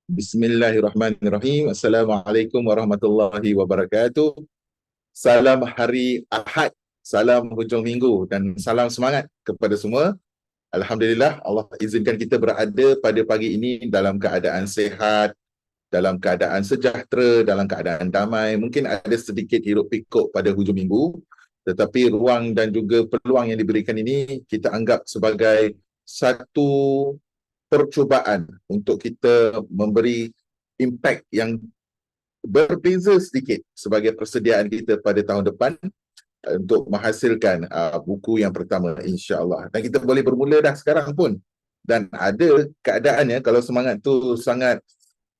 Bismillahirrahmanirrahim. Assalamualaikum warahmatullahi wabarakatuh. Salam hari Ahad, salam hujung minggu dan salam semangat kepada semua. Alhamdulillah Allah izinkan kita berada pada pagi ini dalam keadaan sehat, dalam keadaan sejahtera, dalam keadaan damai. Mungkin ada sedikit hiruk pikuk pada hujung minggu, tetapi ruang dan juga peluang yang diberikan ini kita anggap sebagai satu percubaan untuk kita memberi impact yang berbeza sedikit sebagai persediaan kita pada tahun depan untuk menghasilkan buku yang pertama, insya-Allah. Dan kita boleh bermula dah sekarang pun. Dan ada keadaannya kalau semangat tu sangat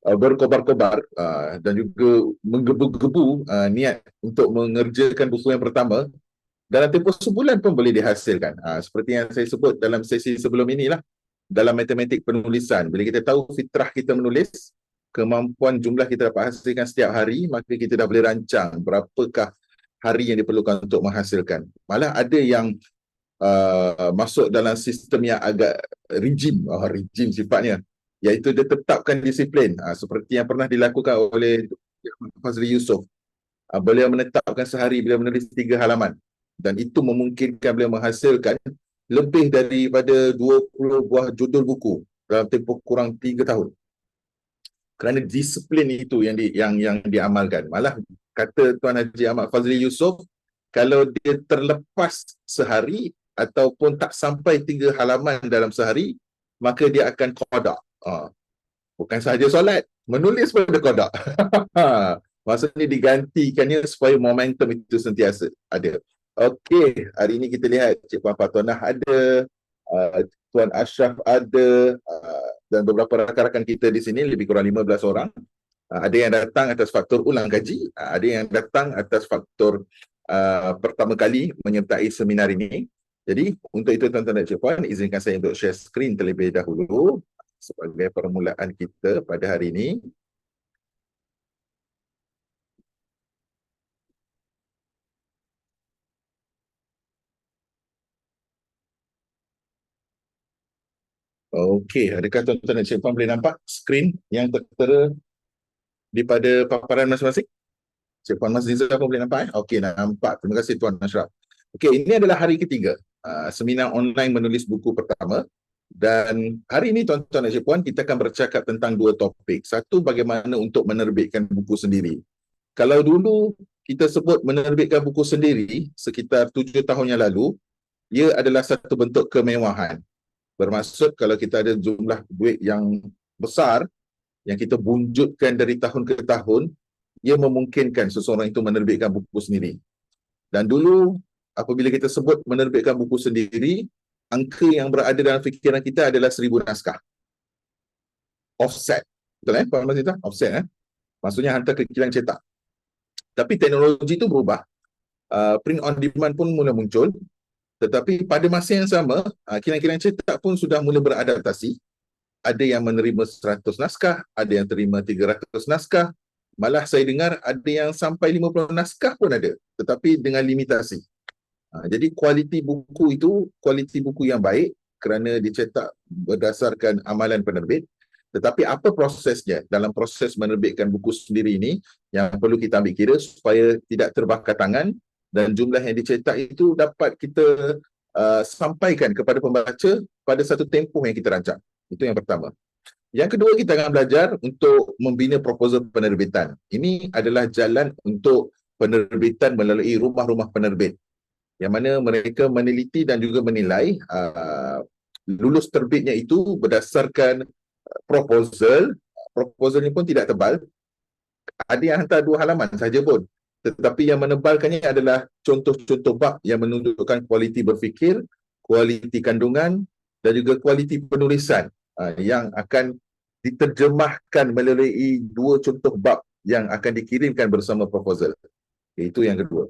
berkobar-kobar dan juga menggebu-gebu niat untuk mengerjakan buku yang pertama, dalam tempoh sebulan pun boleh dihasilkan. Seperti yang saya sebut dalam sesi sebelum inilah, dalam matematik penulisan, bila kita tahu fitrah kita menulis, kemampuan jumlah kita dapat hasilkan setiap hari, maka kita dah boleh rancang berapakah hari yang diperlukan untuk menghasilkan. Malah ada yang masuk dalam sistem yang agak rigid sifatnya, iaitu dia tetapkan disiplin, seperti yang pernah dilakukan oleh Fazli Yusof. Beliau menetapkan sehari beliau menulis 3 halaman, dan itu memungkinkan beliau menghasilkan lebih daripada 20 buah judul buku dalam tempoh kurang 3 tahun. Kerana disiplin itu yang diamalkan. Malah kata Tuan Haji Ahmad Fazli Yusof, kalau dia terlepas sehari ataupun tak sampai 3 halaman dalam sehari, maka dia akan qada. Bukan sahaja solat, menulis pun ada qada. Maksudnya digantikannya supaya momentum itu sentiasa ada. Okey, hari ini kita lihat Cik Puan Fatonah ada, Tuan Ashraf ada, dan beberapa rakan-rakan kita di sini, lebih kurang 15 orang. Ada yang datang atas faktor ulang kaji, ada yang datang atas faktor pertama kali menyertai seminar ini. Jadi, untuk itu tuan-tuan dan Cik Puan, izinkan saya untuk share skrin terlebih dahulu sebagai permulaan kita pada hari ini. Okey, adakah tuan-tuan dan Cik Puan boleh nampak skrin yang tertera di pada paparan masing-masing? Cik Puan Mas Nizar pun boleh nampak? Okey, nampak. Terima kasih Tuan Ashraf. Okey, ini adalah hari ketiga seminar online menulis buku pertama. Dan hari ini tuan-tuan dan Cik Puan, kita akan bercakap tentang 2 topik. Satu, bagaimana untuk menerbitkan buku sendiri. Kalau dulu kita sebut menerbitkan buku sendiri sekitar 7 tahun yang lalu, ia adalah satu bentuk kemewahan. Bermaksud kalau kita ada jumlah duit yang besar, yang kita bunjutkan dari tahun ke tahun, ia memungkinkan seseorang itu menerbitkan buku sendiri. Dan dulu, apabila kita sebut menerbitkan buku sendiri, angka yang berada dalam fikiran kita adalah 1,000 naskah. Offset. Betul Pak Mazita? Offset. Maksudnya hantar ke kilang cetak. Tapi teknologi itu berubah. Print on demand pun mula muncul. Tetapi pada masa yang sama, kilang-kilang cetak pun sudah mula beradaptasi. Ada yang menerima 100 naskah, ada yang terima 300 naskah. Malah saya dengar ada yang sampai 50 naskah pun ada, tetapi dengan limitasi. Jadi kualiti buku itu kualiti buku yang baik kerana dicetak berdasarkan amalan penerbit. Tetapi apa prosesnya dalam proses menerbitkan buku sendiri ini yang perlu kita ambil kira supaya tidak terbakar tangan dan jumlah yang dicetak itu dapat kita sampaikan kepada pembaca pada satu tempoh yang kita rancang. Itu yang pertama. Yang kedua, kita akan belajar untuk membina proposal penerbitan. Ini adalah jalan untuk penerbitan melalui rumah-rumah penerbit, yang mana mereka meneliti dan juga menilai lulus terbitnya itu berdasarkan proposal. Proposal ini pun tidak tebal. Ada yang hantar 2 halaman saja pun. Tetapi yang menebalkannya adalah contoh-contoh bab yang menunjukkan kualiti berfikir, kualiti kandungan dan juga kualiti penulisan yang akan diterjemahkan melalui 2 contoh bab yang akan dikirimkan bersama proposal. Itu yang kedua.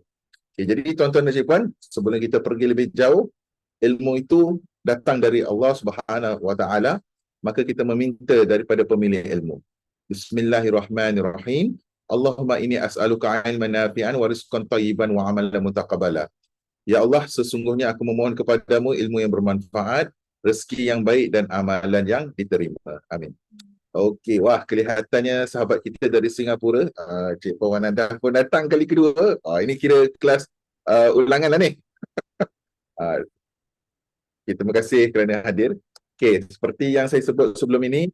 Okay, jadi tuan-tuan dan Cik Puan, sebelum kita pergi lebih jauh, ilmu itu datang dari Allah Subhanahu Wa Taala, maka kita meminta daripada pemilik ilmu. Bismillahirrahmanirrahim. Allahumma inni as'aluka ilman nafi'an wa rizqan tayyiban wa amalan mutaqabbala. Ya Allah, sesungguhnya aku memohon kepadamu ilmu yang bermanfaat, rezeki yang baik dan amalan yang diterima. Amin. Okey, wah kelihatannya sahabat kita dari Singapura, Cik Puan Wananda pun datang kali kedua. Ini kira kelas ulangan lah ni. Uh, Terima kasih kerana hadir. Okey, seperti yang saya sebut sebelum ini,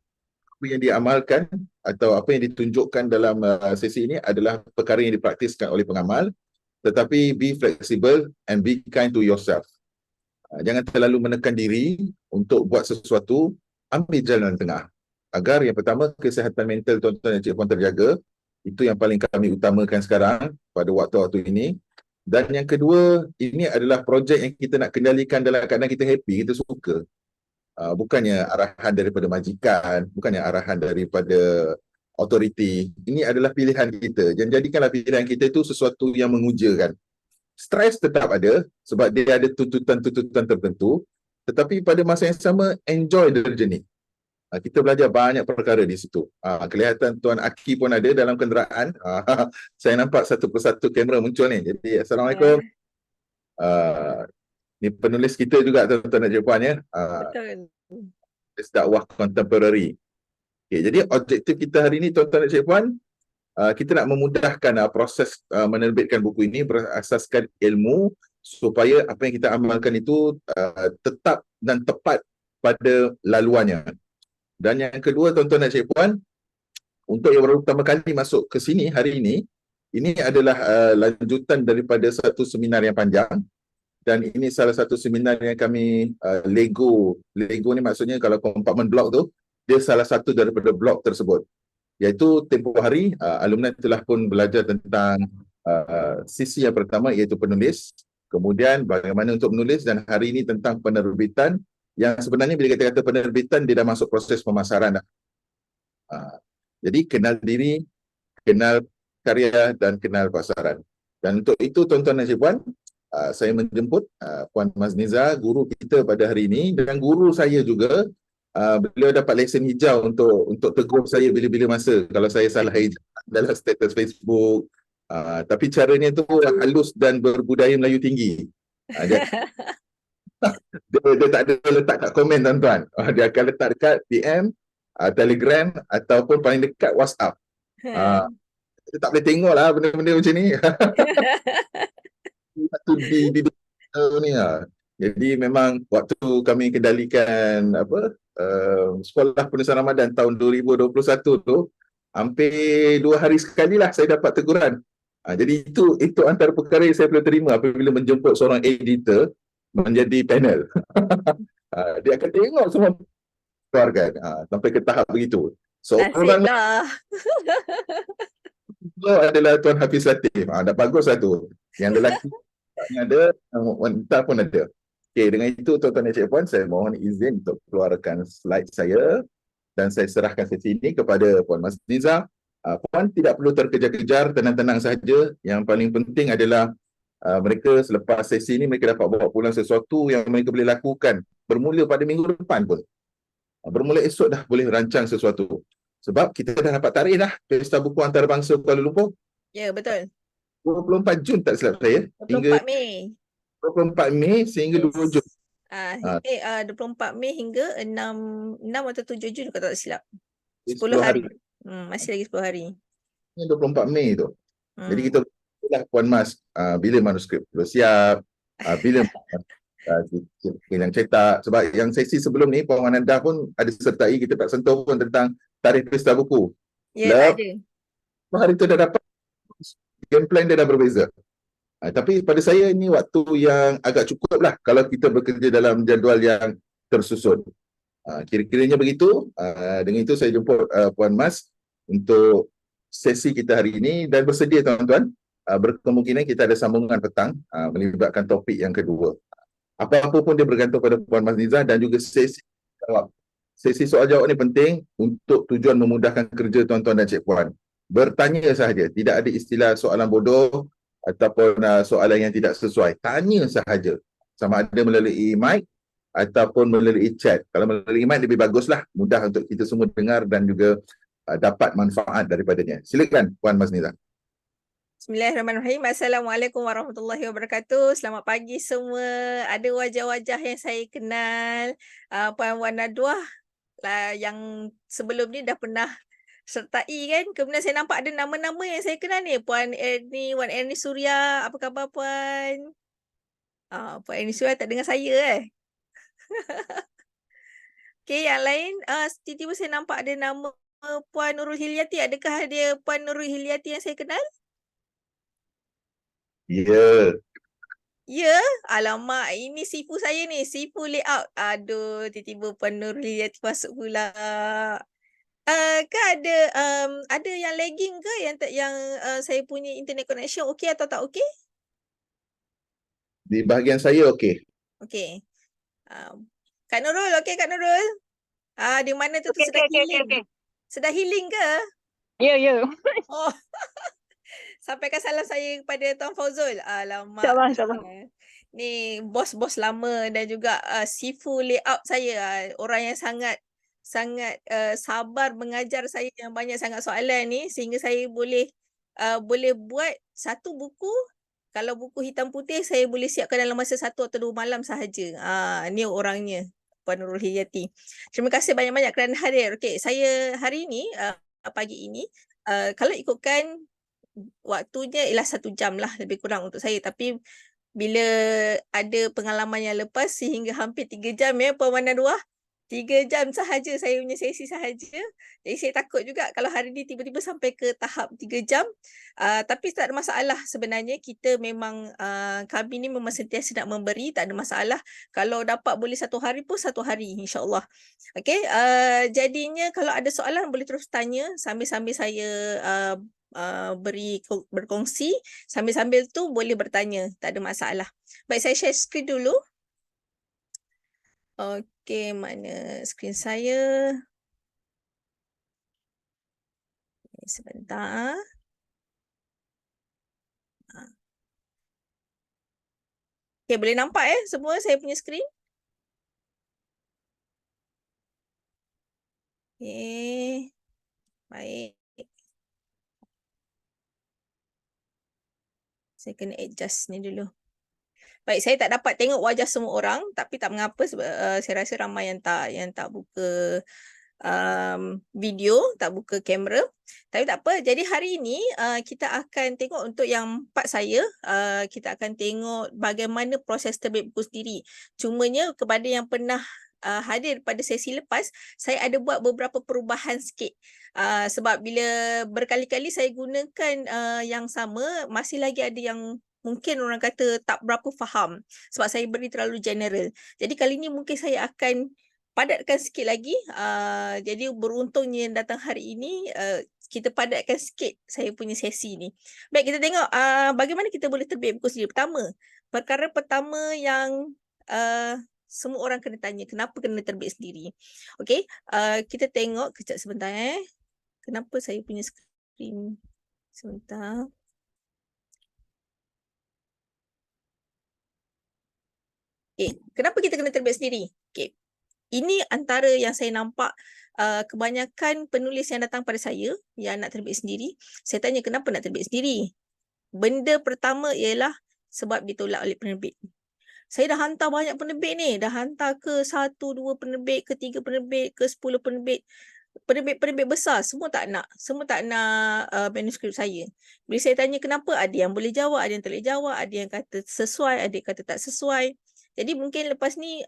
apa yang diamalkan atau apa yang ditunjukkan dalam sesi ini adalah perkara yang dipraktiskan oleh pengamal, tetapi be flexible and be kind to yourself. Jangan terlalu menekan diri untuk buat sesuatu, ambil jalan tengah. Agar yang pertama, kesihatan mental tuan-tuan dan cik puan terjaga. Itu yang paling kami utamakan sekarang pada waktu-waktu ini. Dan yang kedua, ini adalah projek yang kita nak kendalikan dalam keadaan kita happy, kita suka. Bukannya arahan daripada majikan, bukannya arahan daripada autoriti. Ini adalah pilihan kita. Dan jadikanlah pilihan kita itu sesuatu yang mengujakan. Stres tetap ada sebab dia ada tuntutan-tuntutan tertentu, tetapi pada masa yang sama enjoy the journey. Kita belajar banyak perkara di situ. Kelihatan Tuan Aki pun ada dalam kenderaan. Saya nampak satu persatu kamera muncul ni. Jadi Assalamualaikum. Ni penulis kita juga tuan-tuan dan cik puan ya. Betul. Dakwah contemporary. Okay, jadi objektif kita hari ini tuan-tuan dan cik puan, kita nak memudahkan proses menerbitkan buku ini berasaskan ilmu supaya apa yang kita amalkan itu tetap dan tepat pada laluannya. Dan yang kedua tuan-tuan dan cik puan, untuk yang baru pertama kali masuk ke sini hari ini adalah lanjutan daripada satu seminar yang panjang, dan ini salah satu seminar yang kami Lego ni maksudnya kalau kompartmen blok tu, dia salah satu daripada blok tersebut. Iaitu tempoh hari alumni telah pun belajar tentang sisi yang pertama iaitu penulis, kemudian bagaimana untuk menulis, dan hari ini tentang penerbitan yang sebenarnya bila kita kata penerbitan dia dah masuk proses pemasaran dah. Jadi kenal diri, kenal karya dan kenal pasaran. Dan untuk itu tuan-tuan dan cik puan, saya menjemput Puan Mazniza, guru kita pada hari ini, dan guru saya juga. Beliau dapat lesen hijau untuk tegur saya bila-bila masa kalau saya salah hijau dalam status Facebook. Tapi caranya tu halus dan berbudaya Melayu tinggi. Dia tak ada letak kat komen tuan-tuan. Dia akan letak dekat DM, Telegram ataupun paling dekat WhatsApp. Kita tak boleh tengok lah benda-benda macam ni. Satu di ni lah. Jadi memang waktu kami kendalikan sekolah penulisan Ramadan tahun 2021 tu, hampir 2 hari sekali lah saya dapat teguran. Jadi itu antara perkara yang saya perlu terima apabila menjemput seorang editor menjadi panel. Dia akan tengok semua keluarga sampai ke tahap begitu. Seorang adalah Tuan Hafiz Latif. Dah bagus lah tu. Yang lelaki ada, wanita pun ada. Okey, dengan itu tuan-tuan dan cik puan, saya mohon izin untuk keluarkan slide saya dan saya serahkan sesi ini kepada Puan Mazniza. Puan tidak perlu terkejar-kejar, tenang-tenang saja. Yang paling penting adalah mereka selepas sesi ini mereka dapat bawa pulang sesuatu yang mereka boleh lakukan bermula pada minggu depan pun. Bermula esok dah boleh rancang sesuatu. Sebab kita dah dapat tarikh dah Pesta Buku Antarabangsa Kuala Lumpur. Ya, betul. 24 Jun tak silap saya. 24 Mei. 24 Mei sehingga 2 Jun. 24 Mei hingga 6 atau 7 Jun kalau tak silap. 10 10 hari. Masih lagi 10 hari. Ini 24 Mei tu. Jadi kita lah Puan Mas, bila manuskrip sudah siap, bila yang cetak. Sebab yang sesi sebelum ni Puan Wananda pun ada sertai, kita tak sentuh pun tentang tarikh Pesta Buku. Ya, tak ada. Hari tu dah dapat game plan dia dah berbeza. Tapi pada saya ini waktu yang agak cukup lah kalau kita bekerja dalam jadual yang tersusun. Kira-kiranya begitu. Dengan itu saya jemput Puan Mas untuk sesi kita hari ini dan bersedia tuan-tuan. Berkemungkinan kita ada sambungan petang melibatkan topik yang kedua. Apa-apa pun dia bergantung pada Puan Mazniza dan juga sesi jawab. Sesi soal jawab ni penting untuk tujuan memudahkan kerja tuan-tuan dan cik puan. Bertanya sahaja, tidak ada istilah soalan bodoh ataupun soalan yang tidak sesuai. Tanya sahaja. Sama ada melalui mic ataupun melalui chat. Kalau melalui mic lebih baguslah, mudah untuk kita semua dengar dan juga dapat manfaat daripadanya. Silakan Puan Mazniza. Bismillahirrahmanirrahim. Assalamualaikum warahmatullahi wabarakatuh. Selamat pagi semua. Ada wajah-wajah yang saya kenal. Puan Wan Nadwah yang sebelum ni dah pernah sertai kan. Kemudian saya nampak ada nama-nama yang saya kenal ni. Puan Erni Suria. Apa khabar Puan? Puan Erni Suria tak dengar saya Okay, yang lain tiba-tiba saya nampak ada nama Puan Nurul Hilyati. Adakah dia Puan Nurul Hilyati yang saya kenal? Ya. Ya, alamak, ini sifu saya ni, sifu layout. Aduh, tiba-tiba Puan Nurul Hilyati masuk pula. Kan ada yang lagging ke yang saya punya internet connection okey atau tak okey? Di bahagian saya okey. Okey. Kak Nurul, okey Kak Nurul? Di mana tu Okey, sedang okey, okey, healing? okey. Sedang healing ke? Ya, ya. Oh, sampaikan salam saya kepada Tuan Fauzul. Alamak. InsyaAllah, insyaAllah. Ni bos-bos lama dan juga sifu layout saya. Orang yang sangat sabar mengajar saya yang banyak sangat soalan ni sehingga saya boleh buat satu buku. Kalau buku hitam putih saya boleh siapkan dalam masa 1 atau 2 malam sahaja. Ni orangnya, Puan Nurul Hilyati. Terima kasih banyak-banyak kerana hadir. Okey, saya hari ini pagi ini kalau ikutkan waktunya ialah 1 jam lah lebih kurang untuk saya, tapi bila ada pengalaman yang lepas sehingga hampir 3 jam ya Puan Wanadua. 3 jam sahaja saya punya sesi sahaja. Jadi saya takut juga kalau hari ni tiba-tiba sampai ke tahap 3 jam. Tapi tak ada masalah sebenarnya. Kita memang kami ni memang sentiasa nak memberi, tak ada masalah. Kalau dapat boleh 1 hari pun 1 hari insya-Allah. Okey, jadinya kalau ada soalan boleh terus tanya sambil-sambil saya berkongsi, sambil-sambil tu boleh bertanya, tak ada masalah. Baik, saya share skrin dulu. Okey, mana skrin saya? Sebentar. Okey, boleh nampak semua saya punya skrin? Okey. Baik. Saya kena adjust ni dulu. Baik, saya tak dapat tengok wajah semua orang, tapi tak mengapa sebab saya rasa ramai yang tak buka video, tak buka kamera. Tapi tak apa. Jadi hari ini kita akan tengok untuk yang part saya, kita akan tengok bagaimana proses terbit buku sendiri. Cumanya kepada yang pernah hadir pada sesi lepas, saya ada buat beberapa perubahan sikit. Sebab bila berkali-kali saya gunakan yang sama, masih lagi ada yang mungkin orang kata tak berapa faham sebab saya beri terlalu general. Jadi kali ini mungkin saya akan padatkan sikit lagi. Jadi beruntungnya yang datang hari ini kita padatkan sikit saya punya sesi ni. Baik, kita tengok bagaimana kita boleh terbit buku sendiri. Perkara pertama yang semua orang kena tanya, kenapa kena terbit sendiri? Okey, kita tengok kejap sebentar Kenapa saya punya skrin sebentar. Okay, kenapa kita kena terbit sendiri? Okay. Ini antara yang saya nampak kebanyakan penulis yang datang pada saya yang nak terbit sendiri. Saya tanya kenapa nak terbit sendiri? Benda pertama ialah sebab ditolak oleh penerbit. Saya dah hantar banyak penerbit ni. Dah hantar ke 1, 2 penerbit, ke 3 penerbit, ke 10 penerbit. Penerbit-penerbit besar semua tak nak. Semua tak nak manuskrip saya. Bila saya tanya kenapa, ada yang boleh jawab, ada yang tak boleh jawab, ada yang kata sesuai, ada yang kata tak sesuai. Jadi mungkin lepas ni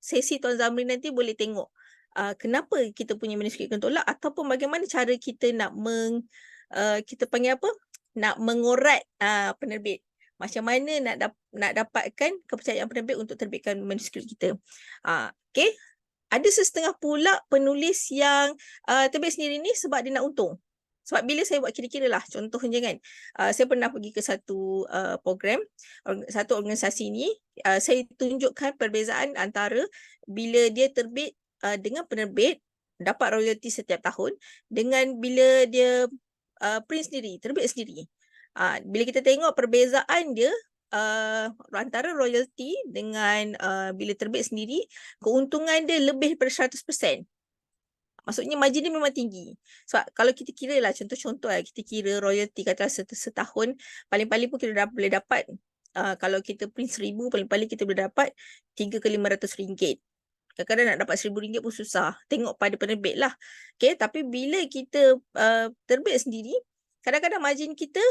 sesi Tuan Zamri nanti boleh tengok kenapa kita punya manuskrip kena tolak ataupun bagaimana cara kita nak kita panggil apa? Nak mengorat penerbit. Macam mana nak dapatkan kepercayaan penerbit untuk terbitkan manuskrip kita. Okay. Ada setengah pula penulis yang terbit sendiri ni sebab dia nak untung. Sebab bila saya buat kira-kira lah, contohnya kan, saya pernah pergi ke satu program, satu organisasi ni, saya tunjukkan perbezaan antara bila dia terbit dengan penerbit, dapat royalty setiap tahun, dengan bila dia print sendiri, terbit sendiri. Bila kita tengok perbezaan dia, antara royalty dengan bila terbit sendiri, keuntungan dia lebih daripada 100%. Maksudnya margin dia memang tinggi. Sebab kalau kita kira lah, contoh-contoh lah, kita kira royalty katalah setahun, paling-paling pun kita boleh dapat, kalau kita print 1,000, paling-paling kita boleh dapat 3 ke 500 ringgit. Kadang-kadang nak dapat RM1,000 pun susah. Tengok pada penerbit lah. Okay, tapi bila kita terbit sendiri, kadang-kadang margin kita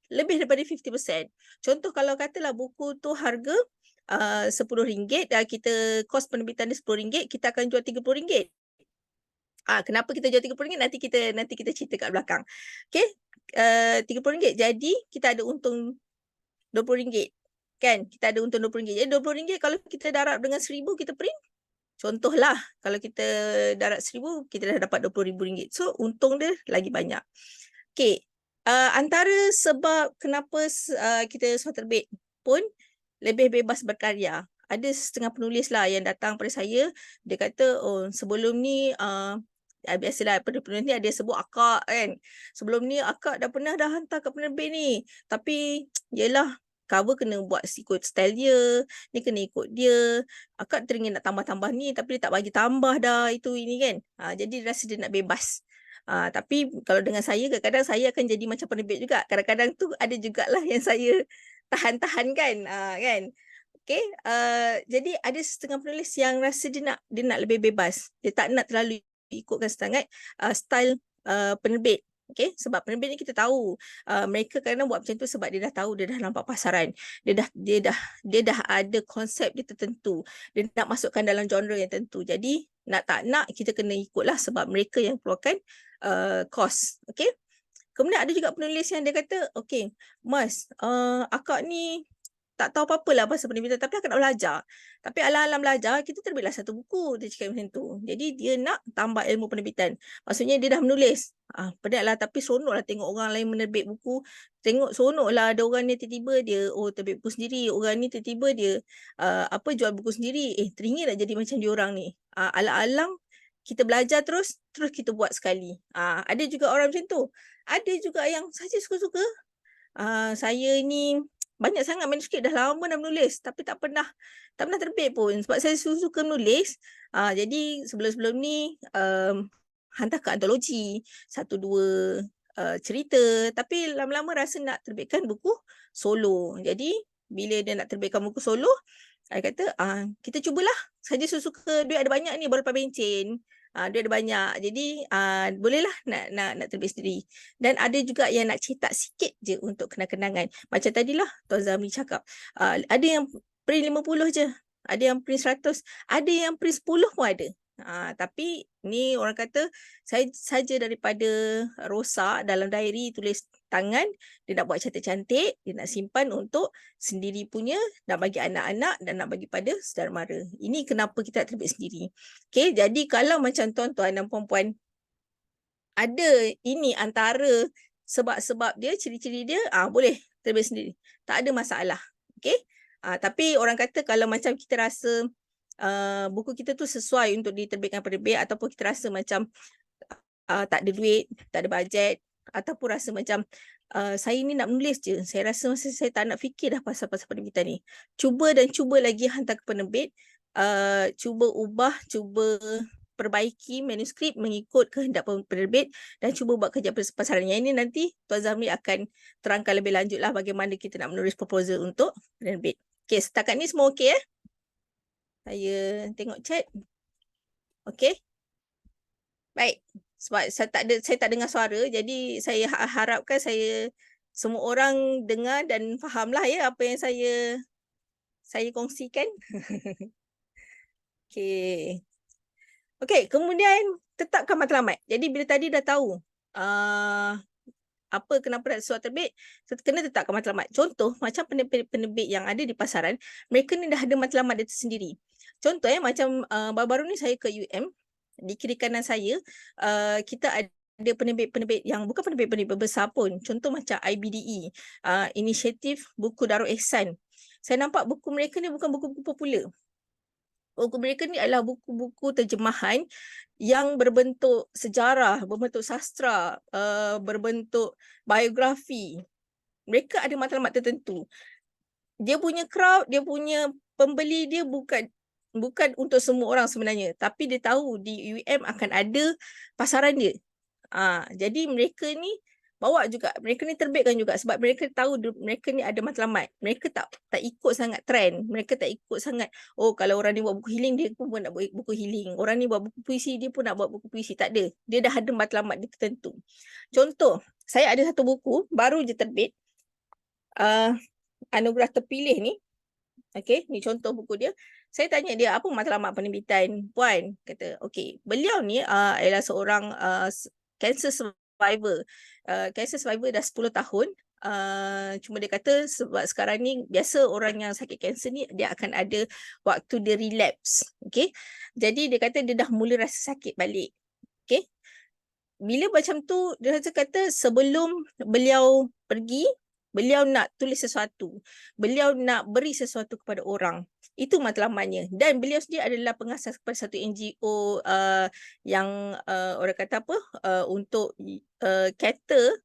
lebih daripada 50%. Contoh kalau katalah buku tu harga RM10 dan kita kos penerbitan dia RM10, kita akan jual RM30. Kenapa kita jual RM30? Nanti kita cerita kat belakang. Okay, RM30. Jadi kita ada untung RM20. Kan? Kita ada untung RM20. Jadi RM20 kalau kita darab dengan RM1,000 kita print. Contohlah, kalau kita darab RM1,000, kita dah dapat RM20,000. So, untung dia lagi banyak. Okay. Antara sebab kenapa kita suruh terbit pun lebih bebas berkarya. Ada setengah penulis lah yang datang pada saya, dia kata, oh sebelum ni biasalah penulis ni ada sebut akak kan. Sebelum ni akak dah pernah hantar ke penerbit ni. Tapi yelah, cover kena buat ikut style dia, ni kena ikut dia. Akak teringin nak tambah-tambah ni tapi dia tak bagi tambah dah itu ini kan. Jadi dia rasa dia nak bebas. Tapi kalau dengan saya, kadang-kadang saya akan jadi macam penerbit juga. Kadang-kadang tu ada jugalah yang saya tahan-tahan kan. Kan? Okay. Jadi ada setengah penulis yang rasa dia nak lebih bebas. Dia tak nak terlalu ikutkan sangat style penerbit. Okay, sebab penerbit ni kita tahu mereka kadang-kadang buat macam tu sebab dia dah tahu, dia dah nampak pasaran, dia dah ada konsep dia tertentu, dia nak masukkan dalam genre yang tertentu. Jadi nak tak nak kita kena ikutlah sebab mereka yang keluarkan kos. Okay. Kemudian ada juga penulis yang dia kata, okay Mas, akak ni tak tahu apa-apa lah pasal penerbitan, tapi akak nak belajar. Tapi alang-alang belajar, kita terbitlah satu buku, dia cakap macam tu. Jadi dia nak tambah ilmu penerbitan. Maksudnya dia dah menulis. Penat lah, tapi seronok lah tengok orang lain menerbit buku. Tengok seronok lah ada orang ni tiba-tiba dia, terbit buku sendiri. Orang ni tiba-tiba dia jual buku sendiri. Teringin nak jadi macam dia orang ni. Alang-alang kita belajar terus kita buat sekali. Ada juga orang macam tu. Ada juga yang saja suka-suka. Saya ni banyak sangat manuskrip, dah lama dah menulis tapi tak pernah terbit pun sebab saya suka menulis. Jadi sebelum-sebelum ni hantar ke antologi, 1-2 cerita, tapi lama-lama rasa nak terbitkan buku solo. Jadi bila dia nak terbitkan buku solo, saya kata kita cubalah. Saja suka duit ada banyak ni, baru lepas bencin. Duit ada banyak. Jadi bolehlah nak terbit sendiri. Dan ada juga yang nak cetak sikit je untuk kenang-kenangan. Macam tadilah Tuan Zamri cakap. Ada yang print 50 je. Ada yang print 100. Ada yang print 10 pun ada. Tapi ni orang kata saya saja daripada rosak dalam diary tulis tangan, dia nak buat cantik-cantik, dia nak simpan untuk sendiri punya, nak bagi anak-anak dan nak bagi pada saudara mara. Ini kenapa kita nak terbit sendiri. Okay, jadi kalau macam tuan-tuan dan puan-puan ada ini antara sebab-sebab dia, ciri-ciri dia, boleh terbit sendiri. Tak ada masalah. Okay. Tapi orang kata kalau macam kita rasa buku kita tu sesuai untuk diterbitkan penerbit ataupun kita rasa macam tak ada duit, tak ada bajet, ataupun rasa macam saya ni nak menulis je, saya rasa masa saya tak nak fikir dah pasal-pasal penerbitan ni. Cuba lagi hantar ke penerbit, cuba ubah, cuba perbaiki manuskrip mengikut kehendak penerbit dan cuba buat kerja pasaran. Yang ini nanti Tuan Zamri akan terangkan lebih lanjut lah bagaimana kita nak menulis proposal untuk penerbit. Okay, setakat ni semua okey Saya tengok chat. Okey. Baik. Sebab saya tak dengar suara, jadi saya harapkan semua orang dengar dan fahamlah apa yang saya kongsikan. Okey. Okey, kemudian tetapkan matlamat. Jadi bila tadi dah tahu kenapa nak surat terbit, kena tetapkan matlamat. Contoh macam penerbit yang ada di pasaran, mereka ni dah ada matlamat dia tersendiri. Contoh macam baru-baru ni saya ke UM, di kiri kanan saya kita ada penerbit-penerbit yang bukan penerbit besar pun. Contoh macam IBDE, Inisiatif Buku Darul Ihsan. Saya nampak buku mereka ni bukan buku-buku popular. Buku mereka ni adalah buku-buku terjemahan yang berbentuk sejarah, berbentuk sastra, berbentuk biografi. Mereka ada matlamat tertentu. Dia punya crowd, dia punya pembeli dia bukan untuk semua orang sebenarnya, tapi dia tahu di UM akan ada pasaran dia. Jadi mereka ni bawa juga. Mereka ni terbitkan juga sebab mereka tahu mereka ni ada matlamat. Mereka tak ikut sangat trend. Mereka tak ikut sangat, oh kalau orang ni buat buku healing, dia pun nak buat buku healing. Orang ni buat buku puisi, dia pun nak buat buku puisi. Tak ada. Dia dah ada matlamat dia tertentu. Contoh, saya ada satu buku, baru je terbit. Anugerah Terpilih ni. Okay, ni contoh buku dia. Saya tanya dia, apa matlamat penerbitan Puan? Kata, okay, beliau ni ialah seorang cancer survivor. Cancer survivor dah 10 tahun. Cuma dia kata sebab sekarang ni biasa orang yang sakit kanser ni dia akan ada waktu dia relapse. Okay. Jadi dia kata dia dah mula rasa sakit balik. Okay. Bila macam tu dia rasa kata sebelum beliau pergi, beliau nak tulis sesuatu. Beliau nak beri sesuatu kepada orang. Itu matlamatnya. Dan beliau sendiri adalah pengasas kepada satu NGO yang orang kata apa? Untuk cater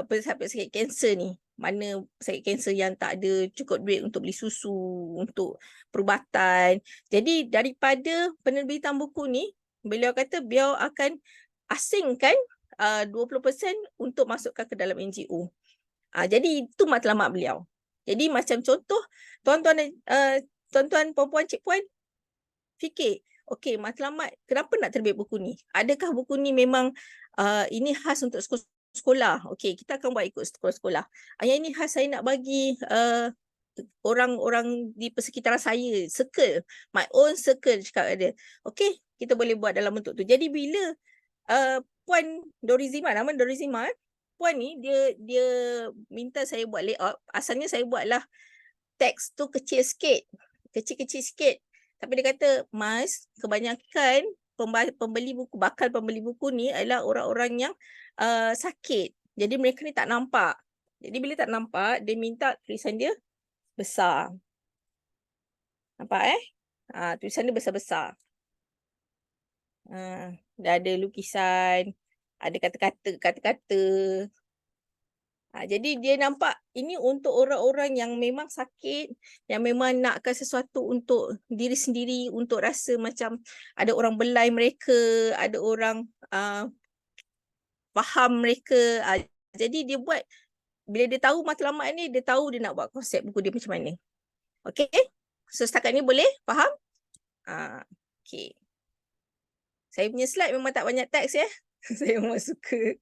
pesakit kanser ni. Mana pesakit kanser yang tak ada cukup duit untuk beli susu, untuk perubatan. Jadi daripada penerbitan buku ni, beliau kata beliau akan asingkan 20% untuk masukkan ke dalam NGO. Jadi itu matlamat beliau. Jadi macam contoh, tuan-tuan, puan-puan, cik puan, fikir, okey, matlamat, kenapa nak terbit buku ni? Adakah buku ni memang ini khas untuk sekolah? Okey, kita akan buat ikut sekolah-sekolah. Yang ini khas saya nak bagi orang-orang di persekitaran saya, circle, my own circle, cakap dia. Okey, kita boleh buat dalam bentuk tu. Jadi bila Puan Dorizima, nama Dorizima, Puan ni dia minta saya buat layout. Asalnya saya buatlah teks tu kecil sikit. Kecil-kecil sikit. Tapi dia kata, Mas, kebanyakan pembeli buku, bakal pembeli buku ni adalah orang-orang yang sakit. Jadi mereka ni tak nampak. Jadi bila tak nampak, dia minta tulisan dia besar. Nampak tulisan dia besar-besar. Dah ada lukisan, ada kata-kata. Jadi dia nampak ini untuk orang-orang yang memang sakit, yang memang nakkan sesuatu untuk diri sendiri, untuk rasa macam ada orang belai mereka, ada orang faham mereka. Jadi dia buat, bila dia tahu matlamat ni, dia tahu dia nak buat konsep buku dia macam mana. Okay? So setakat ni boleh faham? Okay. Saya punya slide memang tak banyak teks ya. Saya memang suka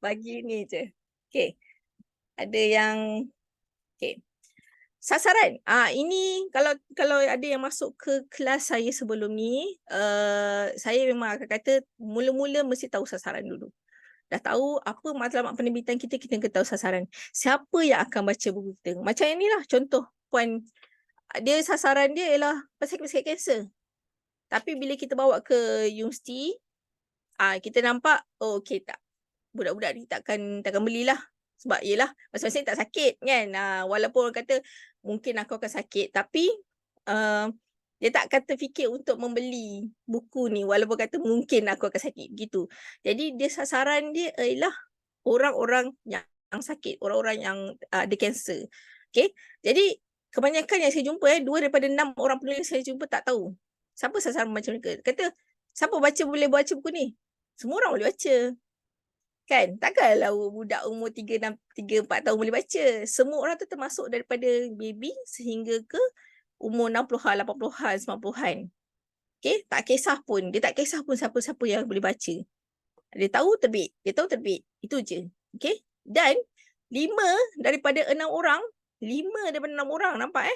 bagi ni je. Okay. Ada yang okay. Sasaran. Ini kalau ada yang masuk ke kelas saya sebelum ni, saya memang akan kata mula-mula mesti tahu sasaran dulu. Dah tahu apa matlamat penerbitan kita kena tahu sasaran. Siapa yang akan baca buku kita? Macam yang inilah contoh Puan. Dia sasaran dia ialah pesakit-pesakit kanser. Tapi bila kita bawa ke universiti, kita nampak, oh okey tak. Budak-budak ni takkan belilah. Sebab yelah, masing-masing tak sakit kan. Walaupun orang kata mungkin aku akan sakit, tapi dia tak kata fikir untuk membeli buku ni walaupun kata mungkin aku akan sakit begitu. Jadi dia sasaran dia ialah orang-orang yang sakit, orang-orang yang ada kanser. Okay. Jadi kebanyakan yang saya jumpa 2 daripada 6 orang penulis saya jumpa tak tahu siapa sasaran macam mereka. Kata siapa boleh baca buku ni? Semua orang boleh baca. Kan? Takkanlah budak umur 3-4 tahun boleh baca. Semua orang tu termasuk daripada baby sehingga ke umur 60-an, 80-an, 90-an. Okay? Tak kisah pun. Dia tak kisah pun siapa-siapa yang boleh baca. Dia tahu terbit. Itu je. Okay? Dan 5 daripada 6 orang, nampak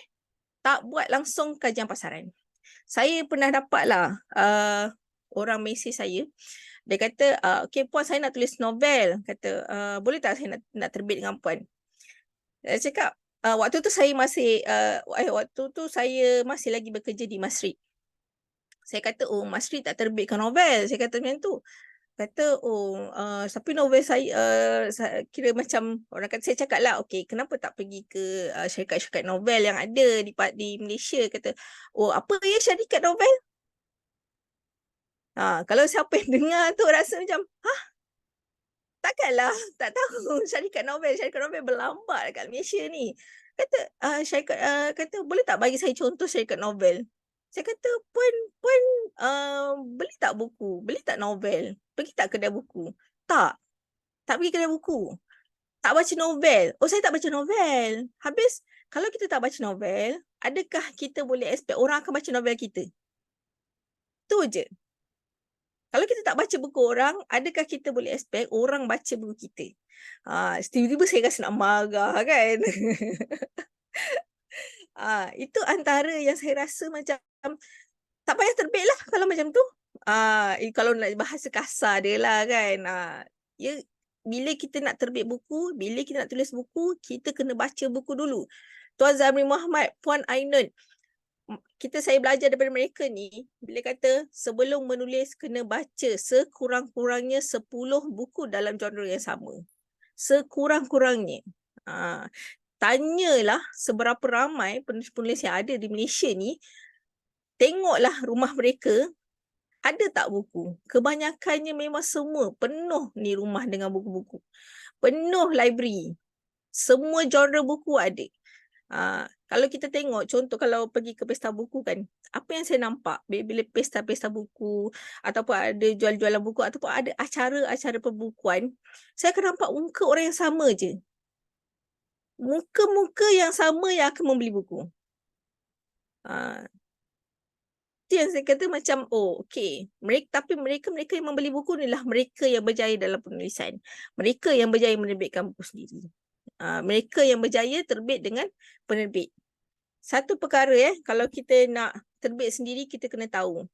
tak buat langsung kajian pasaran. Saya pernah dapatlah orang mesej saya. Dia kata, okay puan, saya nak tulis novel. Kata, boleh tak saya nak terbit dengan puan? Saya cakap, waktu tu saya masih lagi bekerja di Masrid. Saya kata, oh Masrid tak terbitkan novel. Saya kata macam tu. Kata, tapi novel saya kira macam, orang kata, saya cakap lah, okay, kenapa tak pergi ke syarikat-syarikat novel yang ada di Malaysia? Kata, oh apa ya syarikat novel? Kalau siapa yang dengar tu rasa macam, takkanlah tak tahu syarikat novel berlambat dekat Malaysia ni. Kata, kata boleh tak bagi saya contoh syarikat novel? Saya kata, puan beli tak buku? Beli tak novel? Pergi tak kedai buku? Tak pergi kedai buku. tak baca novel. Oh, saya tak baca novel. Habis, kalau kita tak baca novel, adakah kita boleh expect orang akan baca novel kita? Tu je. Kalau kita tak baca buku orang, adakah kita boleh expect orang baca buku kita? Tiba-tiba saya rasa nak marah kan. Itu antara yang saya rasa macam tak payah terbit lah kalau macam tu. Kalau nak bahasa kasar dia lah kan. Bila kita nak terbit buku, bila kita nak tulis buku, kita kena baca buku dulu. Tuan Zamri Muhammad, Puan Ainun, saya belajar daripada mereka ni, bila kata sebelum menulis kena baca sekurang-kurangnya 10 buku dalam genre yang sama. Sekurang-kurangnya. Tanyalah seberapa ramai penulis-penulis yang ada di Malaysia ni, tengoklah rumah mereka, ada tak buku? Kebanyakannya memang semua penuh ni rumah dengan buku-buku. Penuh library. Semua genre buku ada. Kalau kita tengok, contoh kalau pergi ke pesta buku kan, apa yang saya nampak bila pesta-pesta buku ataupun ada jual-jualan buku ataupun ada acara-acara perbukuan, saya akan nampak muka orang yang sama je. Muka-muka yang sama yang akan membeli buku. Itu yang saya kata macam, okey. Tapi mereka yang membeli buku ni lah mereka yang berjaya dalam penulisan. Mereka yang berjaya menerbitkan buku sendiri. Mereka yang berjaya terbit dengan penerbit. Satu perkara kalau kita nak terbit sendiri, kita kena tahu.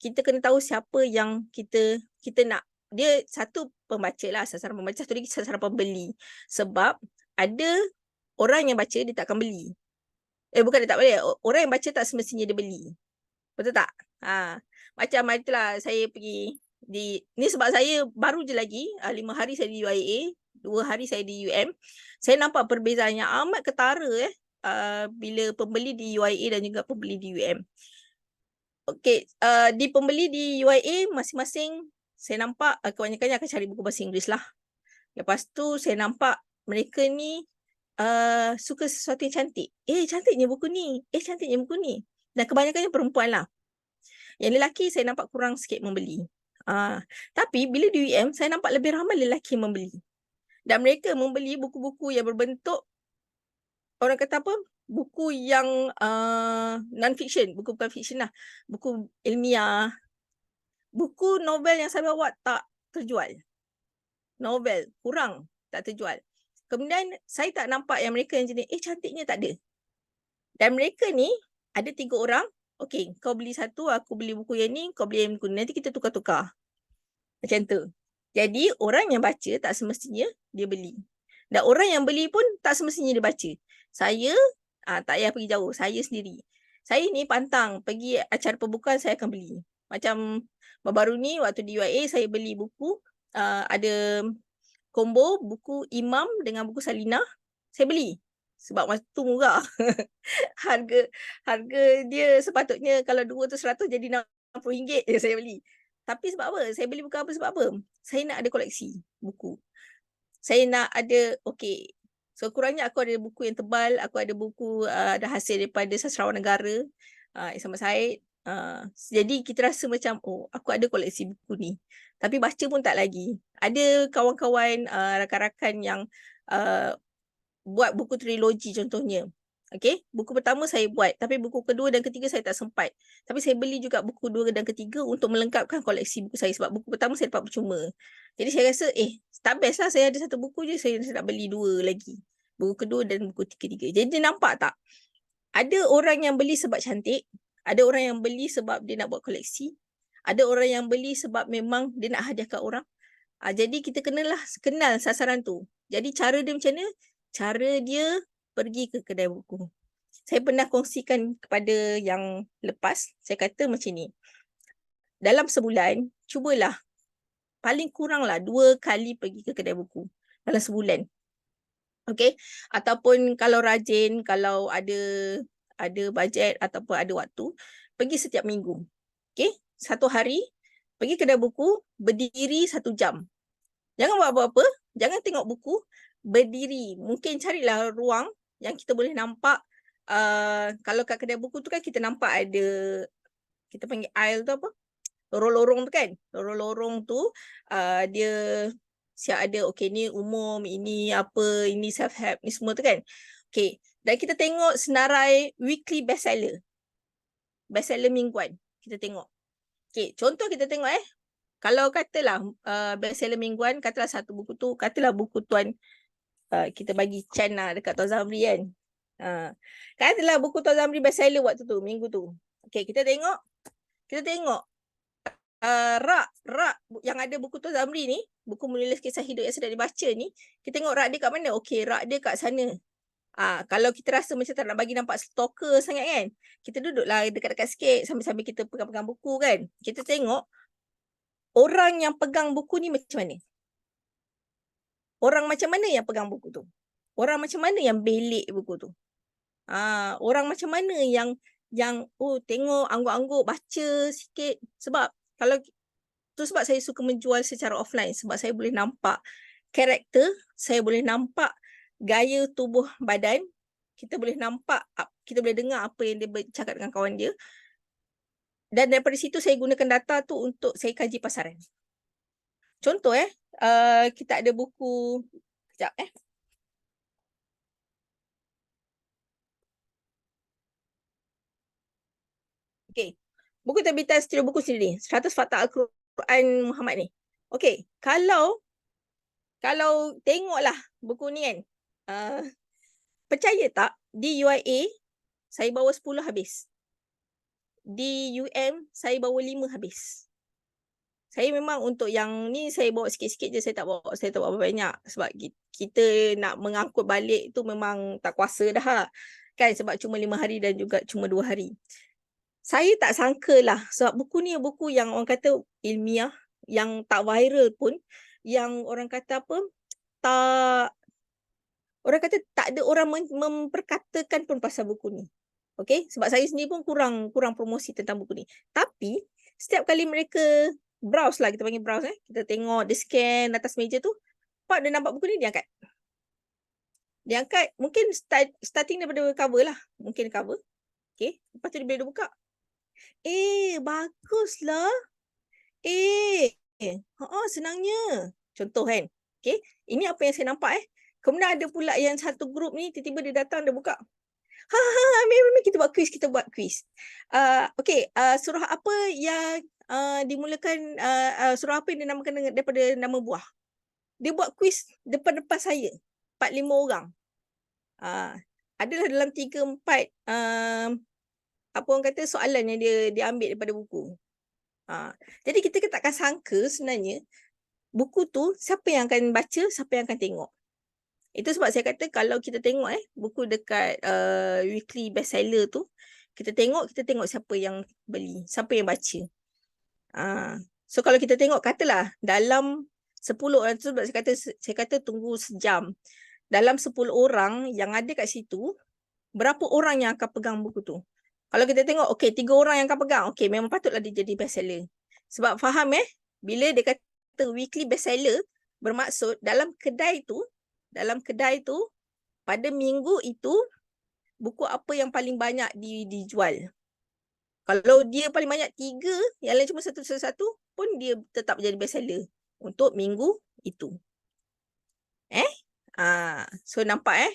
Kita kena tahu siapa yang kita nak. Dia satu pembaca lah, sasaran pembaca, satu lagi sasaran pembeli. Sebab ada orang yang baca, dia tak akan beli. Bukan dia tak boleh. Orang yang baca tak semestinya dia beli. Betul tak? Macam itulah saya pergi ni sebab saya baru je lagi 5 hari saya di UIA, 2 hari saya di UM. Saya nampak perbezaan yang amat ketara bila pembeli di UIA dan juga pembeli di UM. Okey, di pembeli di UIA masing-masing saya nampak kebanyakannya akan cari buku bahasa Inggeris lah. Lepas tu saya nampak mereka ni suka sesuatu yang cantik. Cantiknya buku ni. Cantiknya buku ni. Dan kebanyakannya perempuan lah. Yang lelaki saya nampak kurang sikit membeli. Tapi bila di UM, saya nampak lebih ramai lelaki yang membeli. Dan mereka membeli buku-buku yang berbentuk, orang kata apa? Buku yang non-fiction. Buku bukan fiction lah. Buku ilmiah. Buku novel yang saya bawa tak terjual. Novel, kurang. Tak terjual. Kemudian saya tak nampak yang mereka yang jenis, cantiknya tak ada. Dan mereka ni, ada 3 orang, okey, kau beli satu, aku beli buku yang ni, kau beli yang buku ni, nanti kita tukar-tukar. Macam tu. Jadi, orang yang baca tak semestinya dia beli. Dan orang yang beli pun tak semestinya dia baca. Saya, tak payah pergi jauh, saya sendiri. Saya ni pantang, pergi acara pembukaan saya akan beli. Macam baru ni, waktu di UIA, saya beli buku, ada combo buku Imam dengan buku Salinah, saya beli. Sebab masa tu murah. harga dia sepatutnya kalau 2 tu 100 jadi RM60 je saya beli. Tapi sebab apa? Saya beli buku apa sebab apa? Saya nak ada koleksi buku. Saya nak ada, okey. So kurangnya aku ada buku yang tebal, aku ada buku ada hasil daripada sastrawan negara, Ismail Said. Jadi kita rasa macam, aku ada koleksi buku ni. Tapi baca pun tak lagi. Ada kawan-kawan, rakan-rakan yang buat buku trilogi contohnya. Okey, buku pertama saya buat, tapi buku kedua dan ketiga saya tak sempat. Tapi saya beli juga buku 2 dan ketiga untuk melengkapkan koleksi buku saya sebab buku pertama saya dapat percuma. Jadi saya rasa tak best lah, saya ada 1 buku je, saya nak beli 2 lagi. Buku kedua dan buku ketiga. Jadi nampak tak? Ada orang yang beli sebab cantik, ada orang yang beli sebab dia nak buat koleksi, ada orang yang beli sebab memang dia nak hadiahkan orang. Jadi kita kenal sasaran tu. Jadi cara dia macam mana? Cara dia pergi ke kedai buku. Saya pernah kongsikan kepada yang lepas, saya kata macam ni. Dalam sebulan, cubalah paling kuranglah 2 kali pergi ke kedai buku dalam sebulan. Okey, ataupun kalau rajin, kalau ada bajet ataupun ada waktu, pergi setiap minggu. Okey, 1 hari pergi kedai buku, berdiri 1 jam. Jangan buat apa-apa, jangan tengok buku, berdiri. Mungkin carilah ruang yang kita boleh nampak. Kalau kat kedai buku tu kan kita nampak ada, kita panggil aisle tu apa? Lorong-lorong tu kan. Lorong-lorong tu dia Siap ada, okay ni umum, ini apa, ini self-help, ni semua tu kan. Okay, dan kita tengok senarai weekly bestseller. Bestseller mingguan, kita tengok. Okay, contoh kita tengok kalau katalah bestseller mingguan, katalah satu buku tu, katalah buku Tuan, kita bagi Chan lah dekat Tuan Zamri kan. Katalah buku Tuan Zamri bestseller waktu tu, minggu tu. Okay, kita tengok rak yang ada buku Tuan Zamri ni, buku menulis kisah hidup yang sedang dibaca ni, kita tengok rak dia kat mana? Okey, rak dia kat sana. Kalau kita rasa macam tak nak bagi nampak stalker sangat kan, kita duduklah dekat-dekat sikit sambil-sambil kita pegang-pegang buku kan. Kita tengok orang yang pegang buku ni macam mana? Orang macam mana yang pegang buku tu? Orang macam mana yang belik buku tu? Orang macam mana yang tengok angguk-angguk baca sikit. Sebab kalau tu sebab saya suka menjual secara offline, sebab saya boleh nampak karakter, saya boleh nampak gaya tubuh badan, kita boleh nampak, kita boleh dengar apa yang dia bercakap dengan kawan dia. Dan daripada situ saya gunakan data tu untuk saya kaji pasaran. Contoh kita ada buku, kejap Okay, buku terbitan Studio Buku sendiri, 100 Fakta Al-Quran Muhammad ni. Okay, kalau tengoklah buku ni kan, percaya tak, di UIA saya bawa 10 habis. Di UM saya bawa 5 habis. Saya memang untuk yang ni saya bawa sikit-sikit je, saya tak bawa banyak sebab kita nak mengangkut balik tu memang tak kuasa dah kan, sebab cuma 5 hari dan juga cuma 2 hari. Saya tak sangka lah sebab buku ni buku yang orang kata ilmiah, yang tak viral pun, yang orang kata apa, orang kata tak ada orang memperkatakan pun pasal buku ni. Okay, sebab saya sendiri pun kurang promosi tentang buku ni. Tapi setiap kali mereka browse lah, kita panggil browse kita tengok, dia scan atas meja tu, Pak dia nampak buku ni, dia angkat. Dia angkat, mungkin starting daripada cover lah, mungkin cover. Okay, lepas tu dia boleh buka. Baguslah. Senangnya. Contoh kan. Okay, ini apa yang saya nampak Kemudian ada pula yang satu grup ni, tiba-tiba dia datang, dia buka. Memang kita buat quiz. Okay, surah apa yang dimulakan, surah apa yang dinamakan daripada nama buah. Dia buat quiz depan-depan saya. 4-5 orang. Adalah dalam 3-4 apa orang kata soalan yang dia ambil daripada buku. Jadi kita takkan sangka sebenarnya buku tu siapa yang akan baca, siapa yang akan tengok. Itu sebab saya kata kalau kita tengok buku dekat weekly bestseller tu, kita tengok siapa yang beli, siapa yang baca. So kalau kita tengok katalah dalam 10 orang tu, sebab saya kata tunggu sejam. Dalam 10 orang yang ada kat situ, berapa orang yang akan pegang buku tu? Kalau kita tengok, okay, 3 orang yang akan pegang, okay, memang patutlah dia jadi bestseller. Sebab faham bila dia kata weekly bestseller, bermaksud dalam kedai tu, pada minggu itu, buku apa yang paling banyak dijual. Kalau dia paling banyak 3, yang lain cuma satu pun dia tetap jadi bestseller untuk minggu itu. So nampak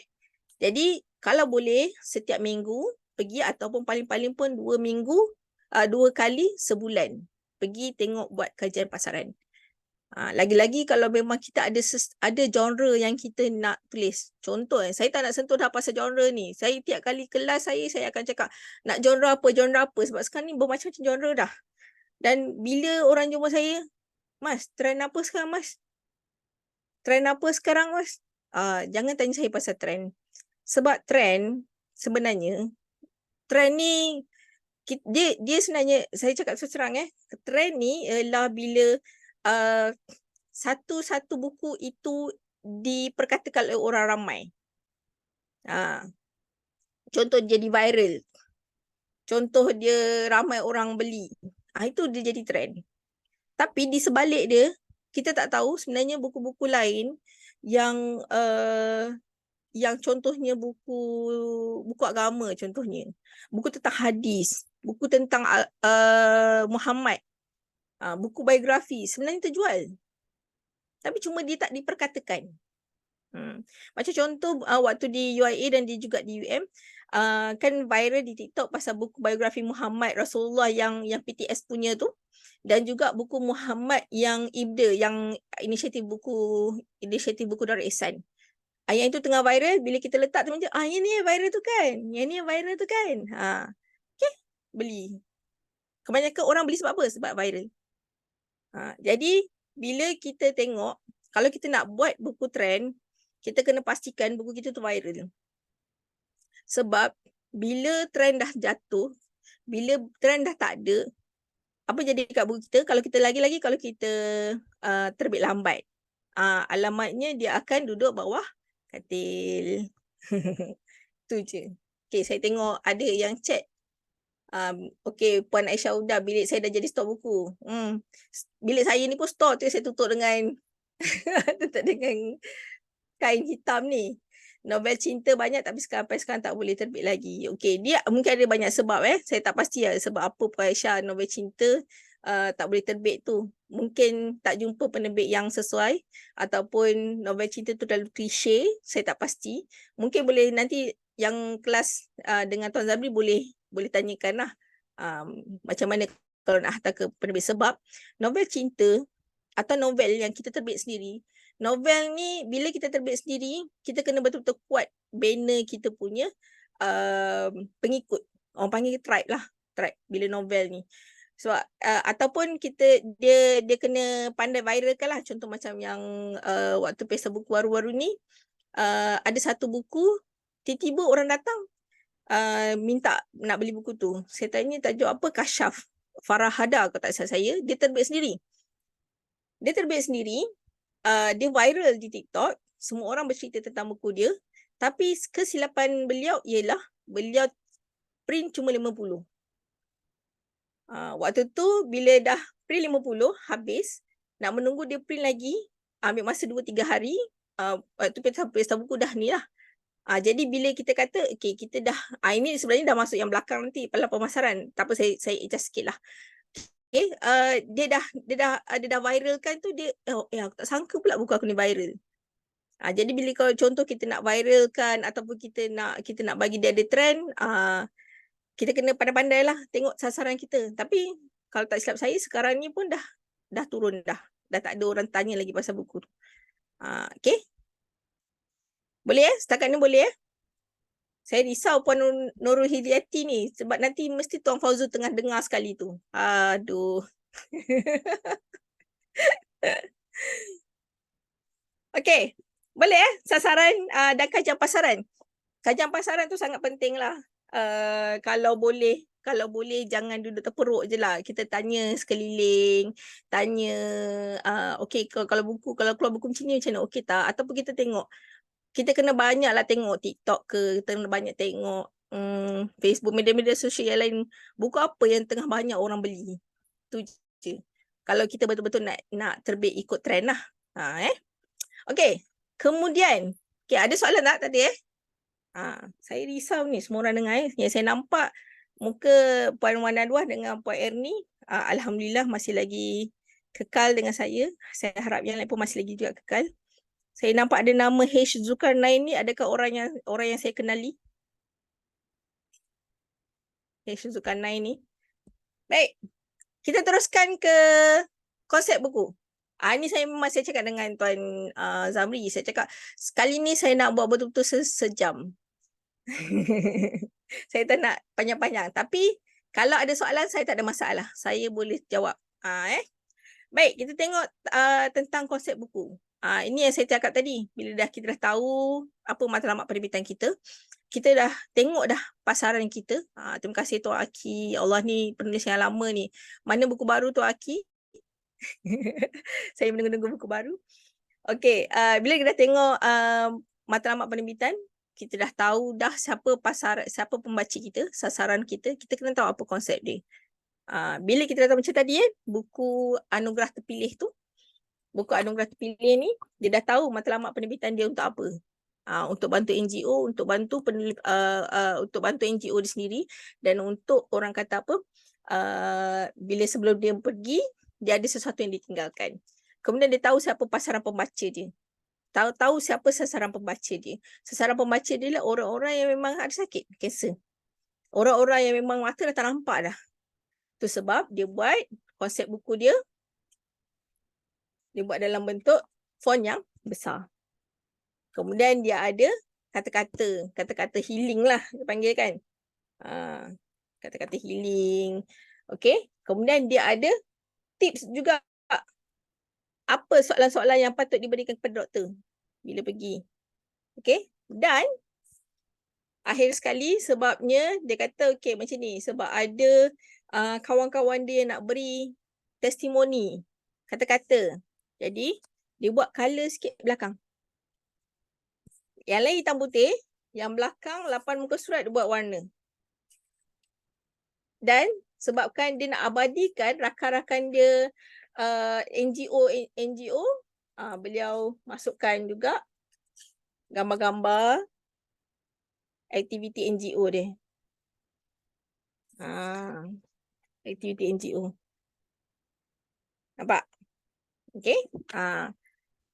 Jadi kalau boleh setiap minggu pergi, ataupun paling-paling pun 2 minggu, 2 kali sebulan pergi tengok buat kajian pasaran. Lagi-lagi kalau memang kita ada genre yang kita nak tulis. Contoh saya tak nak sentuh dah pasal genre ni. Saya tiap kali kelas saya akan cakap nak genre apa. Sebab sekarang ni bermacam-macam genre dah. Dan bila orang jumpa saya, Mas, trend apa sekarang Mas? Trend apa sekarang Mas? Jangan tanya saya pasal trend. Sebab trend sebenarnya, trend ni dia sebenarnya, saya cakap terang trend ni ialah bila satu buku itu diperkatakan oleh orang ramai. Contoh dia jadi viral. Contoh dia ramai orang beli. Itu dia jadi trend. Tapi di sebalik dia, kita tak tahu sebenarnya buku-buku lain yang contohnya buku agama contohnya. Buku tentang hadis, buku tentang Muhammad, buku biografi sebenarnya terjual. tapi cuma dia tak diperkatakan. Macam contoh waktu di UIA dan juga di UM, kan viral di TikTok pasal buku biografi Muhammad Rasulullah yang PTS punya tu, dan juga buku Muhammad yang IBDA, yang inisiatif buku Darul Ihsan. Yang itu tengah viral, bila kita letak tu macam, yang ni yang viral tu kan, yang ni yang viral tu kan. Okay, beli. Kebanyakan orang beli sebab apa? Sebab viral. Jadi bila kita tengok, kalau kita nak buat buku trend, kita kena pastikan buku kita tu viral. Sebab bila trend dah jatuh, bila trend dah tak ada, apa jadi kat buku kita? Kalau kita kalau kita terbit lambat, alamatnya dia akan duduk bawah katil. Tu je. Okay, saya tengok ada yang chat. Okay, Puan Aisyah Uda, bilik saya dah jadi stok buku. Bilik saya ni pun stok tu saya tutup dengan kain hitam ni. Novel cinta banyak tapi sampai sekarang tak boleh terbit lagi. Okay, dia mungkin ada banyak sebab saya tak pasti sebab apa Puan Aisyah novel cinta tak boleh terbit tu. Mungkin tak jumpa penerbit yang sesuai ataupun novel cinta tu terlalu klise, saya tak pasti. Mungkin boleh nanti yang kelas dengan Tuan Zabri boleh tanyakan lah macam mana kalau nak hantar ke penerbit, sebab novel cinta atau novel yang kita terbit sendiri, novel ni bila kita terbit sendiri, kita kena betul-betul kuat banner kita punya pengikut. Orang panggil tribe lah, tribe bila novel ni. Sebab ataupun dia kena pandai viralkan lah. Contoh macam yang waktu pesta buku baru-baru ni, ada satu buku, tiba-tiba orang datang minta nak beli buku tu. Saya tanya tajuk apa, Kasyaf Farah Hada kalau tak salah saya, dia terbit sendiri. Dia viral di TikTok, semua orang bercerita tentang buku dia, tapi kesilapan beliau ialah beliau print cuma 50. Waktu tu bila dah print 50 habis, nak menunggu dia print lagi, ambil masa 2-3 hari. Waktu pesta buku dah ni lah. Jadi bila kita kata, okay, kita dah, ini sebenarnya dah masuk yang belakang nanti, pada pemasaran. Tak apa, saya adjust sikit lah. Okay, dia dah viralkan tu, dia, aku tak sangka pula buku aku ni viral. Jadi bila kalau contoh kita nak viralkan ataupun kita nak bagi dia ada trend, kita kena pandai-pandai lah tengok sasaran kita. Tapi kalau tak silap saya, sekarang ni pun dah turun dah. Dah tak ada orang tanya lagi pasal buku tu. Okay. Boleh setakat ni boleh Saya risau Puan Nurul Hidiati ni, sebab nanti mesti Tuan Fauzu tengah dengar sekali tu. Aduh. Okay, boleh sasaran dan kajian pasaran. Kajian pasaran tu sangat penting lah. Kalau boleh jangan duduk terperuk je lah. Kita tanya sekeliling, tanya okay, kalau keluar buku macam ni macam mana, okay tak? Ataupun kita tengok, kita kena banyak lah tengok TikTok ke, kita kena banyak tengok Facebook, media-media sosial yang lain, buku apa yang tengah banyak orang beli. Tu je. Kalau kita betul-betul nak terbit ikut trend lah. Okay, kemudian, okay, ada soalan tak tadi saya risau ni semua orang dengar yang saya nampak muka Puan Wan Nadwah dengan Puan Erni, alhamdulillah masih lagi kekal dengan saya. Saya harap yang lain pun masih lagi juga kekal. Saya nampak ada nama H Zulkarnain ni, adakah orang yang saya kenali? H Zulkarnain ni. Baik. Kita teruskan ke konsep buku. Ini saya memang cakap dengan Tuan Zamri. Saya cakap sekali ni saya nak buat betul-betul sejam. Saya tak nak panjang-panjang. Tapi kalau ada soalan saya tak ada masalah. Saya boleh jawab. Baik, kita tengok tentang konsep buku. Ini yang saya cakap tadi. Bila kita dah tahu apa matlamat penerbitan kita, kita dah tengok dah pasaran kita. Terima kasih Tuan Aki. Ya Allah, ni penulis yang lama ni. Mana buku baru Tuan Aki? Saya menunggu-nunggu buku baru. Okey, bila kita dah tengok matlamat penerbitan, kita dah tahu dah siapa pembaca kita, sasaran kita kena tahu apa konsep dia. Bila kita dah tahu macam tadi buku Anugerah Terpilih tu, buku Anugerah Terpilih ni, dia dah tahu matlamat penerbitan dia untuk apa. Untuk bantu NGO, untuk bantu NGO dia sendiri, dan untuk orang kata apa, bila sebelum dia pergi, dia ada sesuatu yang ditinggalkan. Kemudian dia tahu siapa pasaran pembaca dia. Tahu siapa sasaran pembaca dia. Sasaran pembaca dia lah orang-orang yang memang ada sakit, kanser. Orang-orang yang memang mata dah tak nampak dah. Itu sebab dia buat konsep buku dia buat dalam bentuk font yang besar. Kemudian dia ada kata-kata healing lah dia panggil kan. Kata-kata healing. Okey. Kemudian dia ada tips juga. Apa soalan-soalan yang patut diberikan kepada doktor bila pergi. Okey. Dan akhir sekali sebabnya dia kata okey macam ni. Sebab ada kawan-kawan dia nak beri testimoni. Kata-kata. Jadi dia buat colour sikit belakang. Yang lain hitam putih. Yang belakang 8 muka surat dia buat warna. Dan sebabkan dia nak abadikan rakan-rakan dia NGO beliau masukkan juga gambar-gambar aktiviti NGO dia. Aktiviti NGO. Nampak? Okey.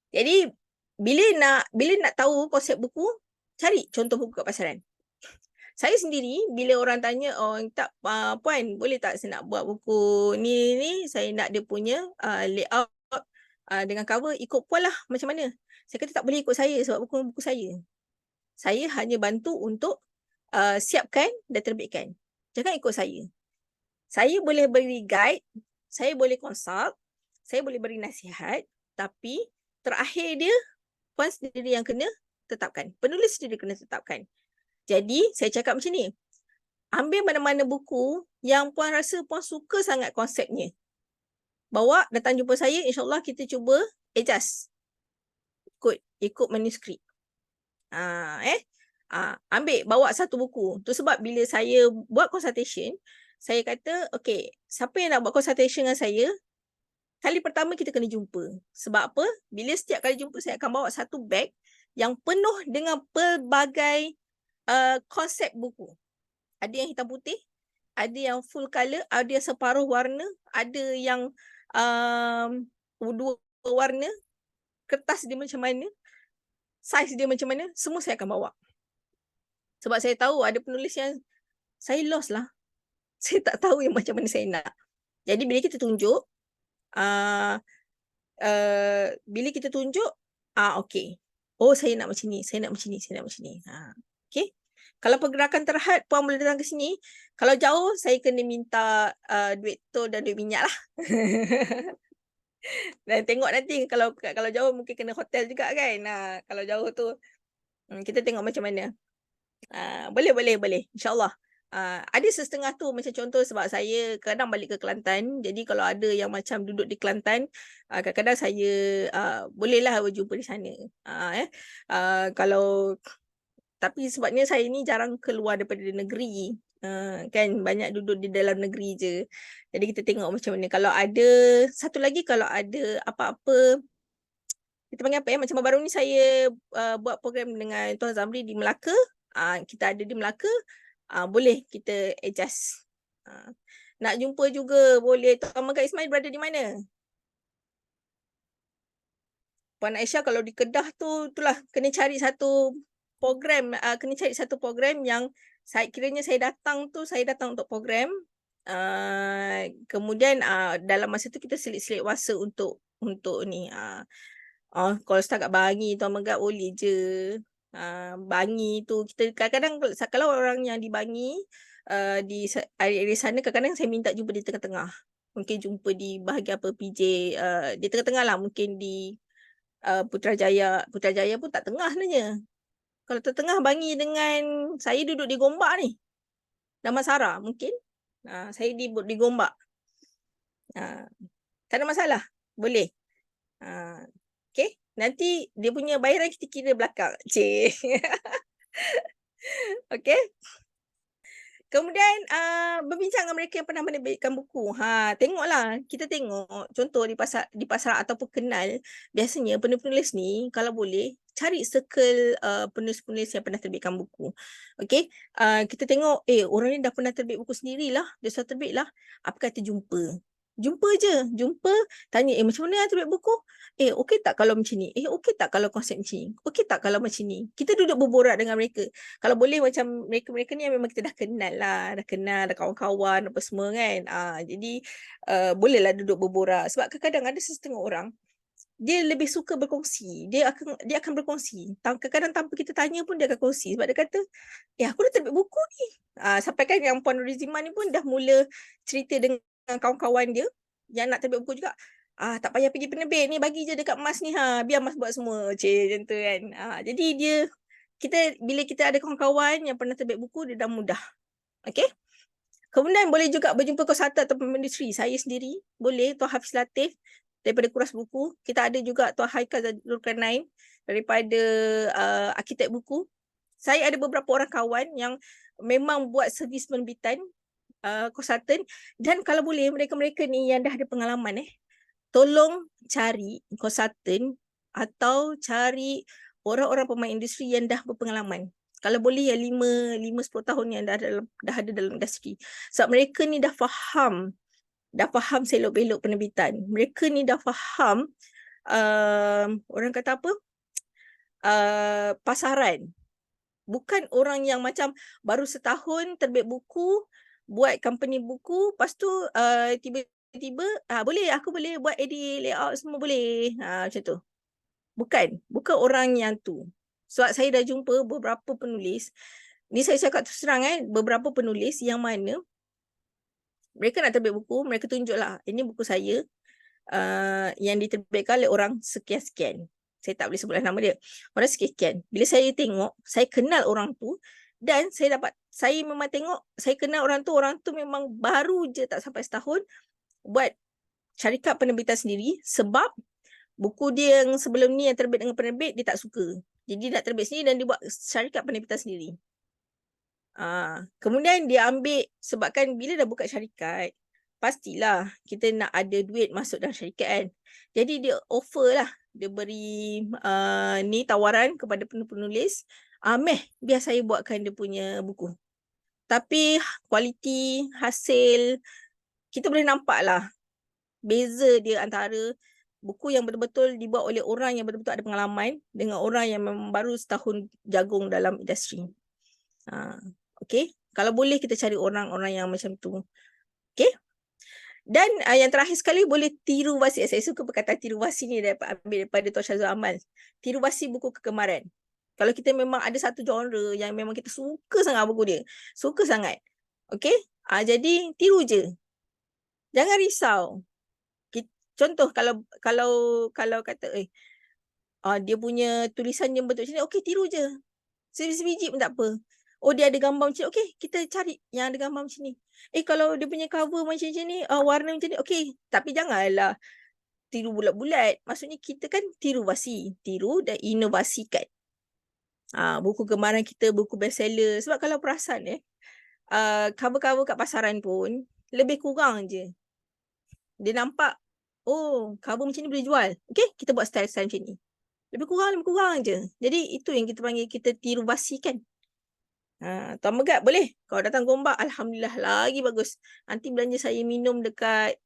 Jadi bila nak tahu konsep buku, cari contoh buku kat pasaran. Saya sendiri bila orang tanya, oh tak puan boleh tak saya nak buat buku ni saya nak dia punya layout dengan cover ikut puan lah macam mana. Saya kata tak boleh ikut saya sebab buku saya. Saya hanya bantu untuk siapkan dan terbitkan. Jangan ikut saya. Saya boleh beri guide, saya boleh consult, saya boleh beri nasihat, tapi terakhir dia puan sendiri yang kena tetapkan. Penulis sendiri kena tetapkan. Jadi, saya cakap macam ni. Ambil mana-mana buku yang puan rasa puan suka sangat konsepnya. Bawa, datang jumpa saya, insyaAllah kita cuba adjust. Ikut manuskrip. Ambil, bawa satu buku. Tu sebab bila saya buat consultation, saya kata, okay, siapa yang nak buat consultation dengan saya, kali pertama kita kena jumpa. Sebab apa? Bila setiap kali jumpa, saya akan bawa satu beg yang penuh dengan pelbagai konsep buku. Ada yang hitam putih, ada yang full colour, ada yang separuh warna, ada yang dua warna, kertas dia macam mana, saiz dia macam mana, semua saya akan bawa. Sebab saya tahu ada penulis yang saya lost lah. Saya tak tahu yang macam mana saya nak. Jadi bila kita tunjuk, okay. Oh saya nak macam ni, saya nak macam ni, saya nak macam ni. Okay. Kalau pergerakan terhad, puan boleh datang ke sini. Kalau jauh, saya kena minta duit tol dan duit minyak lah. Dan tengok nanti kalau jauh mungkin kena hotel juga kan. Kalau jauh tu, kita tengok macam mana. Boleh. InsyaAllah. Ada setengah tu macam contoh sebab saya kadang balik ke Kelantan. Jadi kalau ada yang macam duduk di Kelantan, kadang-kadang saya bolehlah berjumpa di sana. Tapi sebabnya saya ni jarang keluar daripada negeri. Kan banyak duduk di dalam negeri je. Jadi kita tengok macam mana. Kalau ada, satu lagi kalau ada apa-apa, kita panggil apa ya, macam baru ni saya buat program dengan Tuan Zamri di Melaka. Kita ada di Melaka, boleh kita adjust. Nak jumpa juga boleh. Tuan Megat Ismail berada di mana? Puan Aisyah kalau di Kedah tu, itulah kena cari satu program, yang kiranya saya datang untuk program. Kemudian dalam masa tu kita selit-selit masa untuk ni. Kalau setakat Bangi, Tuan Megat boleh je. Bangi tu kita kadang-kadang kalau orang yang di Bangi di area sana kadang-kadang saya minta jumpa di tengah-tengah. Mungkin jumpa di bahagian apa PJ di tengah-tengah lah, mungkin di Putrajaya pun tak tengah sebenarnya. Kalau tengah Bangi dengan saya duduk di Gombak ni. Damansara mungkin. Saya di Gombak. Tak ada masalah. Boleh. Okay. Nanti dia punya bayaran kita kira belakang. Cik. Okay. Kemudian berbincang dengan mereka yang pernah menerbitkan buku. Tengoklah, kita tengok contoh di pasar ataupun kenal. Biasanya penulis ni kalau boleh cari circle penulis-penulis yang pernah terbitkan buku. Okey, kita tengok orang ni dah pernah terbit buku sendirilah, dia sudah terbitlah. Apa kata jumpa? Jumpa je, tanya, macam mana terbit buku? Okey tak kalau macam ni? Okey tak kalau konsep macam ni? Okey tak kalau macam ni? Kita duduk berborak dengan mereka. Kalau boleh macam mereka-mereka ni memang kita dah kenal lah, dah kawan-kawan apa semua kan. Jadi bolehlah duduk berborak. Sebab kadang-kadang ada setengah orang, dia lebih suka berkongsi. Dia akan berkongsi. Kadang-kadang tanpa kita tanya pun dia akan kongsi. Sebab dia kata, aku dah terbit buku ni. Sampai kan yang Puan Nurizima ni pun dah mula cerita dengan kawan-kawan dia yang nak terbit buku juga. Tak payah pergi penerbit ni, bagi je dekat Mas ni, biar Mas buat semua. Macam tu kan. Jadi bila kita ada kawan-kawan yang pernah terbit buku, dia dah mudah. Okay. Kemudian boleh juga berjumpa konsultan atau industri. Saya sendiri boleh, Tuan Hafiz Latif daripada Kuras Buku. Kita ada juga Tuan Haikal Zulkarnain daripada Arkitek Buku. Saya ada beberapa orang kawan yang memang buat servis penerbitan konsultan, dan kalau boleh mereka-mereka ni yang dah ada pengalaman tolong cari konsultan atau cari orang-orang pemain industri yang dah berpengalaman. Kalau boleh yang 5-10 tahun yang dah ada dalam industri. Sebab mereka ni dah faham selok-belok penerbitan. Mereka ni dah faham orang kata apa? Pasaran. Bukan orang yang macam baru setahun terbit buku, buat company buku, lepas tu tiba-tiba boleh, aku boleh buat edit layout semua boleh. Macam tu. Bukan orang yang tu. Sebab saya dah jumpa beberapa penulis, ni saya cakap terus terang beberapa penulis yang mana mereka nak terbit buku, mereka tunjuklah, ini buku saya yang diterbitkan oleh orang sekian-sekian. Saya tak boleh sebutlah nama dia. Orang sekian-sekian. Bila saya tengok, saya kenal orang tu, dan saya memang tengok, saya kenal orang tu memang baru je tak sampai setahun buat syarikat penerbitan sendiri, sebab buku dia yang sebelum ni yang terbit dengan penerbit, dia tak suka. Jadi nak terbit sendiri dan dia buat syarikat penerbitan sendiri. Kemudian dia ambil, sebabkan bila dah buka syarikat, pastilah kita nak ada duit masuk dalam syarikat kan. Jadi dia offer lah, dia beri ni tawaran kepada penulis, biar saya buatkan dia punya buku. Tapi kualiti, hasil, kita boleh nampak lah beza dia antara buku yang betul-betul dibuat oleh orang yang betul-betul ada pengalaman dengan orang yang memang baru setahun jagung dalam industri. Okay, kalau boleh kita cari orang-orang yang macam tu. Okay. Dan yang terakhir sekali, boleh tiru basi. Saya suka perkataan tiru basi ni ambil daripada Tuan Syazul Amal. Tiru basi buku kegemaran. Kalau kita memang ada satu genre yang memang kita suka sangat buku dia, suka sangat. Okay, jadi tiru je. Jangan risau. Contoh kalau kata dia punya tulisan yang betul macam ni, okey tiru je. Sebiji pun tak apa. Dia ada gambar macam ni, okey kita cari yang ada gambar macam ni. Kalau dia punya cover macam ni, warna macam ni, okey. Tapi janganlah tiru bulat-bulat. Maksudnya kita kan tiru basi, tiru dan inovasikan. Buku kegemaran kita, buku bestseller. Sebab kalau perasan cover-cover kat pasaran pun lebih kurang je. Dia nampak, cover macam ni boleh jual. Okey, kita buat style-style macam ni. Lebih kurang je. Jadi itu yang kita panggil, kita tiru basikan. Tuan Megat boleh? Kalau datang Gombak, Alhamdulillah lagi bagus. Nanti belanja saya minum dekat,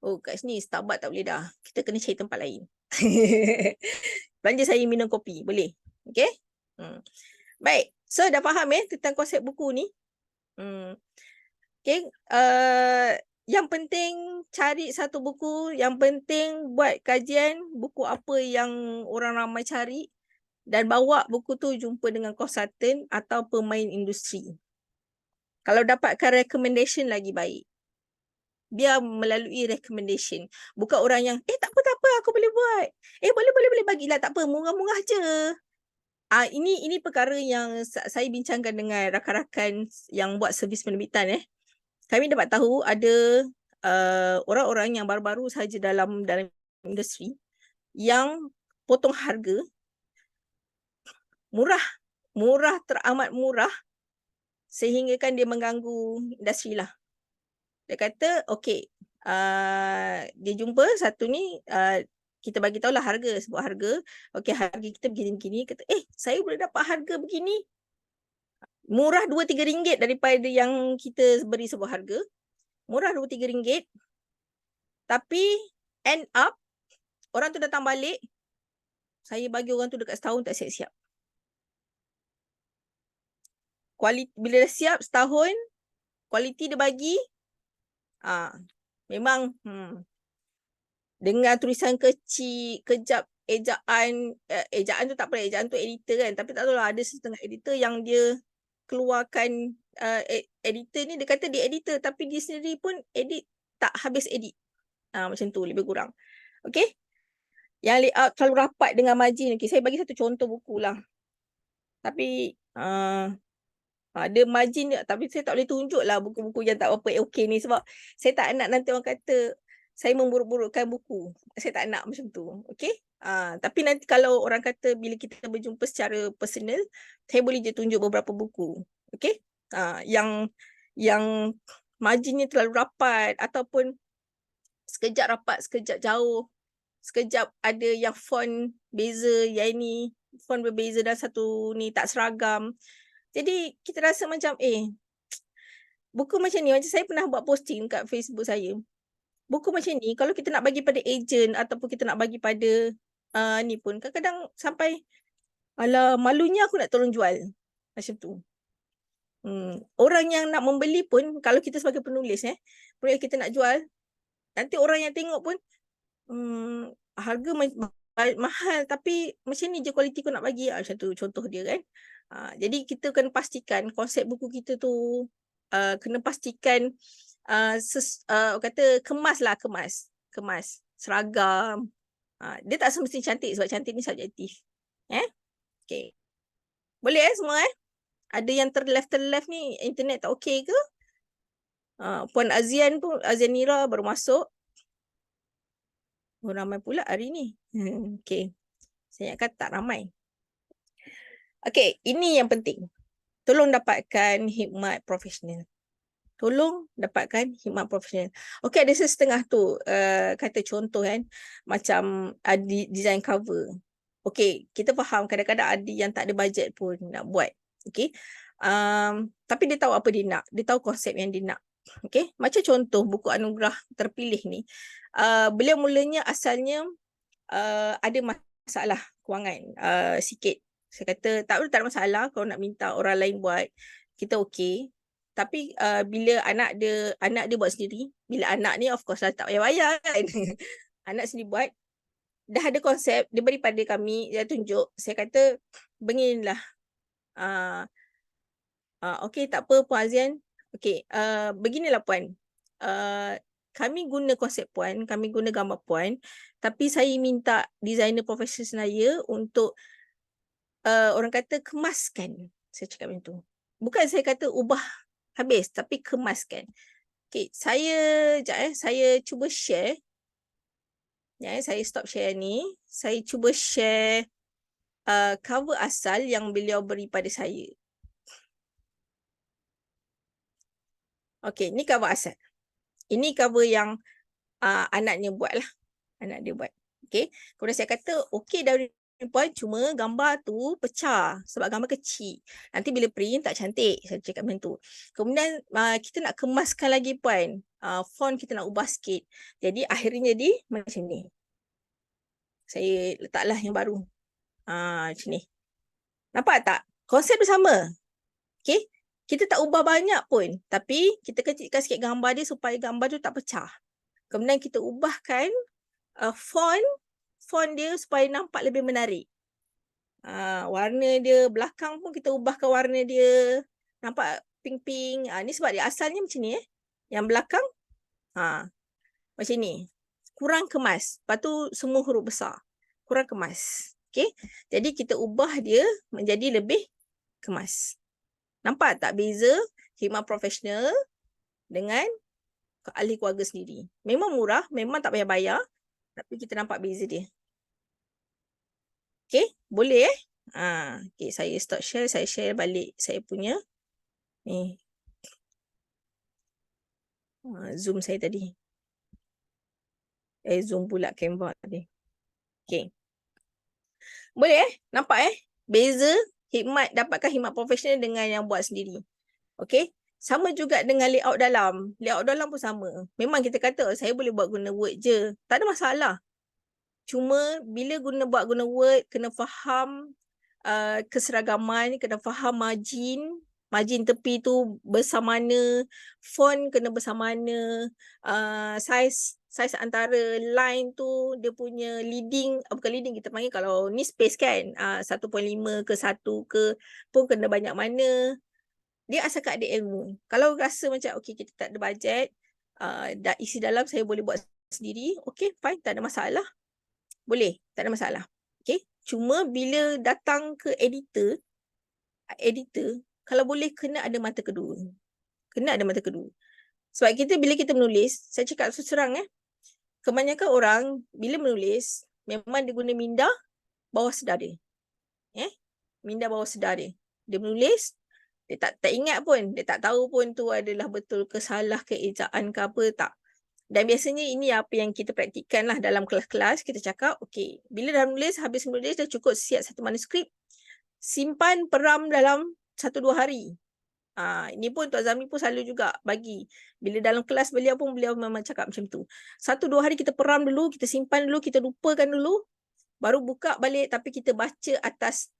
kat sini Starbucks tak boleh dah. Kita kena cari tempat lain. Belanja saya minum kopi, boleh? Okay? Baik, so dah faham tentang konsep buku ni. Okay, yang penting cari satu buku, yang penting buat kajian buku apa yang orang ramai cari, dan bawa buku tu jumpa dengan konsultan atau pemain industri. Kalau dapatkan recommendation lagi baik. Biar melalui recommendation. Bukan orang yang, tak apa, aku boleh buat. Boleh, bagilah, tak apa, murah-murah je. Ini perkara yang saya bincangkan dengan rakan-rakan yang buat servis penerbitan. Kami dapat tahu ada orang-orang yang baru-baru saja dalam industri yang potong harga murah teramat murah, sehingga kan dia mengganggu industri lah. Dia kata, okey, dia jumpa satu ni, kita bagi tahulah harga, sebut harga. Okey, harga kita begini-begini. Kata, saya boleh dapat harga begini. Murah RM2-3 daripada yang kita beri sebuah harga. Murah RM2-3. Tapi end up orang tu datang balik, saya bagi orang tu dekat setahun tak siap-siap. Bila dah siap setahun, kualiti dia bagi, memang dengan tulisan kecil, kejap ejaan tu tak apa, ejaan tu editor kan, tapi tak tahulah ada setengah editor yang dia keluarkan editor ni, dia kata dia editor tapi dia sendiri pun edit tak habis edit. Macam tu lebih kurang. Okay. Yang layout terlalu rapat dengan margin. Okay, saya bagi satu contoh buku lah. Tapi ada margin dia, tapi saya tak boleh tunjuk lah buku-buku yang tak apa okay ni, sebab saya tak nak nanti orang kata saya memburuk-burukkan buku. Saya tak nak macam tu. Okay. Tapi nanti kalau orang kata bila kita berjumpa secara personal, saya boleh je tunjuk beberapa buku. Okay. Yang marginnya terlalu rapat ataupun sekejap rapat, sekejap jauh. Sekejap ada yang font beza, yang ini font berbeza dan satu ni tak seragam. Jadi kita rasa macam buku macam ni, macam saya pernah buat posting kat Facebook saya. Buku macam ni kalau kita nak bagi pada ejen ataupun kita nak bagi pada ni pun kadang-kadang sampai alah malunya aku nak tolong jual. Macam tu. Orang yang nak membeli pun kalau kita sebagai penulis penulis kita nak jual, nanti orang yang tengok pun harga mahal tapi macam ni je kualiti kau nak bagi, macam tu contoh dia kan. Jadi kita kena pastikan konsep buku kita tu kena pastikan kata kemas seragam. Dia tak semestinya cantik sebab cantik ni subjektif. Okay. Boleh semua ada yang terleft ni internet tak okey ke? Puan Azian pun, Azian Nira baru masuk. Ramai pula hari ni. Okay. Saya ingatkan tak ramai. Okay, ini yang penting. Tolong dapatkan khidmat profesional. Okay, ada setengah tu kata contoh kan. Macam design cover. Okay, kita faham kadang-kadang ada yang tak ada bajet pun nak buat. Okay. Tapi dia tahu apa dia nak. Dia tahu konsep yang dia nak. Okay. Macam contoh buku anugerah terpilih ni. Beliau mulanya asalnya ada masalah kewangan sikit. Saya kata tak ada masalah kalau nak minta orang lain buat, kita okey. Tapi bila anak dia buat sendiri, bila anak ni of course lah tak payah bayar kan. Anak sendiri buat, dah ada konsep, dia beri pada kami, dia tunjuk. Saya kata beginilah. Okey, tak apa Puan Azian. Okey, beginilah Puan. Kami guna konsep Puan, kami guna gambar Puan, tapi saya minta designer profesional saya untuk orang kata kemaskan. Saya cakap macam tu. Bukan saya kata ubah habis, tapi kemaskan. Okay, saya cuba share. Saya stop share ni. Saya cuba share cover asal yang beliau beri pada saya. Okay, ni cover asal. Ini cover yang anaknya buat lah. Anak dia buat. Okay. Kemudian saya kata, okay dari Puan, cuma gambar tu pecah sebab gambar kecil. Nanti bila print tak cantik. Saya cakap macam tu. Kemudian kita nak kemaskan lagi Puan. Font kita nak ubah sikit. Jadi akhirnya jadi macam ni. Saya letaklah yang baru. Macam ni. Nampak tak? Konsep bersama. Okay. Kita tak ubah banyak pun. Tapi kita kecilkan sikit gambar dia supaya gambar tu tak pecah. Kemudian kita ubahkan font dia supaya nampak lebih menarik. Warna dia belakang pun kita ubahkan warna dia. Nampak pink-pink. Ni sebab dia asalnya macam ni. Yang belakang macam ni. Kurang kemas. Lepas tu semua huruf besar. Kurang kemas. Okay. Jadi kita ubah dia menjadi lebih kemas. Nampak tak beza khidmat profesional dengan ahli keluarga sendiri. Memang murah, memang tak payah bayar. Tapi kita nampak beza dia. Okay, boleh okay, saya stop share, saya share balik saya punya. Ni. Zoom saya tadi. Zoom pula Canva tadi. Okay. Boleh nampak beza dapatkan khidmat profesional dengan yang buat sendiri. Okay. Sama juga dengan layout dalam. Layout dalam pun sama. Memang kita kata saya boleh buat guna Word je. Tak ada masalah. Cuma bila buat guna Word, kena faham keseragaman, kena faham margin tepi tu besar mana, font kena besar mana, size antara line tu dia punya leading, bukan leading kita panggil kalau ni space kan, 1.5 ke 1 ke pun kena banyak mana. Dia asalkan ada ilmu. Kalau rasa macam okay kita tak ada bajet, isi dalam saya boleh buat sendiri, okay fine, tak ada masalah. Boleh, tak ada masalah. Okay. Cuma bila datang ke editor, kalau boleh kena ada mata kedua. Kena ada mata kedua. Sebab bila kita menulis, saya cakap terserang kebanyakan orang bila menulis, memang dia guna minda bawah sedar dia. Minda bawah sedar dia. Dia menulis, dia tak ingat pun, dia tak tahu pun tu adalah betul ke salah ke ejaan ke apa, tak. Dan biasanya ini apa yang kita praktikkan lah dalam kelas-kelas. Kita cakap, okay, bila dah menulis, habis menulis, dah cukup siap satu manuskrip, simpan peram dalam 1-2 hari. Ini pun Tuan Zami pun selalu juga bagi. Bila dalam kelas beliau pun, beliau memang cakap macam tu. 1-2 hari kita peram dulu, kita simpan dulu, kita lupakan dulu, baru buka balik, tapi kita baca atas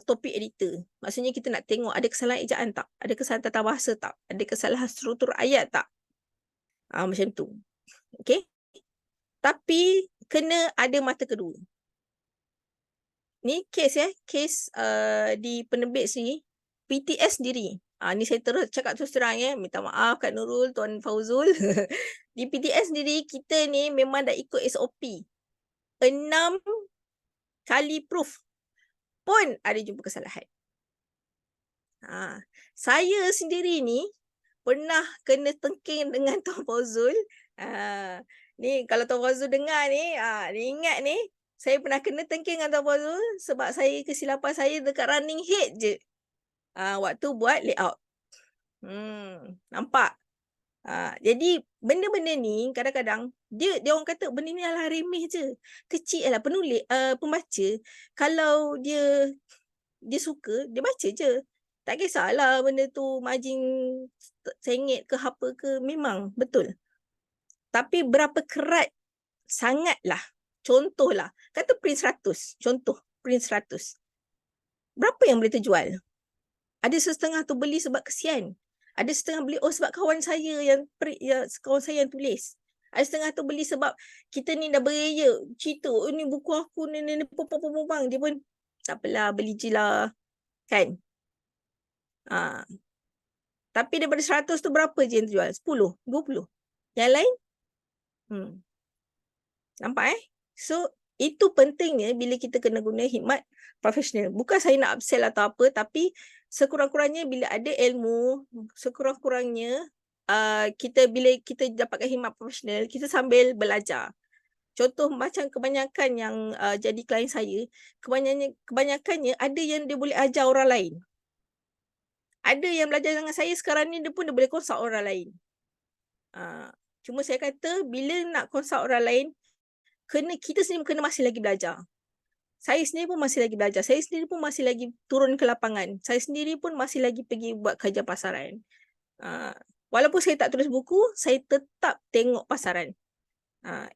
topik editor. Maksudnya kita nak tengok ada kesalahan ejaan tak? Ada kesalahan tata bahasa tak? Ada kesalahan struktur ayat tak? Macam tu. Okay? Tapi kena ada mata kedua. Ni kes kes di penerbit sini, PTS sendiri. Ni saya terus cakap terus terang minta maaf Kak Nurul, Tuan Fauzul. Di PTS sendiri kita ni memang dah ikut SOP. 6 kali proof pun ada jumpa kesalahan. Saya sendiri ni pernah kena tengking dengan Tuan Fauzul. Ni kalau Tuan Fauzul dengar ni, ni ingat ni, saya pernah kena tengking dengan Tuan Fauzul sebab kesilapan saya dekat running head je. Waktu buat layout. Nampak? Jadi benda-benda ni kadang-kadang dia orang kata benda ni adalah remeh je. Kecil lah pembaca. Kalau dia suka, dia baca je. Tak kisahlah benda tu margin sengit ke apa ke, memang betul. Tapi berapa kerat sangatlah. Contohlah, kata print 100. Contoh, print 100. Berapa yang boleh terjual? Ada setengah tu beli sebab kesian. Ada setengah beli sebab kawan saya yang tulis. Ada setengah tu beli sebab kita ni dah beria cerita, ni buku aku ni popang. Dia pun tak apalah, beli je lah. Kan? Tapi daripada 100 tu berapa je yang terjual? 10, 20. Yang lain? Nampak So, itu pentingnya bila kita kena guna khidmat profesional. Bukan saya nak upsell atau apa, tapi sekurang-kurangnya bila ada ilmu, sekurang-kurangnya bila kita dapatkan khidmat profesional, kita sambil belajar. Contoh macam kebanyakan yang jadi klien saya, kebanyakannya ada yang dia boleh ajar orang lain. Ada yang belajar dengan saya sekarang ni, dia pun dia boleh consult orang lain. Cuma saya kata, bila nak consult orang lain, kita sendiri kena masih lagi belajar. Saya sendiri pun masih lagi belajar. Saya sendiri pun masih lagi turun ke lapangan. Saya sendiri pun masih lagi pergi buat kajian pasaran. Walaupun saya tak tulis buku, saya tetap tengok pasaran.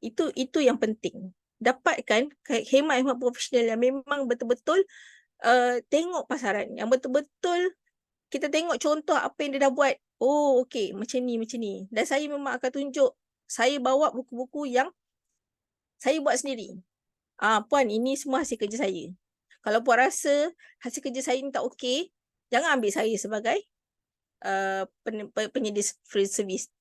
Itu yang penting. Dapatkan khidmat profesional yang memang betul-betul tengok pasaran. Yang betul-betul kita tengok contoh apa yang dia dah buat. Oh, okey, macam ni. Dan saya memang akan tunjuk, saya bawa buku-buku yang saya buat sendiri. Puan, ini semua hasil kerja saya. Kalau puan rasa hasil kerja saya ni tak okey, jangan ambil saya sebagai penyedia free service.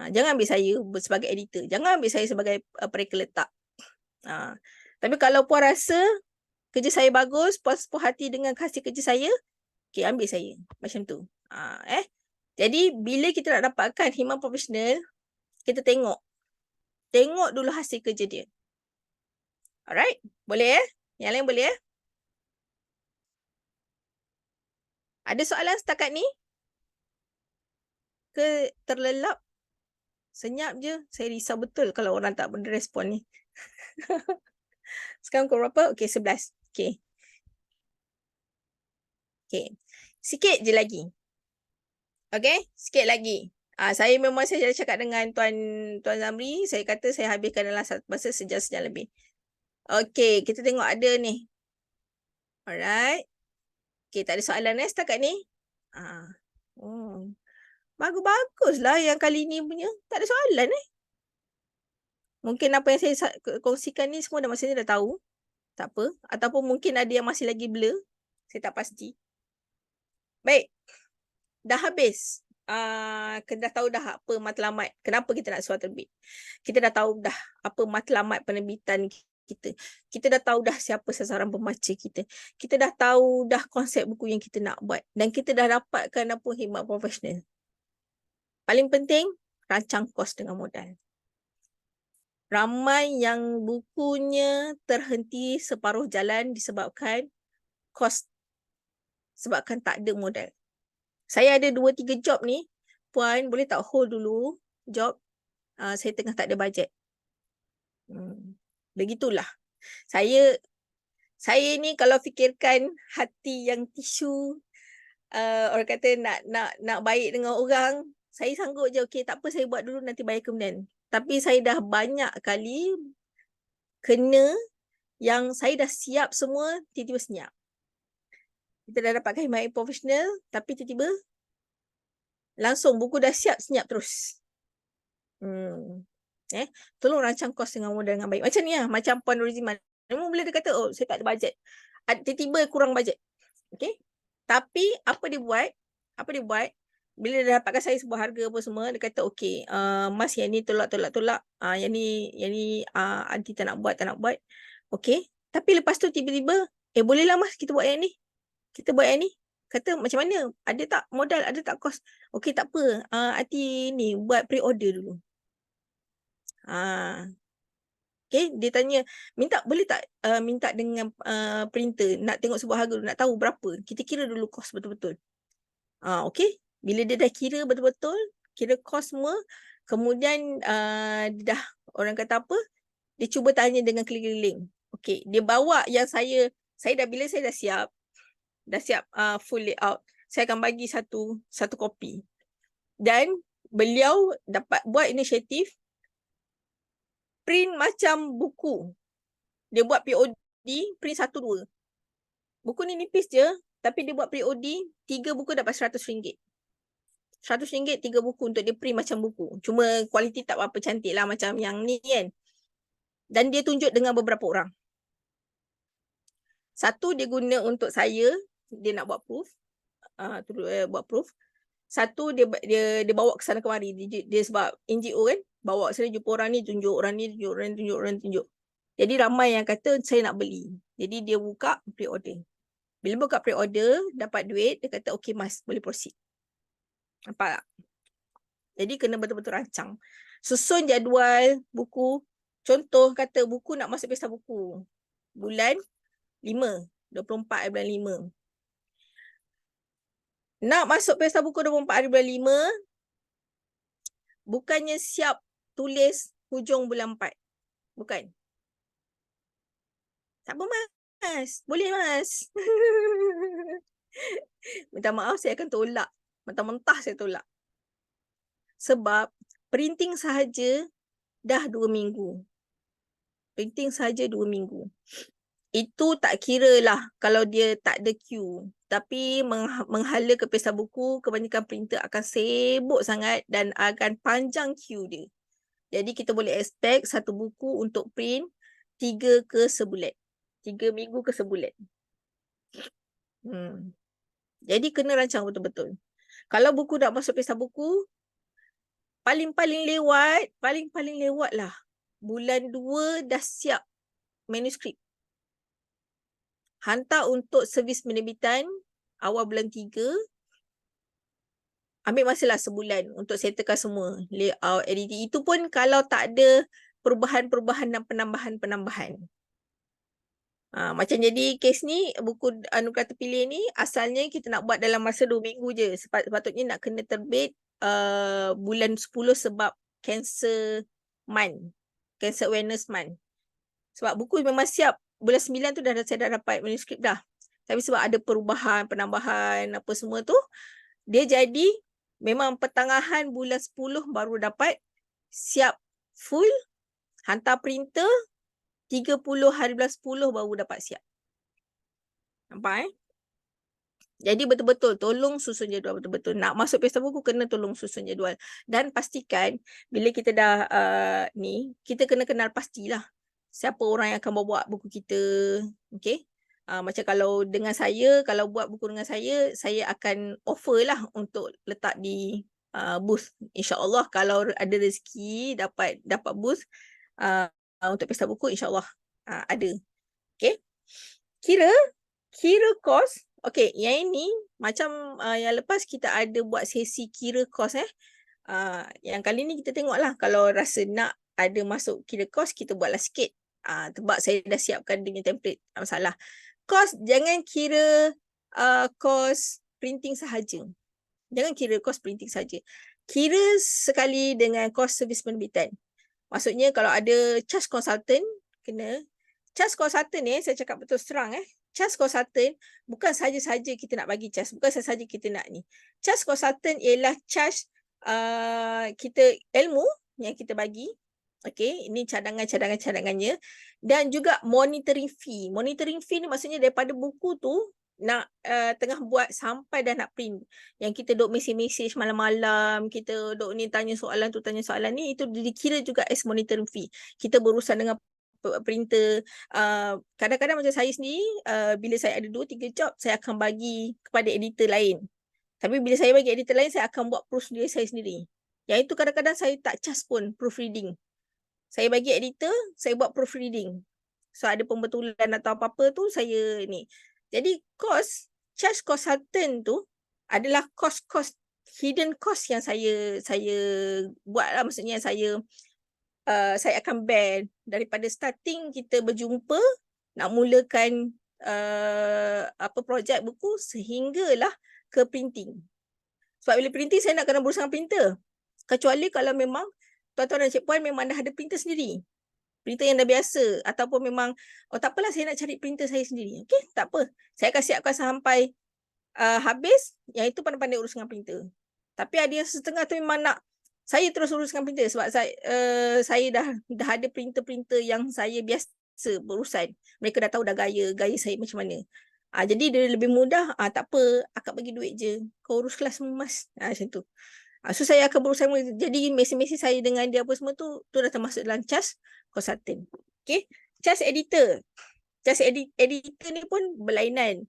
Jangan ambil saya sebagai editor. Jangan ambil saya sebagai pereka letak. Tapi kalau puan rasa kerja saya bagus, puas hati dengan hasil kerja saya, okey, ambil saya. Macam tu. Jadi, bila kita nak dapatkan khidmat profesional, kita tengok. Tengok dulu hasil kerja dia. Alright? Boleh Yang lain boleh Ada soalan setakat ni? Ke terlelap? Senyap je. Saya risau betul kalau orang tak boleh respon ni. Sekarang pukul berapa? Okey, 11. Okey. Sikit je lagi. Okey, sikit lagi. Saya memang saya dah cakap dengan Tuan Zamri, saya kata saya habiskan dalam masa sejam lebih. Okey, kita tengok ada ni. Alright. Okey, tak ada soalan setakat ni? Bagus-baguslah yang kali ni punya. Tak ada soalan Mungkin apa yang saya kongsikan ni semua maksudnya dah tahu. Tak apa. Ataupun mungkin ada yang masih lagi blur. Saya tak pasti. Baik. Dah habis. Kita dah tahu dah apa matlamat. Kenapa kita nak surat terbit. Kita dah tahu dah apa matlamat penerbitan kita. Kita dah tahu dah siapa sasaran pembaca kita. Kita dah tahu dah konsep buku yang kita nak buat. Dan kita dah dapatkan apa khidmat profesional. Paling penting, rancang kos dengan modal. Ramai yang bukunya terhenti separuh jalan disebabkan kos. Sebabkan tak ada modal. Saya ada 2-3 job ni. Puan, boleh tak hold dulu job? Saya tengah tak ada bajet. Begitulah. Saya ni kalau fikirkan hati yang tisu, orang kata nak baik dengan orang, saya sanggup je, okey tak apa saya buat dulu nanti bayar kemudian. Tapi saya dah banyak kali kena yang saya dah siap semua, tiba-tiba senyap. Kita dah dapat khidmat profesional, tapi tiba-tiba langsung buku dah siap, senyap terus. Tolong rancang kos dengan modal dengan baik. Macam ni lah, macam Puan Nuriziman. Memang boleh dia kata, oh saya tak ada bajet. Tiba-tiba kurang bajet. Okay. Tapi apa dia buat? Bila dia dapatkan saya sebuah harga apa semua, dia kata okey, mas yang ni tolak. Yang ni aunty tak nak buat. Okey. Tapi lepas tu tiba-tiba, bolehlah mas kita buat yang ni. Kata macam mana? Ada tak modal? Ada tak kos? Okey tak apa. Aunty ni buat pre-order dulu. Okay, dia tanya, boleh tak minta dengan printer, nak tengok sebuah harga, nak tahu berapa, kita kira dulu kos betul-betul. Okay, bila dia dah kira betul-betul, kira kos semua, kemudian dia dah, orang kata apa, dia cuba tanya dengan keliling-keliling. Okay, dia bawa yang bila saya dah siap full layout, saya akan bagi satu kopi. Dan beliau dapat buat inisiatif print macam buku. Dia buat POD, print 1-2. Buku ni nipis je, tapi dia buat POD, 3 buku dapat RM100. RM100 3 buku untuk dia print macam buku. Cuma kualiti tak apa cantik lah macam yang ni kan. Dan dia tunjuk dengan beberapa orang. Satu dia guna untuk saya, dia nak buat proof. Buat proof. Satu dia bawa ke sana kemari. Dia sebab NGO kan, bawa ke sana jumpa orang ni, tunjuk orang ni, tunjuk. Jadi ramai yang kata saya nak beli. Jadi dia buka pre-order. Bila buka pre-order, dapat duit, dia kata okey mas, boleh proceed. Nampak tak? Jadi kena betul-betul rancang. Susun jadual buku. Contoh kata buku nak masuk pesta buku. Bulan 5, 24 bulan 5. Nak masuk pesta buku 24 bulan 5, bukannya siap tulis hujung bulan 4. Bukan. Tak apa mas. Boleh mas. Minta maaf saya akan tolak. Mentah-mentah saya tolak. Sebab printing sahaja dah 2 minggu. Itu tak kira lah kalau dia tak ada queue. Tapi menghala ke pesta buku, kebanyakan printer akan sibuk sangat dan akan panjang queue dia. Jadi kita boleh expect satu buku untuk print 3 ke sebulan. 3 minggu ke sebulan. Jadi kena rancang betul-betul. Kalau buku nak masuk pesta buku, paling-paling lewat lah. Bulan 2 dah siap manuskrip. Hantar untuk servis penerbitan awal bulan 3. Ambil masalah sebulan untuk settlekan semua. Layout, editing. Itu pun kalau tak ada perubahan-perubahan dan penambahan-penambahan. Macam jadi kes ni, buku Anugerah Terpilih ni, asalnya kita nak buat dalam masa 2 minggu je. Sepatutnya nak kena terbit bulan 10 sebab Cancer Month. Cancer Awareness Month. Sebab buku memang siap. Bulan 9 tu saya dah dapat manuskrip dah. Tapi sebab ada perubahan, penambahan, apa semua tu, dia jadi memang pertengahan bulan 10 baru dapat siap full, hantar printer 30 hari bulan 10 baru dapat siap. Nampak Jadi betul-betul tolong susun jadual betul-betul. Nak masuk pesta buku kena tolong susun jadual. Dan pastikan bila kita dah kita kena kenal pastilah siapa orang yang akan bawa buku kita. Okay. Macam kalau dengan saya, kalau buat buku dengan saya akan offer lah untuk letak di booth. InsyaAllah kalau ada rezeki dapat booth untuk pesta buku, insyaAllah ada. Okay. Kira kos. Okay, yang ini macam yang lepas kita ada buat sesi kira kos yang kali ni kita tengoklah kalau rasa nak ada masuk kira kos, kita buatlah sikit. Sebab saya dah siapkan dengan template, tak masalah. Kos jangan kira kos printing sahaja. Jangan kira kos printing sahaja. Kira sekali dengan kos servis penerbitan. Maksudnya kalau ada charge consultant, kena. Charge consultant saya cakap betul serang charge consultant bukan saja-saja kita nak bagi charge, bukan saja kita nak ni. Charge consultant ialah charge kita ilmu yang kita bagi. Okey, ini cadangannya dan juga monitoring fee. Monitoring fee ni maksudnya daripada buku tu nak tengah buat sampai dah nak print. Yang kita duk mesej malam-malam, kita duk ni tanya soalan tu, tanya soalan ni, itu dikira juga as monitoring fee. Kita berurusan dengan printer. Kadang-kadang macam saya sendiri, bila saya ada 2-3 job, saya akan bagi kepada editor lain. Tapi bila saya bagi editor lain, saya akan buat proof sendiri saya sendiri. Yang itu kadang-kadang saya tak charge pun proofreading. Saya bagi editor, saya buat proofreading. So ada pembetulan atau apa-apa tu saya ni. Jadi charge consultant tu adalah cost hidden cost yang saya buat lah. Maksudnya saya akan bear daripada starting kita berjumpa nak mulakan projek buku sehinggalah ke printing. Sebab bila printing saya nak kena berurusan dengan printer. Kecuali kalau memang tuan-tuan dan cik puan memang dah ada printer sendiri. Printer yang dah biasa ataupun memang tak apalah saya nak cari printer saya sendiri. Okey, tak apa. Saya akan siapkan sampai habis, yang itu pandai-pandai urus dengan printer. Tapi ada yang setengah tu memang nak saya terus uruskan printer sebab saya dah ada printer-printer yang saya biasa berurusan. Mereka dah tahu dah gaya saya macam mana. Jadi dia lebih mudah, tak apa, akak bagi duit je. Kau urus kelas semua mas. Macam tu. So saya akan berurusan, jadi mesej-mesej saya dengan dia apa semua tu dah termasuk dalam charge consultant. Okay. Charge editor. Charge editor ni pun berlainan.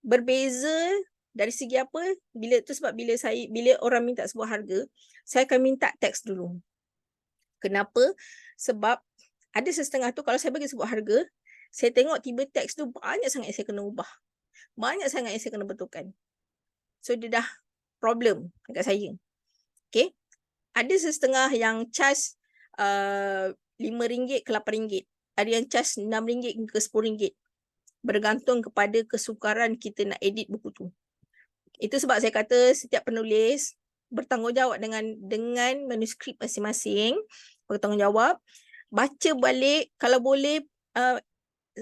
Berbeza dari segi apa? Sebab bila orang minta sebuah harga, saya akan minta teks dulu. Kenapa? Sebab ada setengah tu kalau saya bagi sebuah harga, saya tengok tiba teks tu banyak sangat yang saya kena ubah. Banyak sangat yang saya kena betulkan. So dia dah problem dekat saya. Okay. Ada setengah yang charge RM5 ke RM8. Ada yang charge RM6 ke RM10. Bergantung kepada kesukaran kita nak edit buku tu. Itu sebab saya kata setiap penulis bertanggungjawab dengan manuskrip masing-masing, bertanggungjawab, baca balik kalau boleh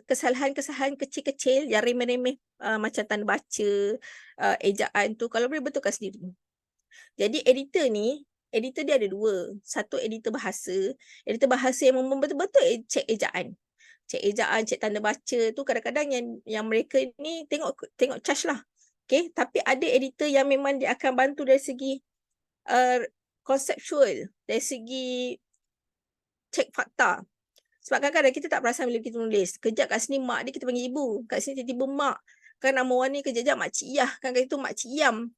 kesalahan-kesalahan kecil-kecil yang remeh-remeh macam tanda baca, ejaan tu kalau boleh betulkan sendiri. Jadi editor dia ada dua. Satu editor bahasa yang memang betul-betul cek ejaan. Cek tanda baca tu kadang-kadang yang mereka ni tengok charge lah. Okay, tapi ada editor yang memang dia akan bantu dari segi konseptual, dari segi cek fakta. Sebab kadang-kadang kita tak perasan bila kita tulis. Kejap kat sini mak dia kita panggil ibu, kat sini tiba-tiba mak. Kan nama orang ni kejap-kejap mak cik Iyah, kan kat itu mak cik Iyam.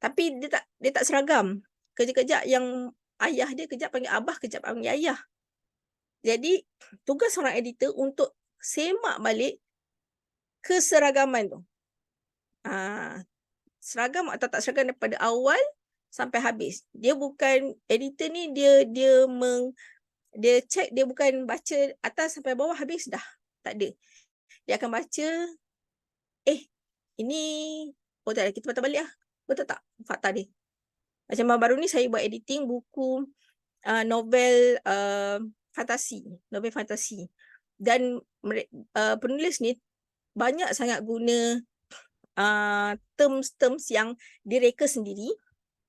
Tapi dia tak seragam. Kejap-kejap yang ayah dia kejap panggil abah, kejap panggil ayah. Jadi tugas seorang editor untuk semak balik keseragaman tu. Seragam atau tak seragam daripada awal sampai habis. Dia bukan editor ni dia check, dia bukan baca atas sampai bawah habis dah. Tak ada. Dia akan baca ini tak ada, kita patah balik lah. Betul tak fakta dia? Macam baru ni saya buat editing buku novel fantasi. Dan penulis ni banyak sangat guna terms-terms yang direka sendiri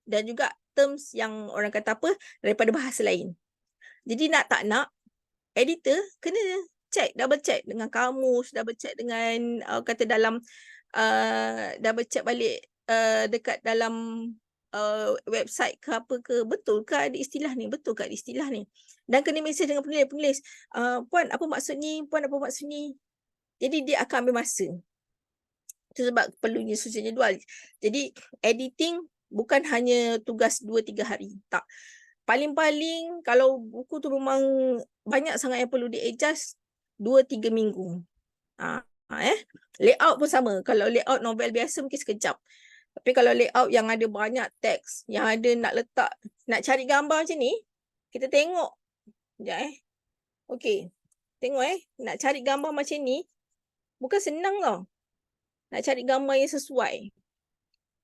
dan juga terms yang orang kata apa daripada bahasa lain. Jadi nak tak nak, editor kena check, double check dengan kamus, double check dengan kata dalam double check balik dekat dalam website ke apa ke, betul ke ada istilah ni, betul ke ada istilah ni. Dan kena mesej dengan penulis, puan apa maksud ni, puan apa maksud ni. Jadi dia akan ambil masa. Itu sebab perlunya susun jadual. Jadi editing bukan hanya tugas 2-3 hari, tak. Paling-paling kalau buku tu memang banyak sangat yang perlu di-adjust, 2-3 minggu. Layout pun sama. Kalau layout novel biasa mungkin sekejap. Tapi kalau layout yang ada banyak teks, yang ada nak letak, nak cari gambar macam ni, kita tengok. Sekejap Okey. Tengok nak cari gambar macam ni, bukan senang tau. Nak cari gambar yang sesuai.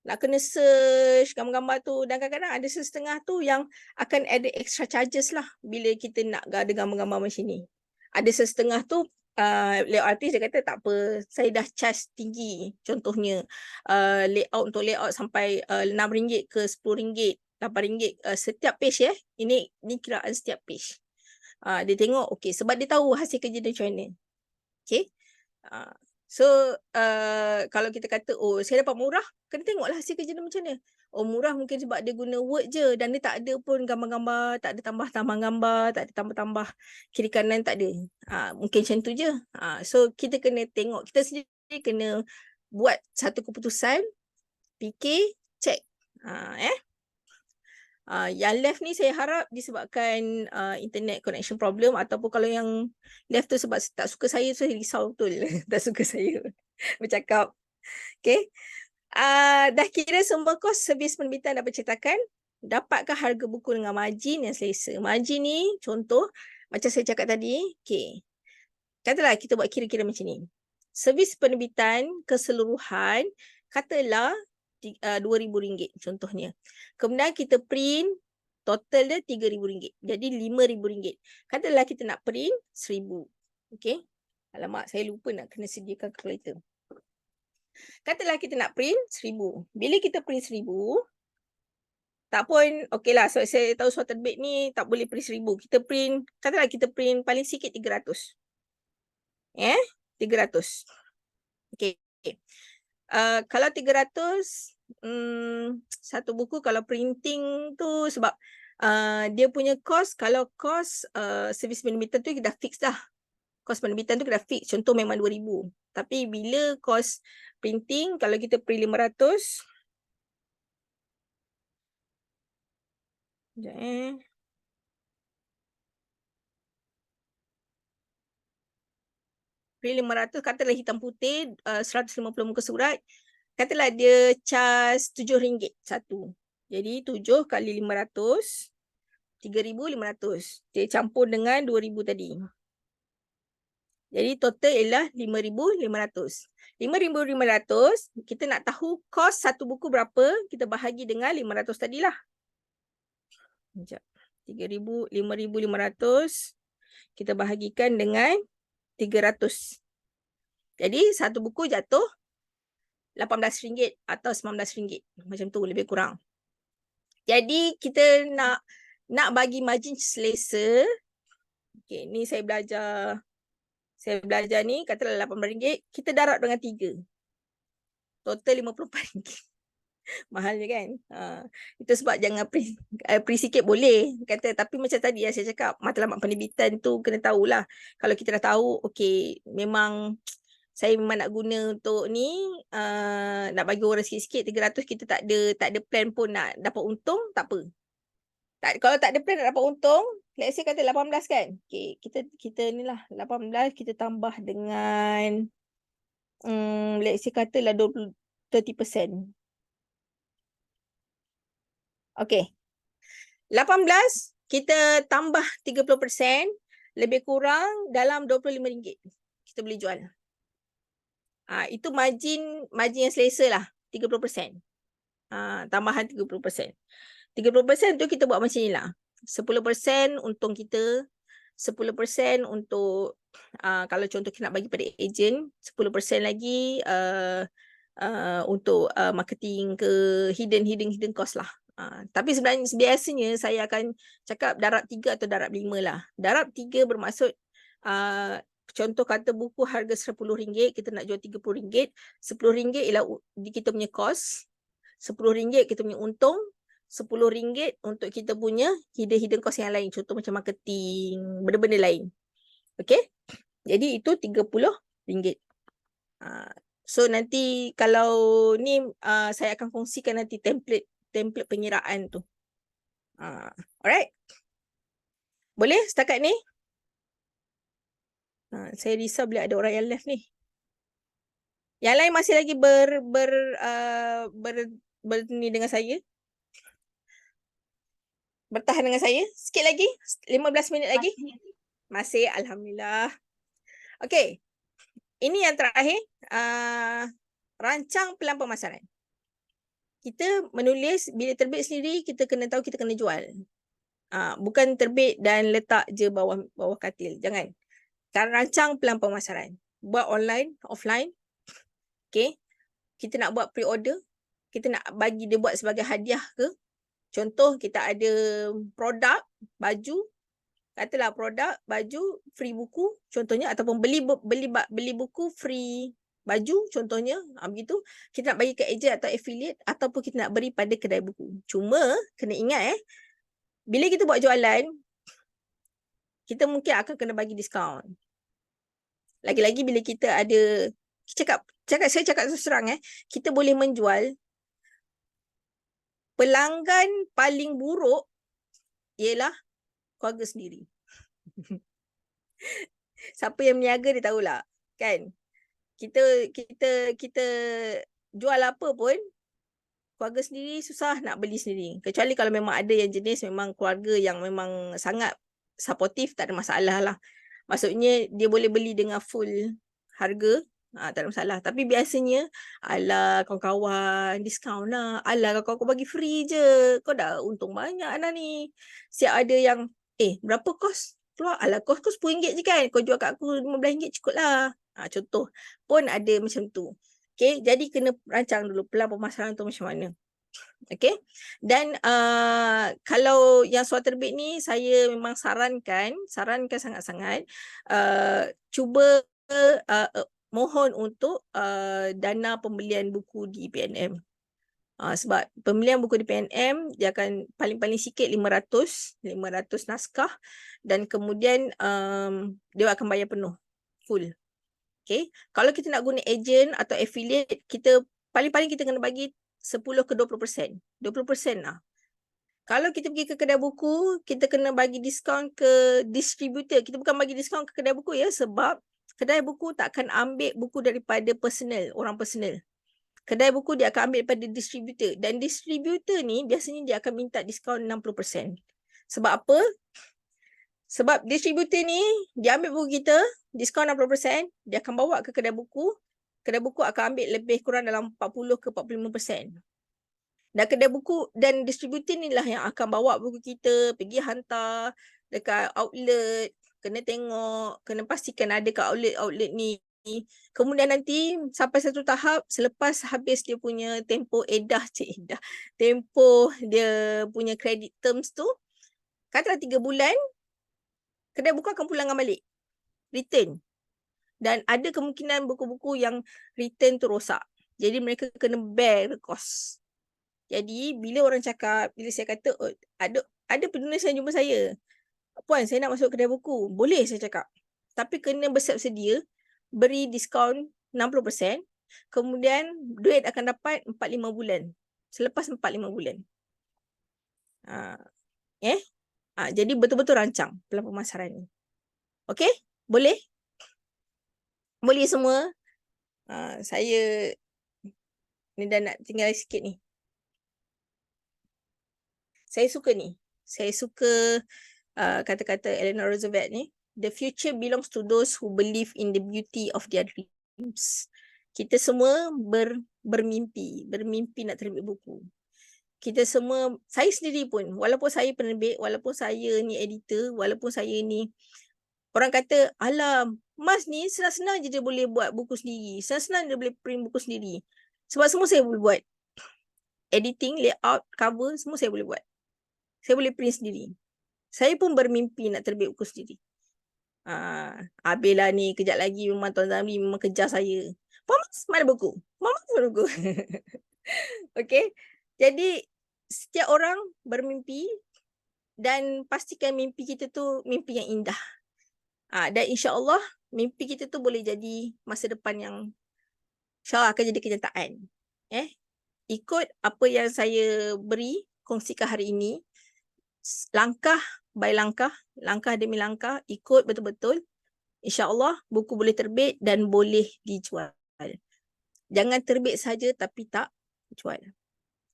Nak kena search gambar-gambar tu, dan kadang-kadang ada setengah tu yang akan ada extra charges lah bila kita nak ada gambar-gambar macam ni. Ada setengah tu layout artist dia kata tak apa, saya dah charge tinggi. Contohnya layout untuk layout sampai RM6 ke RM10, RM8 setiap page Ini kiraan setiap page. Dia tengok okey sebab dia tahu hasil kerja dia macam mana. Okey. So kalau kita kata saya dapat murah, kena tengoklah hasil kerja dia macam mana. Murah mungkin sebab dia guna Word je dan dia tak ada pun gambar-gambar, tak ada tambah-tambah gambar, tak ada tambah-tambah kiri kanan, tak ada. Mungkin macam tu je. So kita kena tengok, kita sendiri kena buat satu keputusan, fikir, check. Yang left ni saya harap disebabkan internet connection problem, ataupun kalau yang left tu sebab tak suka saya, so saya risau betul. Tak suka saya bercakap. Okay. Dah kira semua kos servis penerbitan dapat ceritakan. Dapatkah harga buku dengan margin yang selesa? Margin ni contoh macam saya cakap tadi. Okay. Katalah kita buat kira-kira macam ni. Servis penerbitan keseluruhan katalah RM2,000 contohnya. Kemudian kita print total dia RM3,000. Jadi RM5,000. Katalah kita nak print 1,000. Okey. Alamak, saya lupa nak kena sediakan calculator. Katalah kita nak print 1,000. Bila kita print 1,000, tak pun okeylah, so saya tahu surat terbit ni tak boleh print 1,000. Kita print, katalah kita print paling sikit 300. 300. Okey. Kalau 300 satu buku, kalau printing tu sebab dia punya kos, kalau kos servis penerbitan tu dah fix dah. Kos penerbitan tu dah fix, contoh memang 2,000. Tapi bila kos printing, kalau kita print 500, sekejap print 500, katalah hitam putih, 150 muka surat. Katalah dia charge RM7 satu. Jadi 7 kali 500, 3,500. Dia campur dengan 2,000 tadi. Jadi total ialah 5,500. 5,500, kita nak tahu kos satu buku berapa, kita bahagi dengan 500 tadilah. Sekejap. 5,500 kita bahagikan dengan 300. Jadi satu buku jatuh RM18 atau RM19. Macam tu lebih kurang. Jadi kita nak bagi margin selesa. Okay, ni saya belajar ni, katalah RM18, kita darab dengan 3. Total RM54. Mahal je kan? Itu sebab jangan print sikit boleh. Kata, tapi macam tadi yang saya cakap, matlamat penerbitan tu kena tahulah. Kalau kita dah tahu, okay, memang saya memang nak guna untuk ni, nak bagi orang sikit-sikit 300, kita tak ada plan pun nak dapat untung, tak apa. Kalau tak ada plan nak dapat untung, let's say kata 18 kan. Okay, kita ni lah 18 kita tambah dengan let's say katalah 30%. Okay. 18 kita tambah 30%, lebih kurang dalam RM25 kita boleh jual. Itu margin yang selesa lah, 30%. Tambahan 30%. 30% tu kita buat macam ni lah. 10% untung kita, 10% untuk kalau contoh kita nak bagi pada ejen, 10% lagi untuk marketing ke hidden cost lah. Tapi sebenarnya biasanya saya akan cakap darab 3 atau darab 5 lah. Darab 3 bermaksud contoh kata buku harga RM10, kita nak jual RM30. RM10 ialah kita punya kos. RM10 kita punya untung. RM10 untuk kita punya hidden cost yang lain. Contoh macam marketing, benda-benda lain. Okay? Jadi itu RM30. So nanti kalau ni saya akan kongsikan nanti template pengiraan tu. Alright? Boleh setakat ni? Saya risau bila ada orang yang left ni. Yang lain masih lagi ni dengan saya. Bertahan dengan saya. Sikit lagi. 15 minit lagi. Masih. Alhamdulillah. Okay. Ini yang terakhir. Rancang pelan pemasaran. Kita menulis bila terbit sendiri, kita kena tahu kita kena jual. Bukan terbit dan letak je bawah katil. Jangan. Kan rancang pelan pemasaran. Buat online, offline. Okay. Kita nak buat pre-order. Kita nak bagi dia buat sebagai hadiah ke. Contoh kita ada produk, baju. Katalah produk, baju, free buku. Contohnya. Ataupun beli buku, free baju. Contohnya. Begitu. Kita nak bagi ke ejen atau affiliate. Ataupun kita nak beri pada kedai buku. Cuma kena ingat bila kita buat jualan, kita mungkin akan kena bagi diskaun. Lagi-lagi bila kita ada, saya cakap terus terang, kita boleh menjual pelanggan paling buruk ialah keluarga sendiri. Siapa yang meniaga dia tahulah, kan? Kita jual apa pun, keluarga sendiri susah nak beli sendiri. Kecuali kalau memang ada yang jenis memang keluarga yang memang sangat supportive, tak ada masalah lah. Maksudnya dia boleh beli dengan full harga, tak ada masalah. Tapi biasanya, alah kawan-kawan diskaun lah. Alah kawan-kawan bagi free je. Kau dah untung banyak Ana ni. Siap ada yang, berapa kos keluar? Alah kos RM10 je kan. Kau jual kat aku RM15 cukup lah. Contoh pun ada macam tu. Okay, jadi kena rancang dulu pelan pemasaran tu macam mana. Okay. Dan kalau yang surat terbit ni saya memang sarankan sangat-sangat cuba mohon untuk dana pembelian buku di PNM. Sebab pembelian buku di PNM dia akan paling-paling sikit 500 naskah dan kemudian dia akan bayar penuh full. Okay. Kalau kita nak guna ejen atau affiliate, kita paling-paling kita kena bagi 10 ke 20%. 20% lah. Kalau kita pergi ke kedai buku, kita kena bagi diskaun ke distributor. Kita bukan bagi diskaun ke kedai buku ya, sebab kedai buku tak akan ambil buku daripada orang personal. Kedai buku dia akan ambil daripada distributor. Dan distributor ni biasanya dia akan minta diskaun 60%. Sebab apa? Sebab distributor ni, dia ambil buku kita, diskaun 60%, dia akan bawa ke kedai buku. Kedai buku akan ambil lebih kurang dalam 40 ke 45%. Dan kedai buku dan distributor ni lah yang akan bawa buku kita, pergi hantar dekat outlet, kena tengok, kena pastikan ada kat outlet ni. Kemudian nanti sampai satu tahap, selepas habis dia punya tempoh tempoh dia punya credit terms tu, katalah 3 bulan, kedai buku akan pulangkan balik. Return. Dan ada kemungkinan buku-buku yang return tu rosak. Jadi mereka kena bear cost. Jadi bila orang cakap, bila saya kata ada penulis yang jumpa saya, puan saya nak masuk kedai buku, boleh saya cakap. Tapi kena bersiap sedia, beri diskaun 60%, kemudian duit akan dapat 4-5 bulan. Selepas 4-5 bulan. Jadi betul-betul rancang pelan pemasaran ni. Okey? Boleh? Boleh semua? Saya ni dah nak tinggal sikit ni. Saya suka ni. Saya suka kata-kata Eleanor Roosevelt ni. The future belongs to those who believe in the beauty of their dreams. Kita semua bermimpi nak terbit buku. Kita semua, saya sendiri pun, walaupun saya penerbit, walaupun saya ni editor, walaupun saya ni, orang kata, alah, Mas ni senang-senang je dia boleh buat buku sendiri. Senang-senang dia boleh print buku sendiri. Sebab semua saya boleh buat. editing, layout, cover, semua saya boleh buat. Saya boleh print sendiri. Saya pun bermimpi nak terbit buku sendiri. Habis lah ni, kejap lagi memang Tuan Zamri memang kejar saya. Mamas, mana buku? Mamas, mana buku? Okay. Jadi, setiap orang bermimpi dan pastikan mimpi kita tu mimpi yang indah. Dan insya-Allah mimpi kita tu boleh jadi masa depan yang insya-Allah akan jadi kenyataan. Ikut apa yang saya beri, kongsikan hari ini, langkah by langkah, langkah demi langkah, ikut betul-betul, insya-Allah buku boleh terbit dan boleh dijual. Jangan terbit saja tapi tak jual.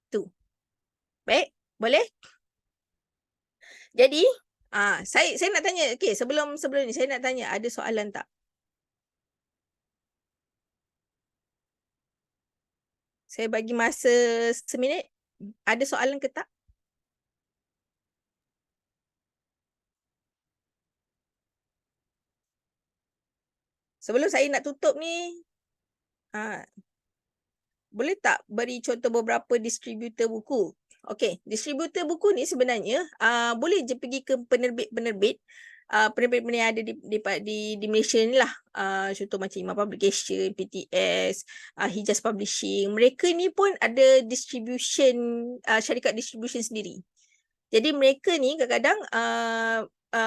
Tu. Baik, boleh? Jadi, saya nak tanya, sebelum ni saya nak tanya, ada soalan tak? Saya bagi masa seminit. Ada soalan ke tak? Sebelum saya nak tutup ni, boleh tak beri contoh beberapa distributor buku? Okey, distributor buku ni sebenarnya boleh je pergi ke penerbit-penerbit yang ada di Malaysia ni lah. Contoh macam Imam Publication, PTS, Hijaz Publishing. Mereka ni pun ada distribution, syarikat distribution sendiri. Jadi mereka ni kadang-kadang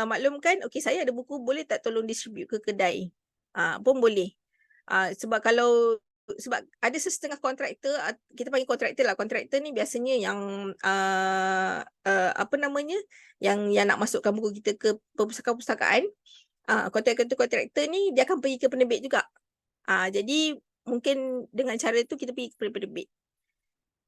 maklumkan, okey saya ada buku, boleh tak tolong distribute ke kedai? Pun boleh. Sebab ada setengah kontraktor, kita panggil kontraktor lah. Kontraktor ni biasanya yang yang nak masukkan buku kita ke perpustakaan. Kontraktor ni dia akan pergi ke penerbit juga. Jadi mungkin dengan cara itu kita pergi ke penerbit.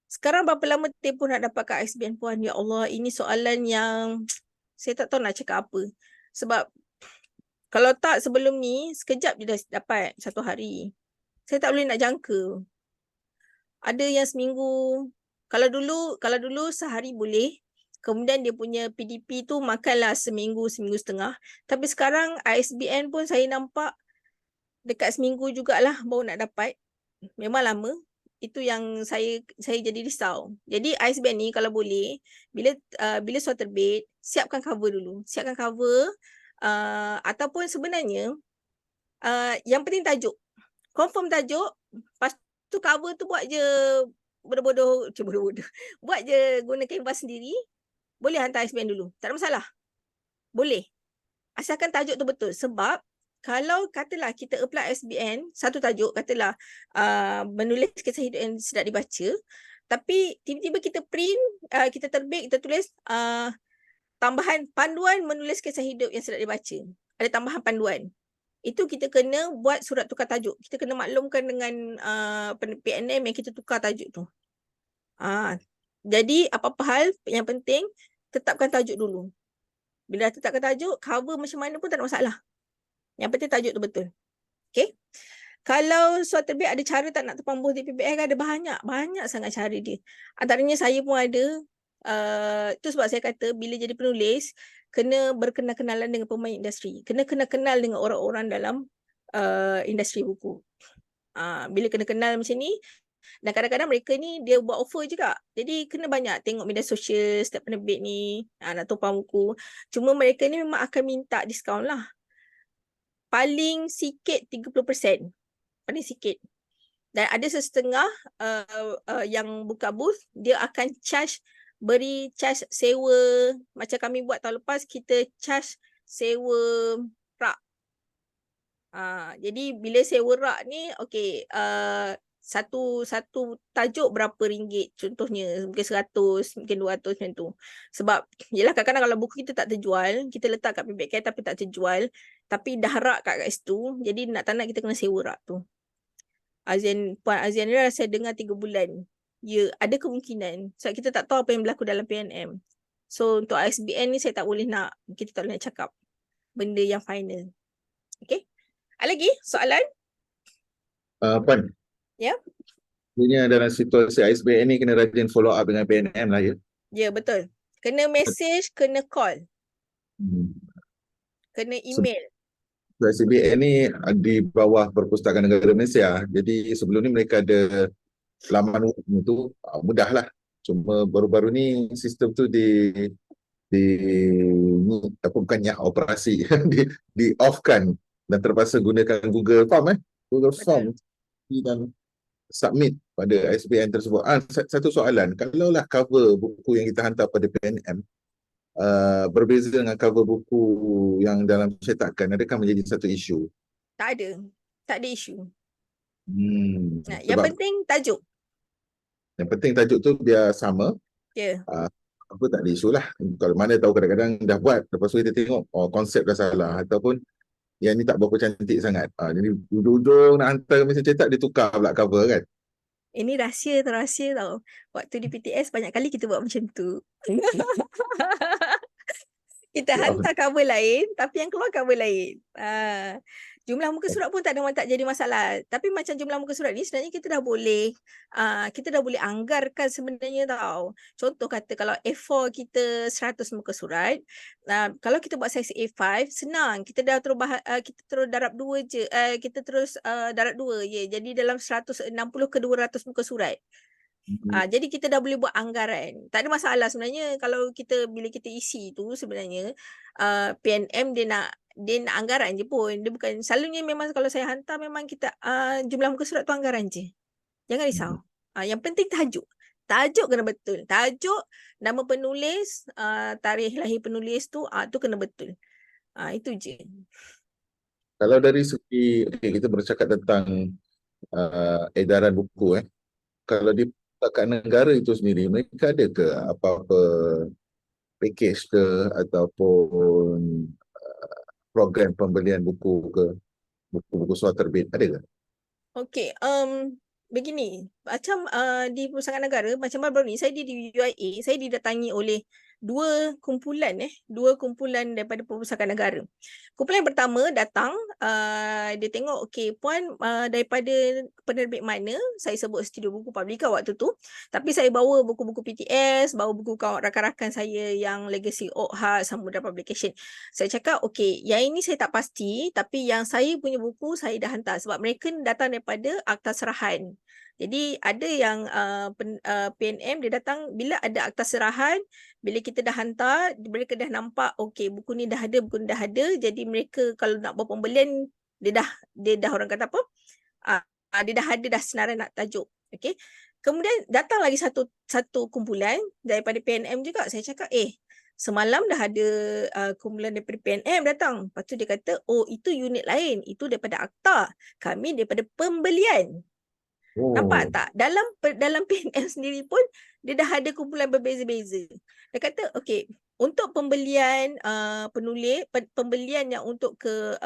Sekarang berapa lama tempoh nak dapatkan ISBN puan? Ya Allah, ini soalan yang saya tak tahu nak cakap apa. Sebab kalau tak sebelum ni, sekejap je dah dapat 1 hari. Saya tak boleh nak jangka. Ada yang seminggu. Kalau dulu sehari boleh. Kemudian dia punya PDP tu makanlah seminggu setengah. Tapi sekarang ISBN pun saya nampak dekat seminggu jugalah baru nak dapat. Memang lama. Itu yang saya jadi risau. Jadi ISBN ni kalau boleh, bila sudah terbit, siapkan cover dulu. Siapkan cover ataupun sebenarnya yang penting tajuk. Confirm tajuk, lepas tu cover tu buat je bodoh-bodoh. Buat je guna kanvas sendiri, boleh hantar ISBN dulu. Tak ada masalah. Boleh. Asalkan tajuk tu betul. Sebab kalau katalah kita apply ISBN, satu tajuk katalah menulis kisah hidup yang sedap dibaca, tapi tiba-tiba kita print, kita terbit, kita tulis tambahan panduan menulis kisah hidup yang sedap dibaca. Ada tambahan panduan. Itu kita kena buat surat tukar tajuk. Kita kena maklumkan dengan PNM yang kita tukar tajuk tu. Jadi apa-apa hal yang penting tetapkan tajuk dulu. Bila tetapkan tajuk, cover macam mana pun tak ada masalah. Yang penting tajuk tu betul. Okay. Kalau surat terbit ada cara tak nak terpambuh di PBS, ada banyak sangat cara dia. Antaranya saya pun ada. Itu sebab saya kata bila jadi penulis, kena berkenal-kenalan dengan pemain industri. Kena kenal dengan orang-orang dalam industri buku. Bila kena kenal macam ni, dan kadang-kadang mereka ni dia buat offer juga. Jadi kena banyak tengok media sosial setiap penerbit ni, nak tumpang buku. Cuma mereka ni memang akan minta diskaun lah. Paling sikit 30%. Paling sikit. Dan ada setengah yang buka booth, dia akan beri charge sewa. Macam kami buat tahun lepas, kita charge sewa rak. Jadi bila sewa rak ni, okey, satu tajuk berapa ringgit contohnya, mungkin 100, mungkin 200 macam tu. Sebab yelah kadang-kadang kalau buku kita tak terjual, kita letak kat PBK tapi tak terjual, tapi dah rak kat situ, jadi tak nak kita kena sewa rak tu. Puan Azian ni saya dengar 3 bulan. Ya, ada kemungkinan. Sebab kita tak tahu apa yang berlaku dalam PNM. So untuk ISBN ni kita tak boleh nak cakap benda yang final. Okay. Ada lagi soalan? Puan. Ya. Sebenarnya dalam situasi ISBN ni kena rajin follow up dengan PNM lah ya. Ya, betul. Kena message, kena call. Kena email. ISBN ni di bawah Perpustakaan Negara Malaysia. Jadi sebelum ni mereka ada laman web tu mudahlah. Cuma baru-baru ni sistem tu di ni, apa bukannya operasi di off kan dan terpaksa gunakan Google Form Google Betul. Form dan submit pada SBN tersebut. Satu soalan, kalaulah cover buku yang kita hantar pada PNM berbeza dengan cover buku yang dalam cetakan, adakah menjadi satu isu? Tak ada. Tak ada isu. Yang Sebab penting tajuk. yang penting tajuk tu dia sama. Ya. uh, apa tak ada isu lah. Kalau mana tahu kadang-kadang dah buat, lepas tu kita tengok konsep dah salah ataupun yang ni tak berapa cantik sangat. Jadi ujung-ujung nak hantar mesin cetak dia tukar pula cover kan. Ini rahsia terahsia tau. Waktu di PTS banyak kali kita buat macam tu. Kita Ya, hantar cover lain tapi yang keluar cover lain. Jumlah muka surat pun tak jadi masalah. Tapi macam jumlah muka surat ni sebenarnya kita dah boleh anggarkan sebenarnya tau. Contoh kata kalau A4 kita 100 muka surat, kalau kita buat saiz A5 senang. Kita dah kita terus darab 2 je. Kita terus darab 2 je. Jadi dalam 160 ke 200 muka surat. Jadi kita dah boleh buat anggaran. Tak ada masalah sebenarnya kalau bila kita isi tu sebenarnya PNM dia nak anggaran je pun. Dia bukan selalunya memang kalau saya hantar memang kita jumlah muka surat tu anggaran je. Jangan risau. Yang penting tajuk. Tajuk kena betul. Tajuk, nama penulis, tarikh lahir penulis tu kena betul. Itu je. Kalau dari segi kita bercakap tentang edaran buku kalau di perpustakaan negara itu sendiri, mereka ada ke apa-apa package ke ataupun program pembelian buku ke buku-buku suara terbit, ada ke? Okey, begini, macam di Perpustakaan Negara, macam baru-baru ni saya di UIA, saya didatangi oleh dua kumpulan daripada Perpustakaan Negara. Kumpulan yang pertama datang, dia tengok, okey puan daripada penerbit mana, saya sebut Studio Buku Publica waktu tu, tapi saya bawa buku-buku PTS, bawa buku rakan-rakan saya yang Legacy Oak Heart, Samudra Publication. Saya cakap, okey, yang ini saya tak pasti, tapi yang saya punya buku saya dah hantar sebab mereka datang daripada Akta Serahan. Jadi ada yang PNM dia datang bila ada akta serahan, bila kita dah hantar, mereka dah nampak okey buku ni dah ada, jadi mereka kalau nak buat pembelian dia dah orang kata apa? Dia dah ada dah senarai nak tajuk. Okey. Kemudian datang lagi satu kumpulan daripada PNM juga. Saya cakap, semalam dah ada kumpulan daripada PNM datang. Lepas tu dia kata, oh itu unit lain. Itu daripada akta. Kami daripada pembelian. Nampak tak? Dalam PNM sendiri pun, dia dah ada kumpulan berbeza-beza. Dia kata, okey, untuk pembelian penulis, pembelian yang untuk ke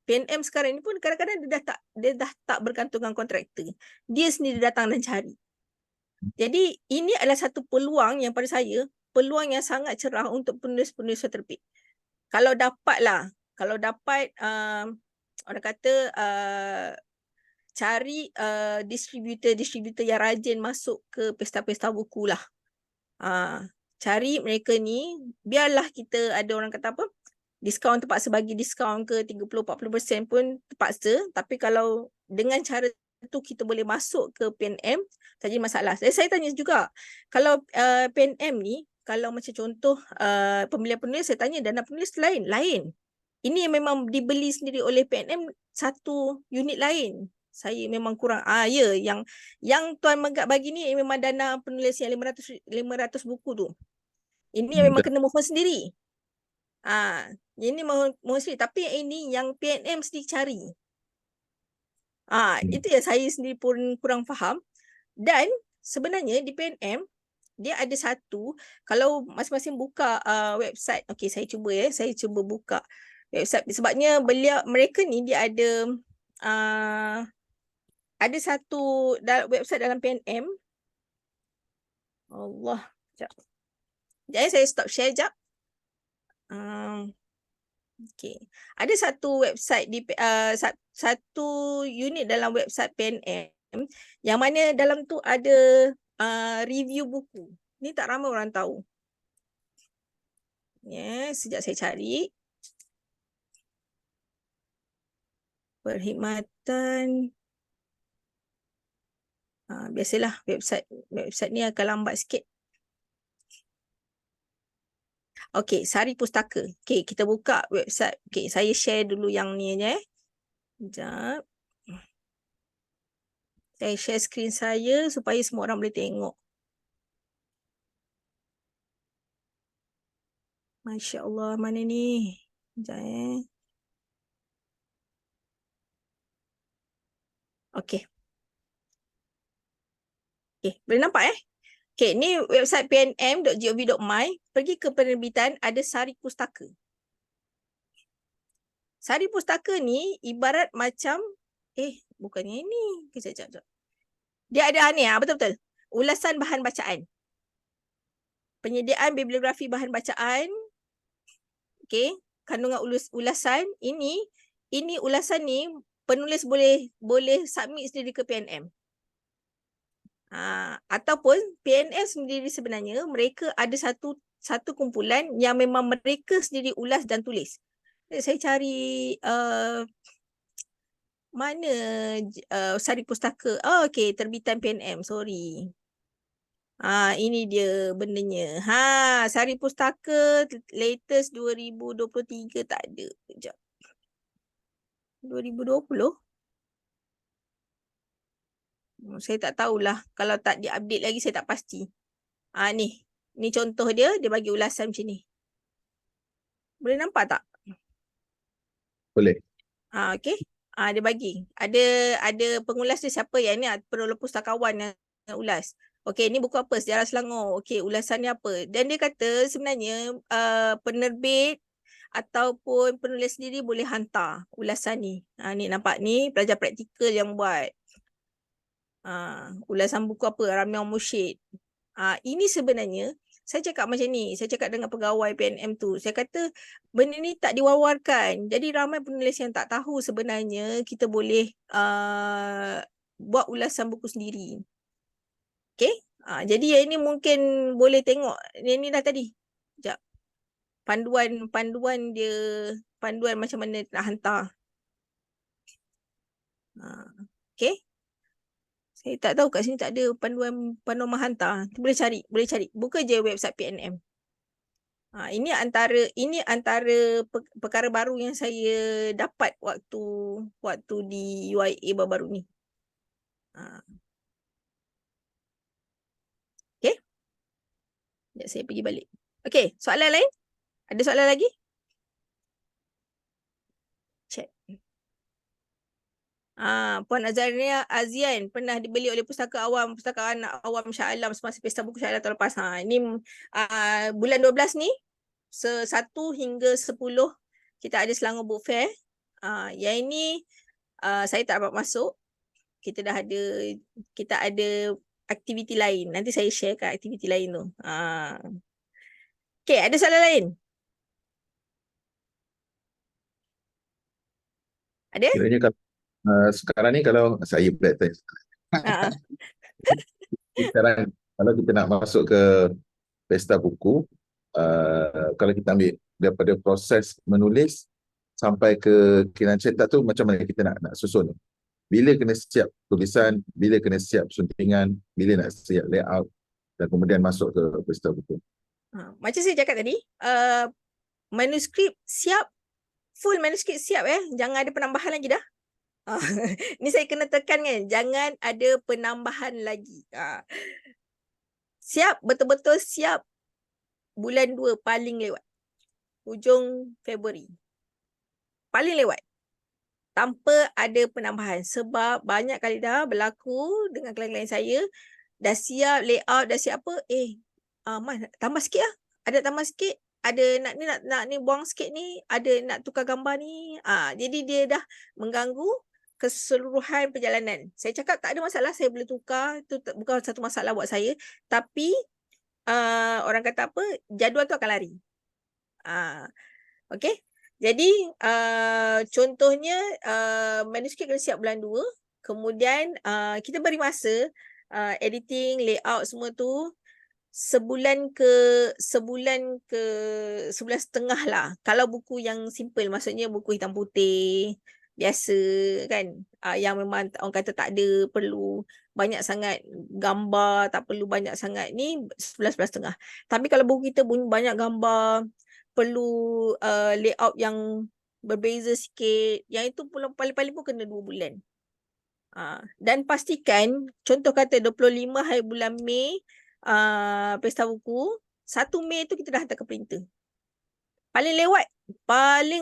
PNM sekarang ni pun kadang-kadang dia dah tak bergantung dengan kontraktor. Dia sendiri datang dan cari. Jadi ini adalah satu peluang yang pada saya, peluang yang sangat cerah untuk penulis-penulis terbit. Kalau dapat orang kata cari distributor yang rajin masuk ke pesta-pesta buku lah. Cari mereka ni, biarlah kita ada orang kata apa, diskaun terpaksa bagi diskaun ke 30-40% pun terpaksa. Tapi kalau dengan cara tu kita boleh masuk ke PNM, tak jadi masalah. Saya tanya juga, kalau PNM ni, kalau macam contoh pembelian penulis, saya tanya dana penulis lain. Ini memang dibeli sendiri oleh PNM satu unit lain. Saya memang kurang. Yang Tuan Megat bagi ni memang dana penulis yang 500 buku tu. Ini memang kena mohon sendiri. Ini mohon sendiri. Tapi ini yang PNM sendiri cari. Itu yang saya sendiri pun kurang faham. Dan sebenarnya di PNM, dia ada satu, kalau masing-masing buka website, okey saya cuba buka website sebabnya mereka ni dia ada satu website dalam PNM. Allah, sekejap. Jadi saya stop share sekejap. Okay. Ada satu website satu unit dalam website PNM yang mana dalam tu ada review buku. Ni tak ramai orang tahu. Sejak saya cari. Perkhidmatan. Biasalah website ni akan lambat sikit. Okey, Sari Pustaka. Okey, kita buka website. Okey, saya share dulu yang ni aja. Sekejap. Saya share skrin saya supaya semua orang boleh tengok. Masya Allah, mana ni? Sekejap. Okey. Okey, boleh nampak Okey, ni website pnm.gov.my. Pergi ke penerbitan, ada Sari Pustaka. Sari Pustaka ni ibarat macam, bukannya ini. Kejap. Dia ada ni, betul-betul. Ulasan bahan bacaan. Penyediaan bibliografi bahan bacaan. Okey, kandungan ulasan. Ini ulasan ni penulis boleh submit sendiri ke PNM. Ataupun PNM sendiri sebenarnya mereka ada satu kumpulan yang memang mereka sendiri ulas dan tulis. Saya cari mana Sari Pustaka. Okey, terbitan PNM, sorry. Ini dia bendanya. Sari Pustaka latest 2023 tak ada. Sekejap. 2020? Saya tak tahulah. Kalau tak di-update lagi saya tak pasti. Ni contoh dia bagi ulasan macam ni. Boleh nampak tak? Boleh. Okey. Dia bagi. Ada pengulas dia siapa yang ni? Penulis pustakawan yang ulas. Okey, ni buku apa? Sejarah Selangor. Okey, ulasan ni apa? Dan dia kata sebenarnya penerbit ataupun penulis sendiri boleh hantar ulasan ni. Ni nampak ni pelajar praktikal yang buat. Ulasan buku apa? Ramiah Mursyid. Ini sebenarnya saya cakap macam ni, saya cakap dengan pegawai PNM tu, saya kata benda ni tak diwawarkan. Jadi ramai penulis yang tak tahu sebenarnya kita boleh buat ulasan buku sendiri. Okey? Jadi yang ini mungkin boleh tengok. Ini dah tadi. Sekejap. Panduan dia, panduan macam mana nak hantar. Okey? Saya tak tahu kat sini tak ada panduan menghantar. Boleh cari. Buka je website PNM. Ini antara perkara baru yang saya dapat waktu di UIA baru-baru ni. Okey. Sekejap saya pergi balik. Okey, soalan lain? Ada soalan lagi? Chat. Puan Azania Azian pernah dibeli oleh pustaka anak awam Shah Alam semasa Pesta Buku Shah Alam tahun lepas. Ini bulan 12 ni 1 hingga 10 kita ada Selangor Book Fair. Yang ini saya tak dapat masuk. Kita ada aktiviti lain. Nanti saya share kat aktiviti lain tu. Okey, ada soalan lain? Ada? Kiranya kalau sekarang ni kalau saya pula tanya. Sekarang kalau kita nak masuk ke pesta buku, kalau kita ambil daripada proses menulis sampai ke kiran cetak tu macam mana kita nak susun? Bila kena siap tulisan, bila kena siap suntingan, bila nak siap layout dan kemudian masuk ke pesta buku. Macam saya cakap tadi, manuskrip siap, full manuskrip siap jangan ada penambahan lagi dah. Ni saya kena tekan kan, jangan ada penambahan lagi. Siap, betul-betul siap bulan 2 paling lewat. Hujung Februari. Paling lewat. Tanpa ada penambahan. Sebab banyak kali dah berlaku dengan klien-klien saya, dah siap layout, dah siap apa, Mas, tambah sikit lah. Ada tambah sikit, ada nak ni buang sikit ni, ada nak tukar gambar ni. Jadi dia dah mengganggu keseluruhan perjalanan. Saya cakap tak ada masalah, saya boleh tukar. Itu bukan satu masalah buat saya. Tapi orang kata apa, jadual tu akan lari. Okey. Jadi contohnya manuskrip kena siap bulan 2. Kemudian kita beri masa editing, layout semua tu sebulan setengah lah. Kalau buku yang simple, maksudnya buku hitam putih, biasa kan, yang memang orang kata tak ada perlu banyak sangat gambar, tak perlu banyak sangat ni 11.5. Tapi kalau buku kita banyak gambar, perlu layout yang berbeza sikit, yang itu paling-paling pun kena 2 bulan. Dan pastikan, contoh kata 25 hari bulan Mei, Pesta Buku, 1 Mei tu kita dah hantar ke printer. Paling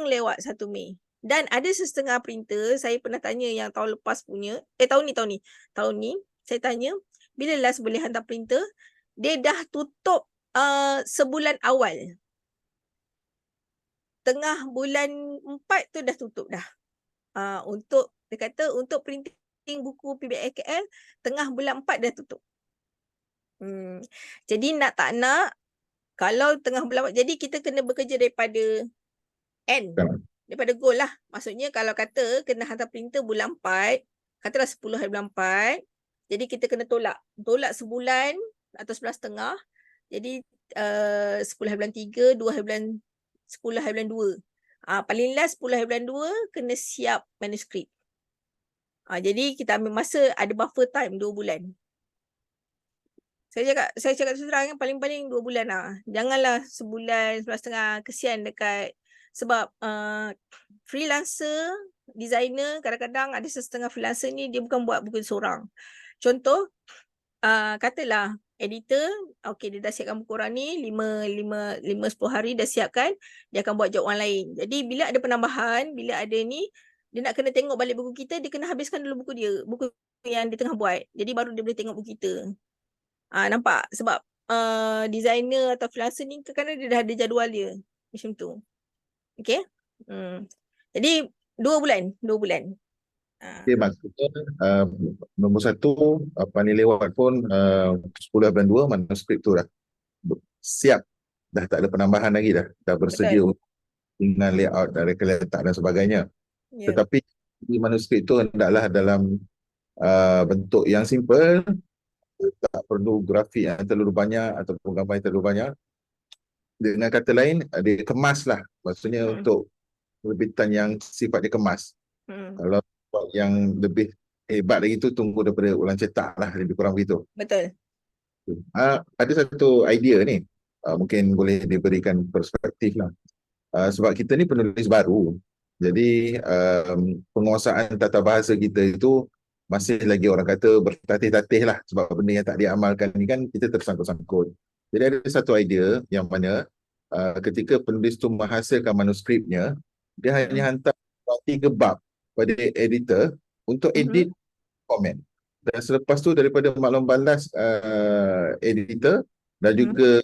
lewat 1 Mei. Dan ada setengah printer, saya pernah tanya yang tahun lepas punya, tahun ni, saya tanya, bila last boleh hantar printer, dia dah tutup sebulan awal. Tengah bulan 4 tu dah tutup dah. Dia kata untuk printing buku PBL KL, tengah bulan 4 dah tutup. Jadi nak tak nak, kalau tengah bulan 4, jadi kita kena bekerja daripada end. Daripada goal lah. Maksudnya kalau kata kena hantar printer bulan 4, katalah 10 hari bulan 4, jadi kita kena tolak sebulan atau 11.5. Jadi 10 hari bulan 3, 2 hari bulan 10 hari bulan 2. Paling last 10 hari bulan 2 kena siap manuskrip. Jadi kita ambil masa, ada buffer time 2 bulan. Saya cakap terang, paling-paling 2 bulan lah. Janganlah sebulan, 11.5, kesian dekat, sebab freelancer, designer, kadang-kadang ada setengah freelancer ni dia bukan buat buku seorang. Contoh, katalah editor, dia dah siapkan buku orang ni 5-10 hari dah siapkan, dia akan buat job orang lain. Jadi bila ada penambahan, bila ada ni, dia nak kena tengok balik buku kita, dia kena habiskan dulu buku yang dia tengah buat. Jadi baru dia boleh tengok buku kita. Nampak? Sebab designer atau freelancer ni kadang-kadang dia dah ada jadual dia. Macam tu. Okay? Jadi 2 bulan. Okay, maksudnya nombor 1 paling lewat pun 10 bulan 2 manuskrip tu dah siap, dah tak ada penambahan lagi, dah bersedia dengan layout dan reka letak dan sebagainya. Tetapi di manuskrip tu hendaklah dalam bentuk yang simple, tak perlu grafik yang terlalu banyak ataupun gambar yang terlalu banyak. Dengan kata lain, dia kemas lah, maksudnya untuk perbitan yang sifatnya kemas. Kalau buat yang lebih hebat lagi tu, tunggu daripada ulang cetak lah, lebih kurang begitu. Betul. Ada satu idea ni, mungkin boleh diberikan perspektif lah. Sebab kita ni penulis baru, jadi penguasaan tata bahasa kita itu masih lagi orang kata bertatih-tatih lah, sebab benda yang tak diamalkan ni kan kita tersangkut-sangkut. Jadi ada satu idea yang mana ketika penulis tu menghasilkan manuskripnya, dia hanya hantar 3 bab pada editor untuk edit komen. Dan selepas tu daripada maklum balas editor dan juga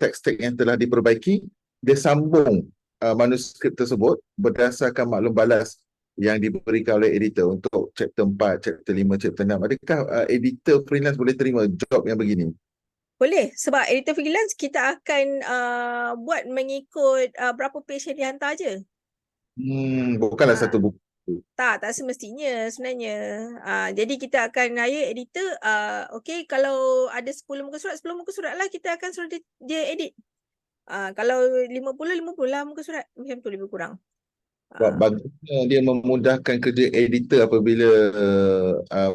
teks-teks yang telah diperbaiki, dia sambung manuskrip tersebut berdasarkan maklum balas yang diberikan oleh editor untuk chapter 4, chapter 5, chapter 6. Adakah editor freelance boleh terima job yang begini? Boleh, sebab editor freelance kita akan buat mengikut berapa page yang dihantar je. Bukanlah satu buku. Tak semestinya sebenarnya. Jadi kita akan hire editor, kalau ada 10 muka surat, 10 muka surat lah kita akan suruh dia edit. Kalau 50 lah muka surat, macam tu lebih kurang. Bagaimana dia memudahkan kerja editor apabila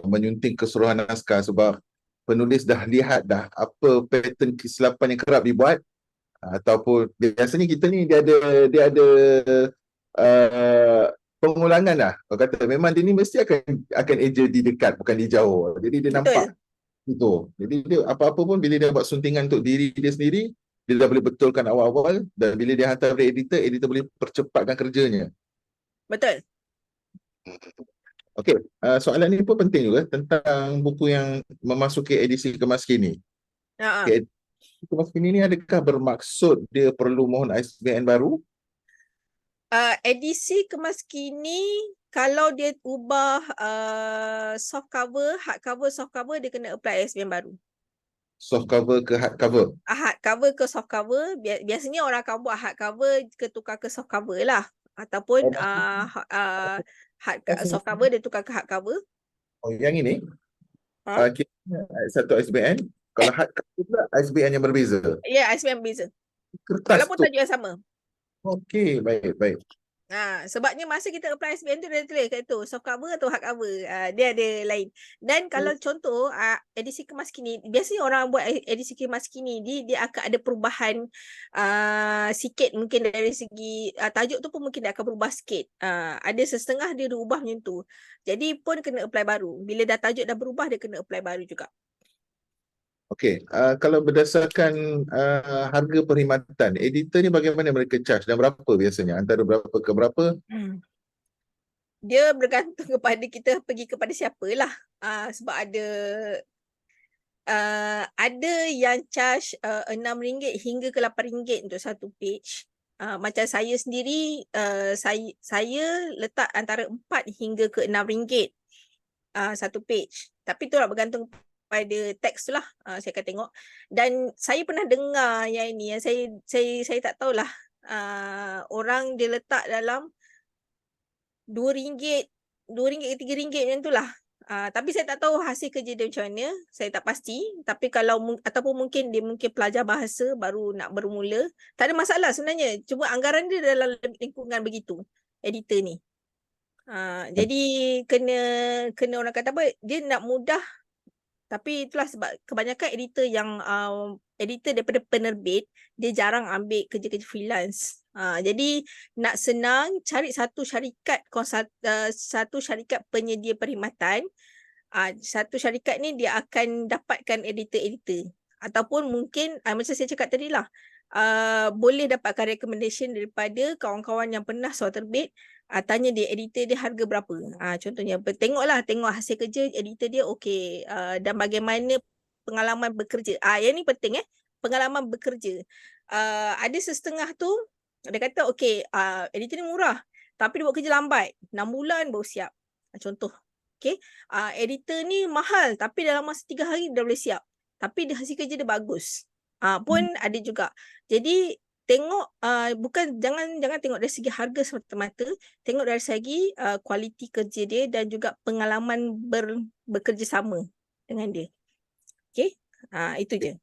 menyunting keseluruhan naskah, sebab penulis dah lihat dah apa pattern kesilapan yang kerap dibuat, ataupun biasanya kita ni dia ada pengulangan lah. Kalau kata memang dia ni mesti akan eja di dekat, bukan di jauh. Jadi dia nampak itu. Jadi dia apa-apa pun bila dia buat suntingan untuk diri dia sendiri, dia dah boleh betulkan awal-awal, dan bila dia hantar kepada editor boleh percepatkan kerjanya. Betul. Okey, soalan ni pun penting juga tentang buku yang memasuki edisi kemas kini. Okay, kemas kini ni adakah bermaksud dia perlu mohon ISBN baru? Edisi kemas kini, kalau dia ubah soft cover, hard cover, soft cover, dia kena apply ISBN baru. Soft cover ke hard cover? Hard cover ke soft cover, biasanya orang akan buat hard cover ke tukar ke soft cover lah. Ataupun soft cover dia tukar ke hard cover. Yang ini? Satu ISBN. Kalau hard cover pula ISBN yang berbeza? Ya, ISBN berbeza. Kertas walaupun tajuk yang sama. Okey, baik. Sebabnya masa kita apply SBM tu dia tulis kat tu soft cover atau hard cover. Dia ada lain. Dan kalau contoh edisi kemas kini, biasanya orang buat edisi kemas kini dia akan ada perubahan sikit mungkin dari segi tajuk tu pun mungkin dia akan berubah sikit. Ada setengah dia ubah macam tu. Jadi pun kena apply baru. Bila dah tajuk dah berubah dia kena apply baru juga. Okey, kalau berdasarkan harga perkhidmatan, editor ni bagaimana mereka charge dan berapa biasanya? Antara berapa ke berapa? Dia bergantung kepada kita pergi kepada siapa lah. Sebab ada yang charge RM6 hingga ke RM8 untuk satu page. Macam saya sendiri, saya letak antara 4 hingga ke RM6 satu page. Tapi itulah bergantung pada teks tu lah, saya akan tengok. Dan saya pernah dengar yang ini, yang saya tak tahulah, orang dia letak dalam RM2, RM2 ke RM3 macam tu lah. Tapi saya tak tahu hasil kerja dia macam mana, saya tak pasti. Tapi kalau ataupun mungkin dia pelajar bahasa baru nak bermula, tak ada masalah sebenarnya. Cuma anggaran dia dalam lingkungan begitu, editor ni. Jadi kena orang kata apa, dia nak mudah. Tapi itulah sebab kebanyakan editor yang editor daripada penerbit, dia jarang ambil kerja-kerja freelance. Jadi nak senang cari satu syarikat penyedia perkhidmatan. Satu syarikat ni dia akan dapatkan editor-editor. Ataupun mungkin macam saya cakap tadi lah, boleh dapatkan recommendation daripada kawan-kawan yang pernah sewa terbit. Tanya dia editor dia harga berapa. Contohnya tengok hasil kerja editor dia okey, dan bagaimana pengalaman bekerja. Yang ni penting pengalaman bekerja. Ada setengah tu dia kata okey, editor ni murah tapi dia buat kerja lambat, 6 bulan baru siap. Contoh. Okey, editor ni mahal tapi dalam masa 3 hari dah boleh siap. Tapi dia hasil kerja dia bagus. Pun ada juga. Jadi tengok, jangan tengok dari segi harga semata-mata, tengok dari segi kualiti kerja dia dan juga pengalaman bekerja sama dengan dia. Okey, itu je.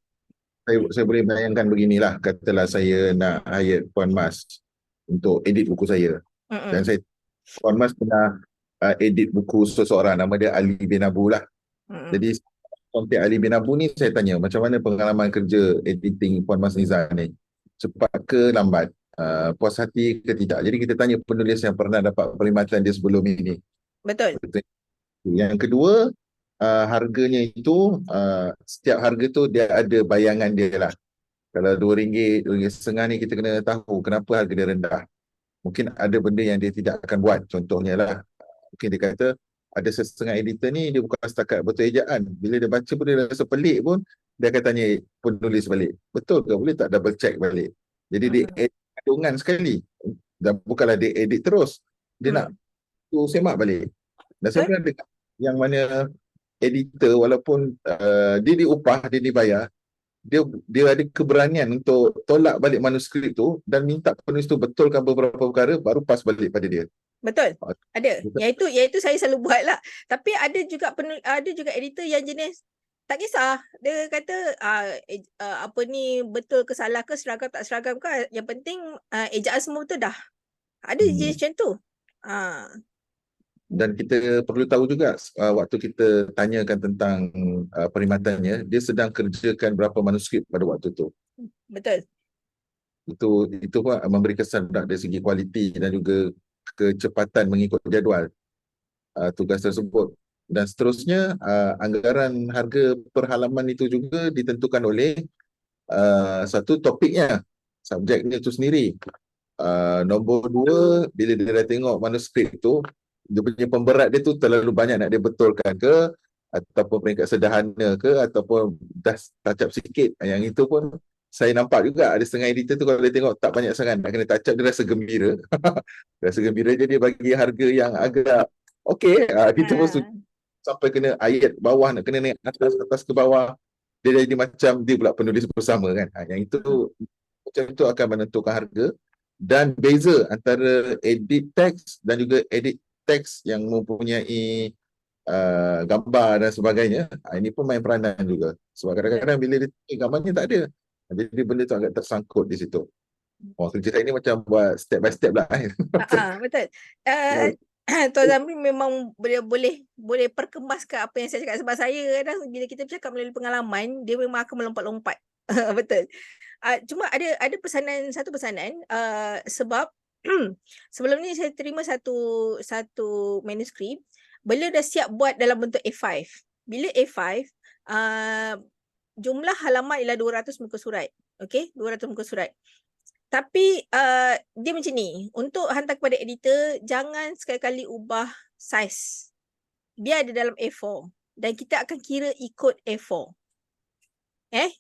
Saya boleh bayangkan beginilah, katalah saya nak hire Puan Mas untuk edit buku saya. Dan Puan Mas pernah edit buku seseorang, nama dia Ali bin Abu lah. Jadi kontak Ali bin Abu ni, saya tanya macam mana pengalaman kerja editing Puan Mas Nizar ni, cepat ke lambat, puas hati ke tidak. Jadi kita tanya penulis yang pernah dapat perkhidmatan dia sebelum ini. Betul. Yang kedua, harganya itu, setiap harga tu dia ada bayangan dia lah. Kalau RM2, RM2.50 ni kita kena tahu kenapa harga dia rendah. Mungkin ada benda yang dia tidak akan buat. Contohnya lah, mungkin dia kata ada setengah editor ni dia bukan setakat betul ejaan. Bila dia baca pun dia rasa pelik pun, dia akan tanya penulis balik, betul ke? Boleh tak double check balik? Jadi dia edit kandungan sekali. Dan bukanlah dia edit terus. Dia nak semak balik. Dan saya pernah dengar yang mana editor walaupun dia diupah, dia dibayar, dia ada keberanian untuk tolak balik manuskrip tu dan minta penulis tu betulkan beberapa perkara baru pas balik pada dia. Betul. Ada. Yang itu saya selalu buat lah. Tapi ada juga editor yang jenis tak kisah. Dia kata apa ni betul ke salah ke, seragam tak seragam ke, yang penting ejaan semua betul dah. Ada jenis macam tu. Dan kita perlu tahu juga, waktu kita tanyakan tentang perkhidmatannya, dia sedang kerjakan berapa manuskrip pada waktu tu. Betul. Itu pun memberi kesan dari segi kualiti dan juga kecepatan mengikut jadual tugas tersebut. Dan seterusnya, anggaran harga per halaman itu juga ditentukan oleh satu topiknya, subjeknya itu sendiri. Nombor 2, bila dia dah tengok manuskrip tu, dia punya pemberat dia tu terlalu banyak nak dia betulkan ke, ataupun peringkat sederhana ke, ataupun dah touch up sikit. Yang itu pun saya nampak juga ada setengah editor tu kalau dia tengok tak banyak sangat nak kena touch up, dia rasa gembira. Rasa gembira je, dia bagi harga yang agak okey. Kita pun sampai kena ayat bawah, nak kena naik atas ke bawah. Dia jadi macam dia pula penulis bersama kan. Yang itu macam itu akan menentukan harga. Dan beza antara edit teks dan juga edit teks yang mempunyai gambar dan sebagainya, ini pun main peranan juga. Sebab kadang-kadang bila dia gambarnya tak ada, jadi benda tu agak tersangkut di situ. Kerja saya ni macam buat step by step lah. Betul. Tuan Zamri memang boleh perkemaskan apa yang saya cakap, sebab saya kadang bila kita bercakap melalui pengalaman, dia memang akan melompat-lompat. Betul. Cuma ada satu pesanan, sebab sebelum ni saya terima satu manuskrip, beliau dah siap buat dalam bentuk A5. Bila A5, jumlah halaman ialah 200 muka surat. Okey, 200 muka surat. Tapi dia macam ni, untuk hantar kepada editor, jangan sekali-kali ubah saiz. Dia ada dalam A4 dan kita akan kira ikut A4.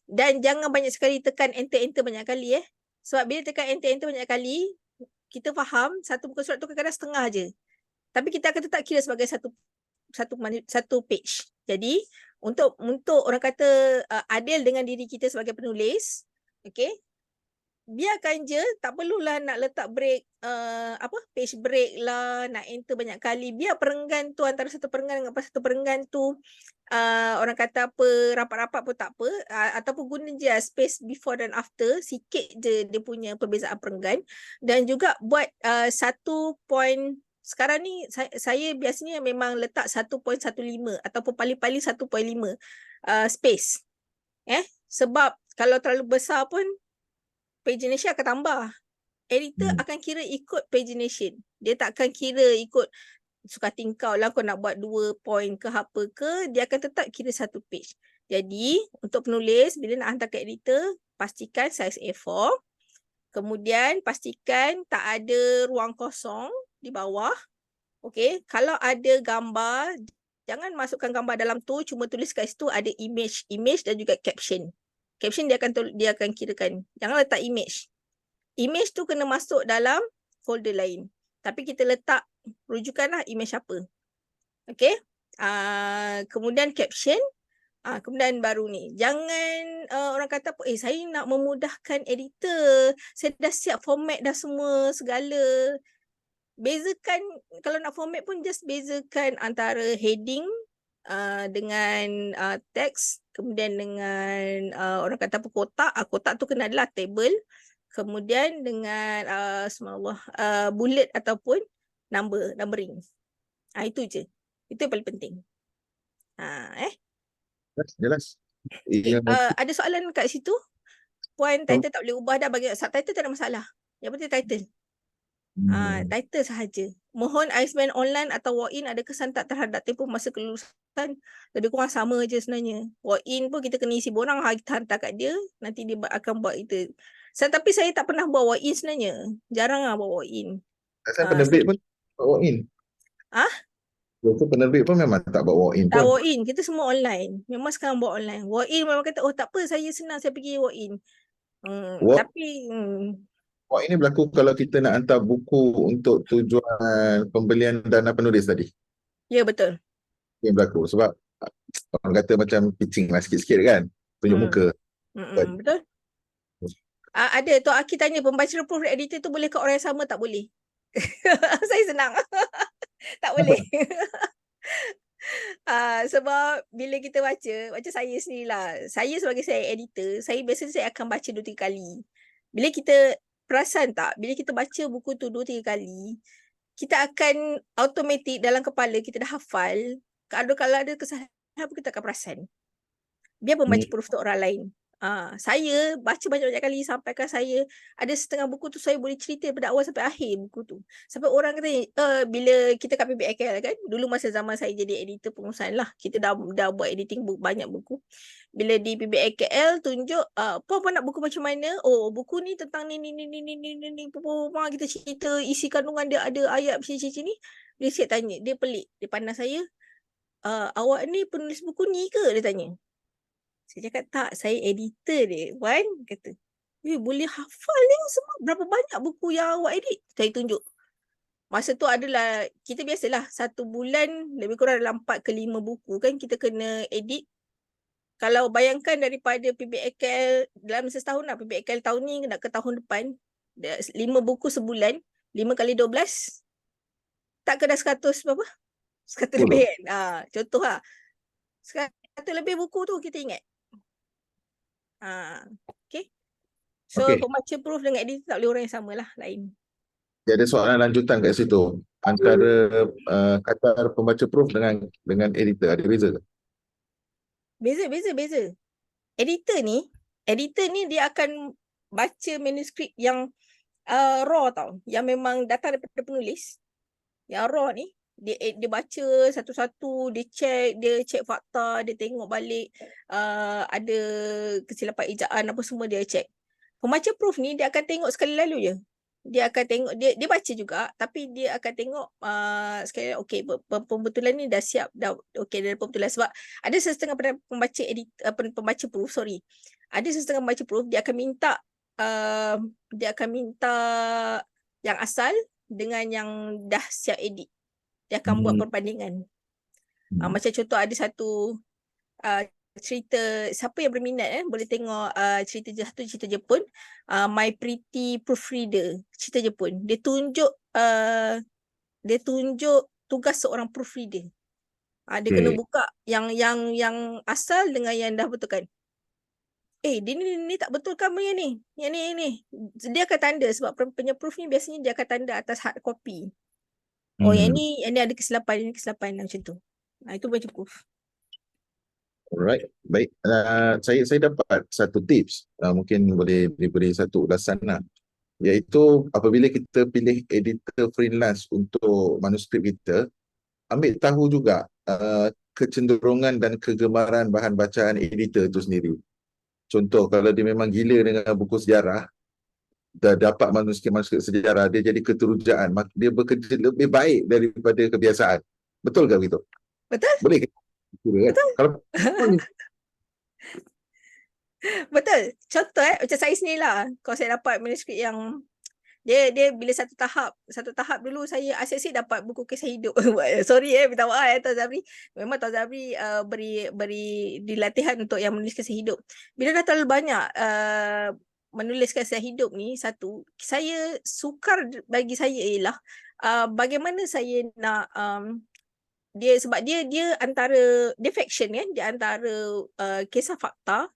Dan jangan banyak sekali tekan enter banyak kali Sebab bila tekan enter banyak kali, kita faham satu muka surat tu kadang-kadang setengah je. Tapi kita akan tetap kira sebagai satu page. Jadi untuk orang kata adil dengan diri kita sebagai penulis, okey, biarkan je, tak perlulah nak letak break, page break lah, nak enter banyak kali. Biar perenggan tu, antara satu perenggan dengan satu perenggan tu, orang kata apa, rapat-rapat pun tak apa, ataupun guna je space before dan after, sikit je dia punya perbezaan perenggan. Dan juga buat satu point, sekarang ni saya biasanya memang letak 1.15 ataupun paling-paling 1.5 space. Sebab kalau terlalu besar pun pagination akan tambah. Editor akan kira ikut pagination. Dia tak akan kira ikut suka tingkau lah kau nak buat 2 point ke apa ke, dia akan tetap kira satu page. Jadi untuk penulis, bila nak hantar ke editor, pastikan saiz A4. Kemudian pastikan tak ada ruang kosong di bawah. Okey, kalau ada gambar, jangan masukkan gambar dalam tu, cuma tulis kat situ ada image dan juga caption. Caption dia akan kirakan. Jangan letak image. Image tu kena masuk dalam folder lain. Tapi kita letak rujukanlah image apa. Okey. Kemudian caption. Kemudian baru ni. Jangan orang kata apa, saya nak memudahkan editor. Saya dah siap format dah semua segala. Bezakan, kalau nak format pun just bezakan antara heading dengan teks, kemudian dengan orang kata apa, kotak. Kotak tu kena adalah table, kemudian dengan bullet ataupun numbering. Itu je. Itu yang paling penting. Jelas. Ada soalan kat situ? Puan title tak boleh ubah dah, bagi subtitle tak ada masalah. Yang penting title. Title sahaja. Mohon Airsman online atau walk-in ada kesan tak terhadap tempoh masa kelulusan? Lebih kurang sama je sebenarnya. Walk-in pun kita kena isi borang, kita hantar kat dia, nanti dia akan buat itu. Tapi saya tak pernah buat walk-in sebenarnya. Jarang lah buat walk-in. Penerbit pun buat walk-in. Penerbit pun memang tak buat walk-in pun. Tak walk-in, kita semua online. Memang sekarang buat online. Walk-in memang kata, oh tak apa, saya senang, saya pergi walk-in. Tapi walk-in ni berlaku kalau kita nak hantar buku untuk tujuan pembelian dana penulis tadi. Ya, betul. Yang berlaku sebab orang kata macam pitching lah sikit-sikit kan, tunjuk muka. Betul. Ada Tok Aki tanya, pembaca proof editor tu boleh ke orang yang sama? Tak boleh. Saya senang. Tak boleh. Sebab bila kita baca saya sendirilah. Saya sebagai saya editor, biasanya saya akan baca 2-3 kali. Bila kita perasan tak, bila kita baca buku tu 2-3 kali, kita akan automatik dalam kepala kita dah hafal. Kalau ada kesalahan pun kita akan perasan. Biar membaca proof tu orang lain. Saya baca banyak-banyak kali sampaikan saya ada setengah buku tu saya boleh cerita daripada awal sampai akhir buku tu. Sampai orang kata bila kita kat PBAKL kan, dulu masa zaman saya jadi editor pengurusan lah, kita dah buat editing banyak buku. Bila di PBAKL tunjuk puan nak buku macam mana? Oh, buku ni tentang ni kita cerita isi kandungan dia ada ayat macam ni. Dia siap tanya, dia pelik, dia pandang saya, awak ni penulis buku ni ke? Dia tanya. Saya cakap tak, saya editor dia. Puan kata, boleh hafal ni semua? Berapa banyak buku yang awak edit? Saya tunjuk. Masa tu adalah, kita biasalah 1 bulan lebih kurang dalam 4 ke 5 buku kan kita kena edit. Kalau bayangkan daripada PBAKL dalam setahun lah, PBAKL tahun ni nak ke tahun depan, 5 buku sebulan, 5 kali 12, tak ke dah 100 berapa? 100 lebih kan? Contoh lah. 100 lebih buku tu kita ingat. Okay. So Okey. pembaca proof dengan editor tak boleh orang yang sama lah, lain. Dia ada soalan lanjutan kat situ. Antara kata pembaca proof dengan editor ada beza ke? Beza. Editor ni dia akan baca manuskrip yang raw tau, yang memang datang daripada penulis. Yang raw ni dia baca satu-satu, dia check fakta, dia tengok balik ada kesilapan ejaan apa semua dia check. Pembaca proof ni dia akan tengok sekali lalu je. Dia akan tengok, dia baca juga, tapi dia akan tengok sekali okey, pembetulan ni dah siap, dah okey, dah pembetulan. Sebab ada setengah pembaca proof, ada setengah pembaca proof dia akan minta yang asal dengan yang dah siap edit. Dia akan buat perbandingan. Macam contoh ada satu cerita, siapa yang berminat boleh tengok cerita Jepun, My Pretty Proofreader, cerita Jepun. Dia tunjuk tugas seorang proofreader. Dia kena buka yang asal dengan yang dah betulkan. Dia ni tak betul kan yang ni. Yang ni. Dia akan tanda, sebab punya proof ni biasanya dia akan tanda atas hard copy. Yang ni ada kesilapan, macam tu. Itu macam proof. Alright, baik. Saya dapat satu tips, mungkin boleh diberi satu ulasan lah. Iaitu apabila kita pilih editor freelance untuk manuskrip kita, ambil tahu juga kecenderungan dan kegemaran bahan bacaan editor itu sendiri. Contoh, kalau dia memang gila dengan buku sejarah, dah dapat manuskrip sejarah, dia jadi keterujaan, maka dia bekerja lebih baik daripada kebiasaan. Betul ke begitu? Betul? Boleh ke? Betul. Kalau Betul. Contoh macam saya sendiri lah. Kalau saya dapat manuskrip yang dia bila satu tahap dulu saya asyik-asyik dapat buku kisah hidup. Sorry minta maaf Tuan Zabri. Memang Tuan Zabri beri dilatihan untuk yang menulis kisah hidup. Bila dah terlalu banyak menulis kisah hidup ni, satu, saya sukar bagi saya ialah bagaimana saya nak sebab dia antara, dia fiction kan, dia antara kisah fakta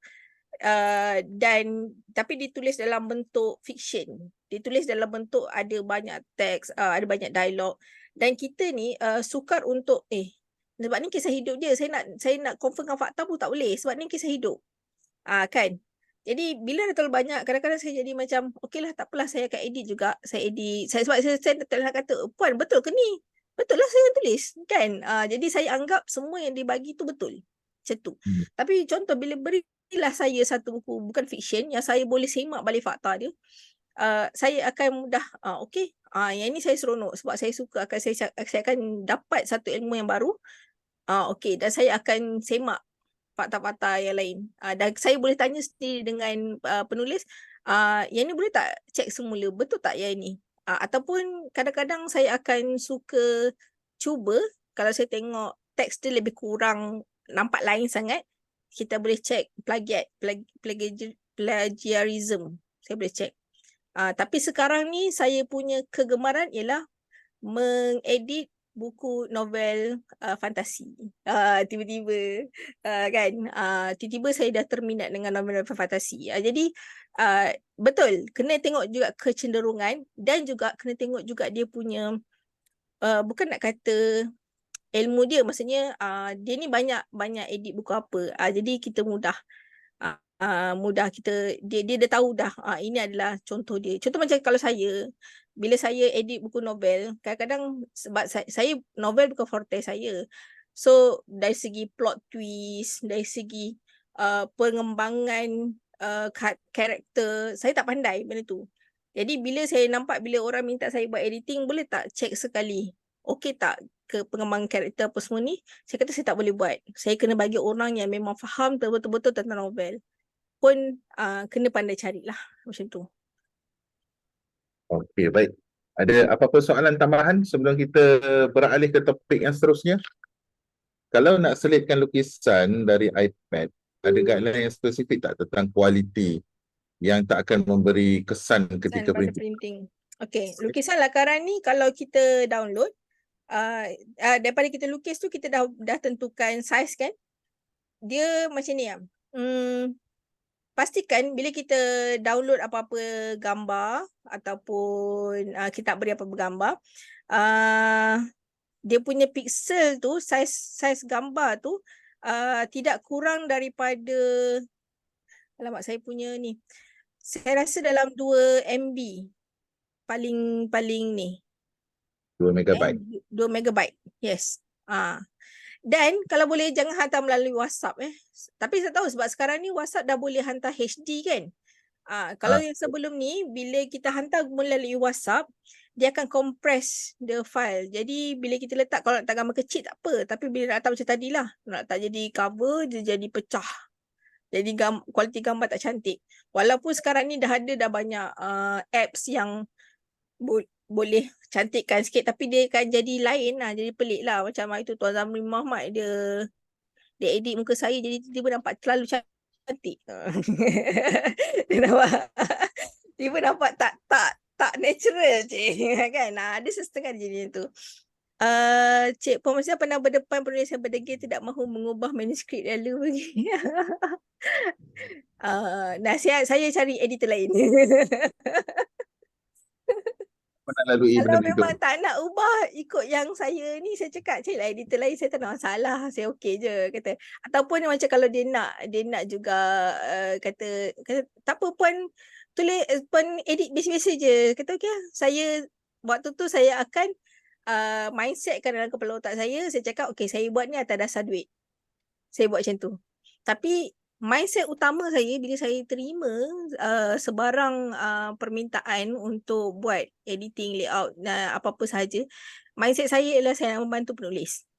dan tapi ditulis dalam bentuk fiction. Ditulis dalam bentuk ada banyak teks, ada banyak dialog, dan kita ni sukar untuk sebab ni kisah hidup dia, saya nak confirmkan fakta pun tak boleh sebab ni kisah hidup. Kan? Jadi bila dah terlalu banyak, kadang-kadang saya jadi macam okeylah, tak apalah, saya akan edit juga. Sebab saya tak nak kata, puan betul ke ni? Betul lah saya yang tulis kan. Jadi saya anggap semua yang dibagi tu betul. Macam tu. Tapi contoh bila berilah saya satu buku bukan fiction yang saya boleh semak balik fakta dia, saya akan mudah okey, yang ni saya seronok sebab saya suka, saya akan dapat satu ilmu yang baru. Okey, dan saya akan semak fakta-fakta yang lain. Dan saya boleh tanya sendiri dengan penulis, yang ni boleh tak cek semula, betul tak yang ni? Ataupun kadang-kadang saya akan suka cuba, kalau saya tengok teks dia lebih kurang nampak lain sangat, kita boleh cek plagiarism. Saya boleh cek. Tapi sekarang ni saya punya kegemaran ialah mengedit buku novel fantasi. Tiba-tiba kan, tiba-tiba saya dah terminat dengan novel-novel fantasi. Jadi betul, kena tengok juga kecenderungan dan juga kena tengok juga dia punya bukan nak kata ilmu dia, maksudnya dia ni banyak edit buku apa. Jadi kita mudah kita dia dah tahu dah ini adalah contoh dia. Contoh macam kalau saya, bila saya edit buku novel, kadang-kadang sebab saya novel bukan forte saya. So dari segi plot twist, dari segi pengembangan karakter, saya tak pandai benda tu. Jadi bila saya nampak, bila orang minta saya buat editing, boleh tak check sekali, okey tak ke pengembangan karakter apa semua ni? Saya kata saya tak boleh buat. Saya kena bagi orang yang memang faham betul-betul tentang novel. Pun kena pandai carilah macam tu. okey, baik. Ada apa-apa soalan tambahan sebelum kita beralih ke topik yang seterusnya? Kalau nak selitkan lukisan dari iPad, ada guideline yang spesifik tak tentang kualiti yang tak akan memberi kesan ketika Pada printing? printing. Okey, lukisan lakaran ni kalau kita download, daripada kita lukis tu kita dah tentukan saiz kan. Dia macam ni pastikan bila kita download apa-apa gambar ataupun kita nak beri apa-apa gambar, dia punya pixel tu, saiz gambar tu tidak kurang daripada, alamak saya punya ni, saya rasa dalam 2 MB paling ni. 2 megabyte. 2 megabyte. Yes. Dan kalau boleh jangan hantar melalui WhatsApp Tapi saya tahu sebab sekarang ni WhatsApp dah boleh hantar HD kan. Kalau yang sebelum ni bila kita hantar melalui WhatsApp, dia akan compress the file. Jadi bila kita letak, kalau nak letak gambar kecil tak apa, tapi bila nak letak macam tadilah, nak letak jadi cover dia jadi pecah. Jadi kualiti gambar tak cantik. Walaupun sekarang ni dah banyak apps yang boleh cantikkan sikit, tapi dia akan jadi lain lah, jadi pelik lah. Macam itu Tuan Zamri Muhammad, dia edit muka saya jadi tiba-tiba nampak terlalu cantik. Dia nampak tiba nampak tak natural cik kan. Ada setengah jadi tu. Cik Puan Masnizah pernah berdepan penulis yang berdegil tidak mahu mengubah manuskrip lalu bagi. Nasihat saya cari editor lain. Pernah lalui Kalau benda memang itu. tak nak ubah ikut yang saya ni, saya cakap carilah editor lain, saya tak ada masalah, saya okey je kata. Ataupun macam kalau dia nak juga kata tak apa puan, tulis puan edit biasa-biasa je. Kata okey lah. Saya waktu tu saya akan mindsetkan dalam kepala otak saya cakap okey saya buat ni atas dasar duit. Saya buat macam tu. Tapi mindset utama saya bila saya terima sebarang permintaan untuk buat editing, layout, apa-apa sahaja, mindset saya ialah saya nak membantu penulis.